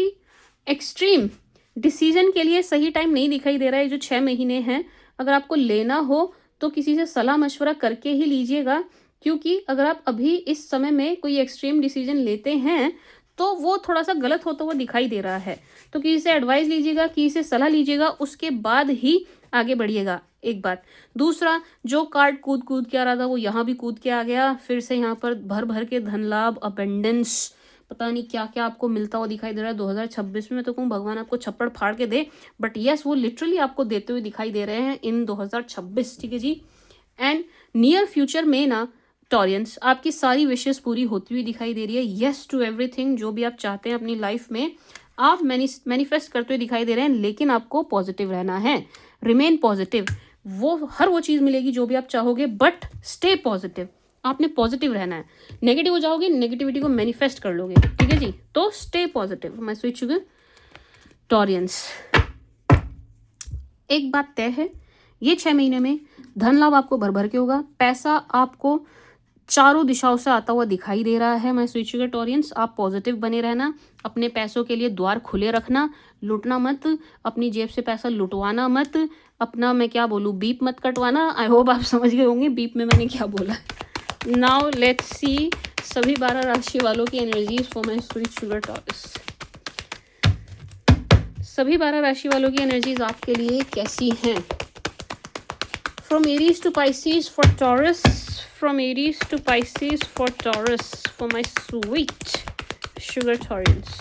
एक्सट्रीम डिसीजन के लिए सही टाइम नहीं दिखाई दे रहा है। जो 6 महीने हैं, अगर आपको लेना हो तो किसी से सलाह मशवरा करके ही लीजिएगा, क्योंकि अगर आप अभी इस समय में कोई एक्सट्रीम डिसीजन लेते हैं तो वो थोड़ा सा गलत होता हुआ दिखाई दे रहा है। तो किसी से एडवाइस लीजिएगा, किसी से सलाह लीजिएगा, उसके बाद ही आगे बढ़िएगा। एक बात। दूसरा, जो कार्ड कूद कूद के आ रहा था वो यहाँ भी कूद के आ गया, फिर से यहाँ पर भर भर के धन लाभ, अपेंडेंस, पता नहीं क्या क्या आपको मिलता हुआ दिखाई दे रहा है 2026 में। तो कहूँ भगवान आपको छप्पड़ फाड़ के दे, बट यस वो लिटरली आपको देते हुए दिखाई दे रहे हैं इन 2026, ठीक है जी। एंड नियर फ्यूचर में ना टॉरियंस, आपकी सारी विशेष पूरी होती हुई दिखाई दे रही है। येस टू एवरीथिंग, जो भी आप चाहते हैं अपनी लाइफ में आप मैनिफेस्ट करते हुए दिखाई दे रहे हैं, लेकिन आपको पॉजिटिव रहना है। रिमेन पॉजिटिव, वो चीज़ मिलेगी जो भी आप चाहोगे, बट स्टे पॉजिटिव। आपने पॉजिटिव रहना है। नेगेटिव हो जाओगे, नेगेटिविटी को मैनिफेस्ट कर लोगे, ठीक है जी। तो stay positive my sweet sugar Taureans. एक बात तय है, ये 6 महीने में धन लाभ आपको भर भर के होगा। पैसा आपको चारों दिशाओं से आता हुआ दिखाई दे रहा है। मैं स्वीट शुगर टॉरियंस, आप पॉजिटिव बने रहना, अपने पैसों के लिए द्वार खुले रखना, लूटना मत, अपनी जेब से पैसा लुटवाना मत, अपना मैं क्या बोलूँ बीप मत कटवाना। आई होप आप समझ गए होंगे बीप में मैंने क्या बोला। नाउ लेट्स सी सभी 12 राशि वालों की energies for my sweet sugar Taureans. सभी 12 राशि वालों की एनर्जीज आपके लिए कैसी हैं? From Aries to Pisces for Taurus. From Aries to Pisces for Taurus. For my sweet sugar Taurians.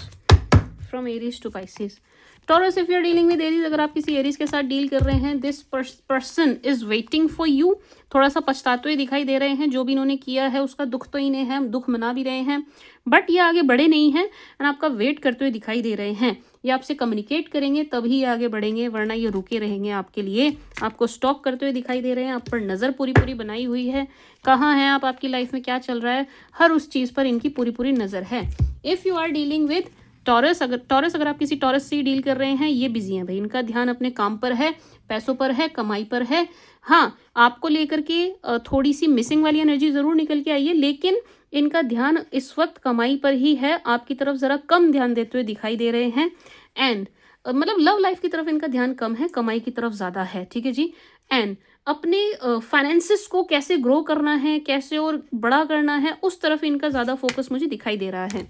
From Aries to Pisces. Taurus, if you're dealing with Aries, अगर आप किसी Aries के साथ डील कर रहे हैं, this person is waiting for you. थोड़ा सा पछताते हुए दिखाई दे रहे हैं। जो भी इन्होंने किया है उसका दुख तो इन्हें है, दुख मना भी रहे हैं, बट ये आगे बढ़े नहीं हैं एंड आपका वेट करते हुए दिखाई दे रहे हैं। ये आपसे कम्युनिकेट करेंगे तभी ये आगे बढ़ेंगे, वरना ये रुके रहेंगे आपके लिए। आपको स्टॉक करते हुए दिखाई दे रहे हैं, आप पर नज़र पूरी पूरी बनाई हुई है। कहाँ हैं आप, आपकी लाइफ में क्या चल रहा है, हर उस चीज़ पर इनकी पूरी पूरी नज़र है। If you are dealing with Taurus, अगर आप किसी टॉरस से डील कर रहे हैं, ये बिजी हैं भाई। इनका ध्यान अपने काम पर है, पैसों पर है, कमाई पर है। हाँ, आपको लेकर के थोड़ी सी मिसिंग वाली एनर्जी ज़रूर निकल के आई है, लेकिन इनका ध्यान इस वक्त कमाई पर ही है। आपकी तरफ ज़रा कम ध्यान देते हुए दिखाई दे रहे हैं। एंड मतलब लव लाइफ की तरफ इनका ध्यान कम है, कमाई की तरफ ज़्यादा है, ठीक है जी। एंड अपने फाइनेंसिस को कैसे ग्रो करना है, कैसे और बड़ा करना है, उस तरफ इनका ज़्यादा फोकस मुझे दिखाई दे रहा है।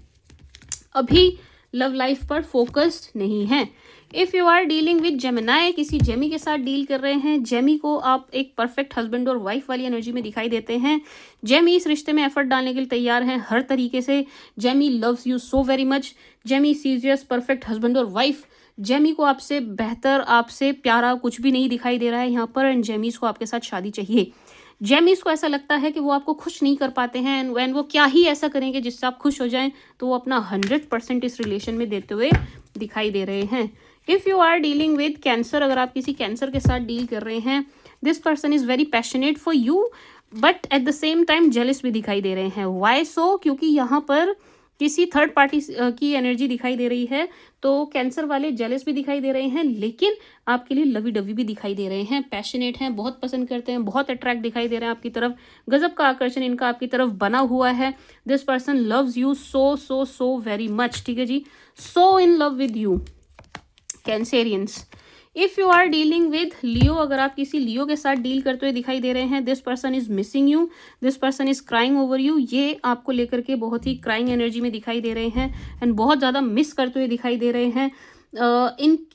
अभी लव लाइफ पर फोकस्ड नहीं है। If you are dealing with Gemini, किसी जेमी के साथ डील कर रहे हैं, जेमी को आप एक परफेक्ट हस्बैंड और वाइफ वाली एनर्जी में दिखाई देते हैं। जेमी इस रिश्ते में एफर्ट डालने के लिए तैयार हैं हर तरीके से। Gemi loves you so very much. Gemi sees you as perfect husband और वाइफ। जेमी को आपसे बेहतर, आपसे प्यारा कुछ भी नहीं दिखाई दे रहा है यहाँ पर, एंड जेमीस को आपके साथ शादी चाहिए। जेमिस को ऐसा लगता है कि वो आपको खुश नहीं कर पाते हैं, एंड वो क्या ही ऐसा करेंगे जिससे आप खुश हो जाएं, तो वो अपना 100% इस रिलेशन में देते हुए दिखाई दे रहे हैं। If you are dealing with Cancer, अगर आप किसी कैंसर के साथ डील कर रहे हैं, this person is very passionate for you, but at the same time jealous भी दिखाई दे रहे हैं। वाई सो? क्योंकि यहाँ पर किसी थर्ड पार्टी की एनर्जी दिखाई दे रही है, तो कैंसर वाले जेलस भी दिखाई दे रहे हैं, लेकिन आपके लिए लवी डवी भी दिखाई दे रहे हैं। पैशनेट हैं, बहुत पसंद करते हैं, बहुत अट्रैक्ट दिखाई दे रहे हैं आपकी तरफ। गजब का आकर्षण इनका आपकी तरफ बना हुआ है। This person loves you so so so very much, ठीक है जी। So in love with you Cancerians. If you are dealing with Leo, अगर आप किसी लियो के साथ डील करते हुए दिखाई दे रहे हैं, this person is missing you, this person is crying over you. ये आपको लेकर के बहुत ही क्राइंग एनर्जी में दिखाई दे रहे हैं एंड बहुत ज़्यादा मिस करते हुए दिखाई दे रहे हैं।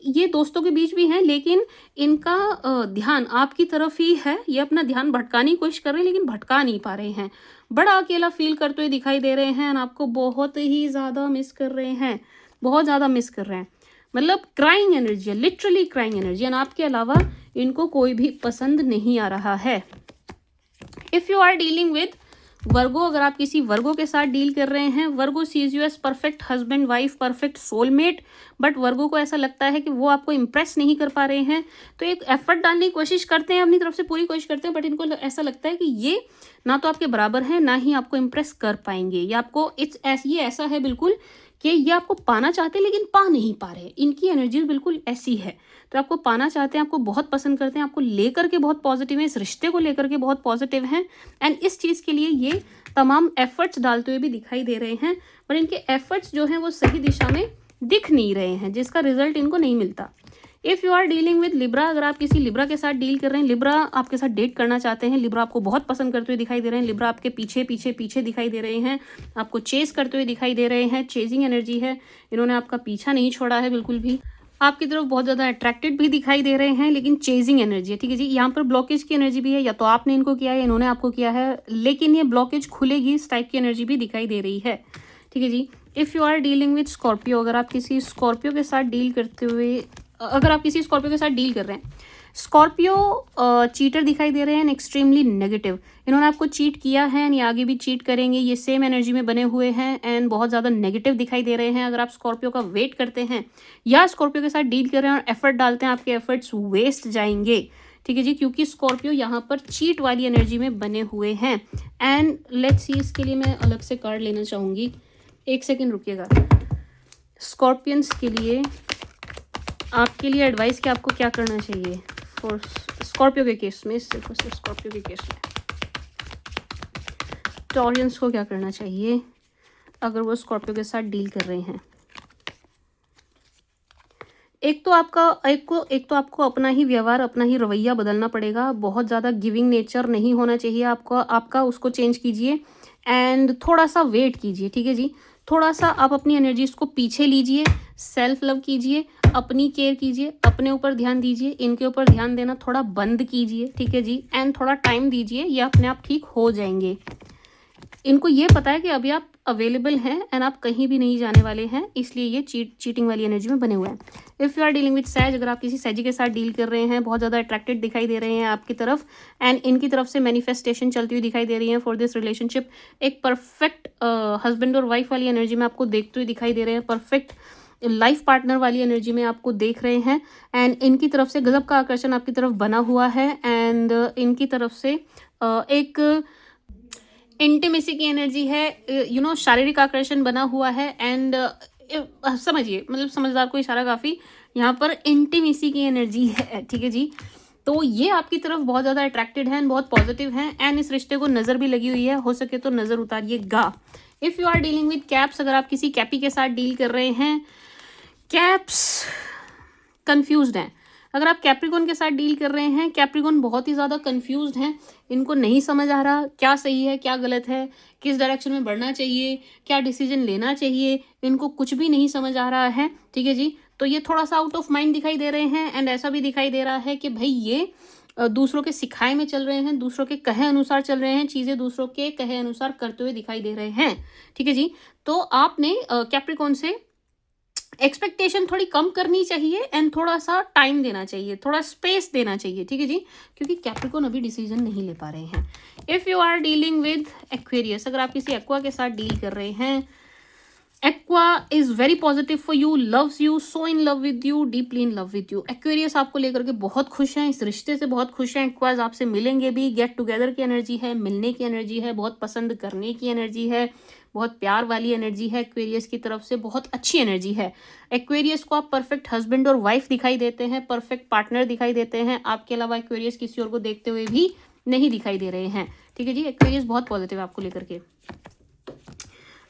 ये दोस्तों के बीच भी हैं, लेकिन इनका ध्यान आपकी तरफ ही है। ये अपना ध्यान भटकाने की कोशिश कर रहे हैं, लेकिन भटका नहीं पा रहे हैं। बड़ा अकेला फील करते हुए दिखाई दे रहे हैं, आपको बहुत ही ज़्यादा मिस कर रहे हैं, बहुत ज़्यादा मिस कर रहे हैं। मतलब क्राइंग एनर्जी है, लिटरली क्राइंग एनर्जी, एंड आपके अलावा इनको कोई भी पसंद नहीं आ रहा है। If you are dealing with Virgo, अगर आप किसी वर्गो के साथ डील कर रहे हैं, Virgo sees you as perfect husband wife, perfect soulmate, but Virgo को ऐसा लगता है कि वो आपको इम्प्रेस नहीं कर पा रहे हैं। तो एक एफर्ट डालने की कोशिश करते हैं, अपनी तरफ से पूरी कोशिश करते हैं, बट इनको ऐसा लगता है कि ये ना तो आपके बराबर है, ना ही आपको इम्प्रेस कर पाएंगे। ये आपको ये ऐसा है बिल्कुल कि ये आपको पाना चाहते हैं, लेकिन पा नहीं पा रहे। इनकी एनर्जी बिल्कुल ऐसी है। तो आपको पाना चाहते हैं, आपको बहुत पसंद करते हैं, आपको लेकर के बहुत पॉजिटिव हैं, इस रिश्ते को लेकर के बहुत पॉजिटिव हैं, एंड इस चीज़ के लिए ये तमाम एफर्ट्स डालते हुए भी दिखाई दे रहे हैं, पर इनके एफर्ट्स जो हैं वो सही दिशा में दिख नहीं रहे हैं, जिसका रिजल्ट इनको नहीं मिलता। If you are dealing with Libra, अगर आप किसी लिब्रा के साथ डील कर रहे हैं, लिब्रा आपके साथ डेट करना चाहते हैं, लिब्रा आपको बहुत पसंद करते हुए दिखाई दे रहे हैं, लिब्रा आपके पीछे पीछे पीछे दिखाई दे रहे हैं, आपको चेस करते हुए दिखाई दे रहे हैं, चेजिंग एनर्जी है, इन्होंने आपका पीछा नहीं छोड़ा है बिल्कुल भी, आपकी तरफ बहुत ज़्यादा अट्रैक्टेड भी दिखाई दे रहे हैं, लेकिन चेजिंग एनर्जी है, ठीक है जी। यहाँ पर ब्लॉकेज की एनर्जी भी है, या तो आपने इनको किया है, इन्होंने आपको किया है, लेकिन ये ब्लॉकेज खुलेगी, इस टाइप की एनर्जी भी दिखाई दे रही है, ठीक है जी। If you are dealing with Scorpio, अगर आप किसी स्कॉर्पियो के साथ डील करते हुए, अगर आप किसी स्कॉर्पियो के साथ डील कर रहे हैं, स्कॉर्पियो चीटर दिखाई दे रहे हैं, एक्सट्रीमली नेगेटिव, इन्होंने आपको चीट किया है एंड ये आगे भी चीट करेंगे, ये सेम एनर्जी में बने हुए हैं एंड बहुत ज़्यादा नेगेटिव दिखाई दे रहे हैं। अगर आप स्कॉर्पियो का वेट करते हैं या स्कॉर्पियो के साथ डील कर रहे हैं और एफर्ट डालते हैं, आपके एफर्ट्स वेस्ट जाएंगे, ठीक है जी, क्योंकि स्कॉर्पियो यहाँ पर चीट वाली एनर्जी में बने हुए हैं। एंड लेट्स सी, इसके लिए मैं अलग से कार्ड लेना चाहूँगी, एक सेकेंड रुकिएगा। स्कॉर्पियंस के लिए, आपके लिए एडवाइस कि आपको क्या करना चाहिए फॉर स्कॉर्पियो के केस में, सिर्फ स्कॉर्पियो के केस में टॉरियंस को क्या करना चाहिए अगर वो स्कॉर्पियो के साथ डील कर रहे हैं। एक तो आपको अपना ही व्यवहार, अपना ही रवैया बदलना पड़ेगा, बहुत ज़्यादा गिविंग नेचर नहीं होना चाहिए आपका, उसको चेंज कीजिए एंड थोड़ा सा वेट कीजिए, ठीक है जी। थोड़ा सा आप अपनी एनर्जीज को पीछे लीजिए, सेल्फ लव कीजिए, अपनी केयर कीजिए, अपने ऊपर ध्यान दीजिए, इनके ऊपर ध्यान देना थोड़ा बंद कीजिए, ठीक है जी, एंड थोड़ा टाइम दीजिए, ये अपने आप ठीक हो जाएंगे। इनको ये पता है कि अभी आप अवेलेबल हैं एंड आप कहीं भी नहीं जाने वाले हैं, इसलिए ये चीटिंग वाली एनर्जी में बने हुए हैं। If you are dealing with सैज, अगर आप किसी सैजी के साथ डील कर रहे हैं, बहुत ज़्यादा अट्रैक्टेड दिखाई दे रहे हैं आपकी तरफ एंड इनकी तरफ से मैनिफेस्टेशन चलती हुई दिखाई दे रही है फॉर दिस रिलेशनशिप। एक परफेक्ट हस्बैंड और वाइफ वाली एनर्जी में आपको देखते हुए दिखाई दे रहे हैं, परफेक्ट लाइफ पार्टनर वाली एनर्जी में आपको देख रहे हैं एंड इनकी तरफ से गजब का आकर्षण आपकी तरफ बना हुआ है एंड इनकी तरफ से एक इंटीमेसी की एनर्जी है, शारीरिक आकर्षण बना हुआ है एंड समझिए, मतलब समझदार को इशारा काफ़ी, यहाँ पर इंटीमेसी की एनर्जी है, ठीक है जी। तो ये आपकी तरफ बहुत ज़्यादा अट्रैक्टेड हैं, बहुत पॉजिटिव हैं एंड इस रिश्ते को नज़र भी लगी हुई है, हो सके तो नज़र उतारिएगा। If you are dealing with Caps, अगर आप किसी कैपी के साथ डील कर रहे हैं, कैप्स कंफ्यूज्ड हैं। अगर आप कैप्रिकॉन के साथ डील कर रहे हैं, कैप्रिकॉन बहुत ही ज़्यादा कंफ्यूज्ड हैं, इनको नहीं समझ आ रहा क्या सही है क्या गलत है, किस डायरेक्शन में बढ़ना चाहिए, क्या डिसीजन लेना चाहिए, इनको कुछ भी नहीं समझ आ रहा है, ठीक है जी। तो ये थोड़ा सा आउट ऑफ माइंड दिखाई दे रहे हैं एंड ऐसा भी दिखाई दे रहा है कि भाई ये दूसरों के सिखाए में चल रहे हैं, दूसरों के कहे अनुसार चल रहे हैं, चीज़ें दूसरों के कहे अनुसार करते हुए दिखाई दे रहे हैं, ठीक है जी। तो आपने कैप्रिकॉन से एक्सपेक्टेशन थोड़ी कम करनी चाहिए एंड थोड़ा सा टाइम देना चाहिए, थोड़ा स्पेस देना चाहिए, ठीक है जी, क्योंकि कैप्रिकॉन अभी डिसीजन नहीं ले पा रहे हैं। If you are dealing with Aquarius, अगर आप किसी एक्वा के साथ डील कर रहे हैं, aqua is very positive for you, loves you, so in love with you, deeply in love with you. Aquarius आपको लेकर के बहुत खुश हैं, इस रिश्ते से बहुत खुश हैं, एक्वाज आपसे मिलेंगे भी, गेट टुगेदर की एनर्जी है, मिलने की एनर्जी है, बहुत पसंद करने की एनर्जी है, बहुत प्यार वाली एनर्जी है, एक्वेरियस की तरफ से बहुत अच्छी एनर्जी है। एक्वेरियस को आप परफेक्ट हस्बैंड और वाइफ दिखाई देते हैं, परफेक्ट पार्टनर दिखाई देते हैं, आपके अलावा एक्वेरियस किसी और को देखते हुए भी नहीं दिखाई दे रहे हैं, ठीक है जी। एक्वेरियस बहुत पॉजिटिव है आपको लेकर के।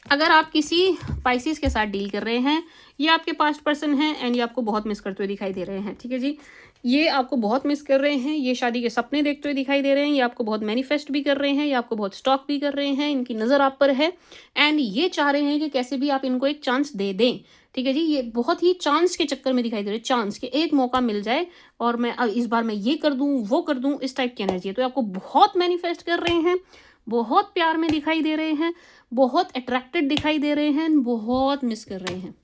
अगर आप किसी पाइसिस के साथ डील कर रहे हैं, ये आपके पास्ट पर्सन हैं एंड ये आपको बहुत मिस करते हुए दिखाई दे रहे हैं, ठीक है जी। ये आपको बहुत मिस कर रहे हैं, ये शादी के सपने देखते हुए दिखाई दे रहे हैं, ये आपको बहुत मैनिफेस्ट भी कर रहे हैं, ये आपको बहुत स्टॉक भी कर रहे हैं, इनकी नज़र आप पर है एंड ये चाह रहे हैं कि कैसे भी आप इनको एक चांस दे दें, ठीक है जी। ये बहुत ही चांस के चक्कर में दिखाई दे रहे हैं, चांस के एक मौका मिल जाए और मैं अब इस बार मैं ये कर दूँ वो कर दूँ, इस टाइप की एनर्जी है। तो आपको बहुत मैनिफेस्ट कर रहे हैं, बहुत प्यार में दिखाई दे रहे हैं, बहुत अट्रैक्टेड दिखाई दे रहे हैं, बहुत मिस कर रहे हैं।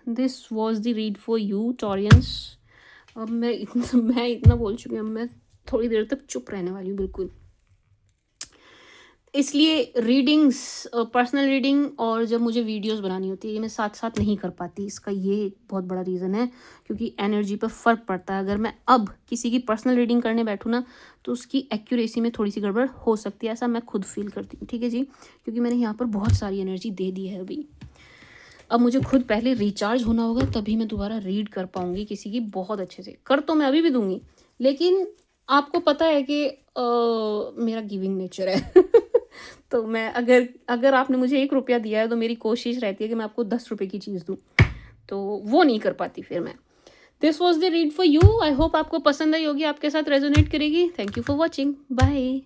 This was the read for you Taureans. अब मैं इतना बोल चुकी हूँ, मैं थोड़ी देर तक चुप रहने वाली हूँ बिल्कुल। इसलिए रीडिंग्स, पर्सनल रीडिंग और जब मुझे वीडियोस बनानी होती है, ये मैं साथ साथ नहीं कर पाती, इसका ये एक बहुत बड़ा रीज़न है, क्योंकि एनर्जी पर फ़र्क पड़ता है। अगर मैं अब किसी की पर्सनल रीडिंग करने बैठूँ ना, तो उसकी एक्यूरेसी में थोड़ी सी गड़बड़ हो सकती है, ऐसा मैं खुद फील करती हूँ, ठीक है जी, क्योंकि मैंने यहाँ पर बहुत सारी एनर्जी दे दी है अभी। अब मुझे खुद पहले रिचार्ज होना होगा, तभी मैं दोबारा रीड कर पाऊँगी किसी की बहुत अच्छे से। कर तो मैं अभी भी दूँगी, लेकिन आपको पता है कि मेरा गिविंग नेचर है तो मैं अगर आपने मुझे 1 रुपया दिया है, तो मेरी कोशिश रहती है कि मैं आपको 10 रुपये की चीज़ दूँ। तो वो नहीं कर पाती फिर मैं। This was the read for you. I hope आपको पसंद आई होगी, आपके साथ रेजोनेट करेगी। Thank you for watching. Bye.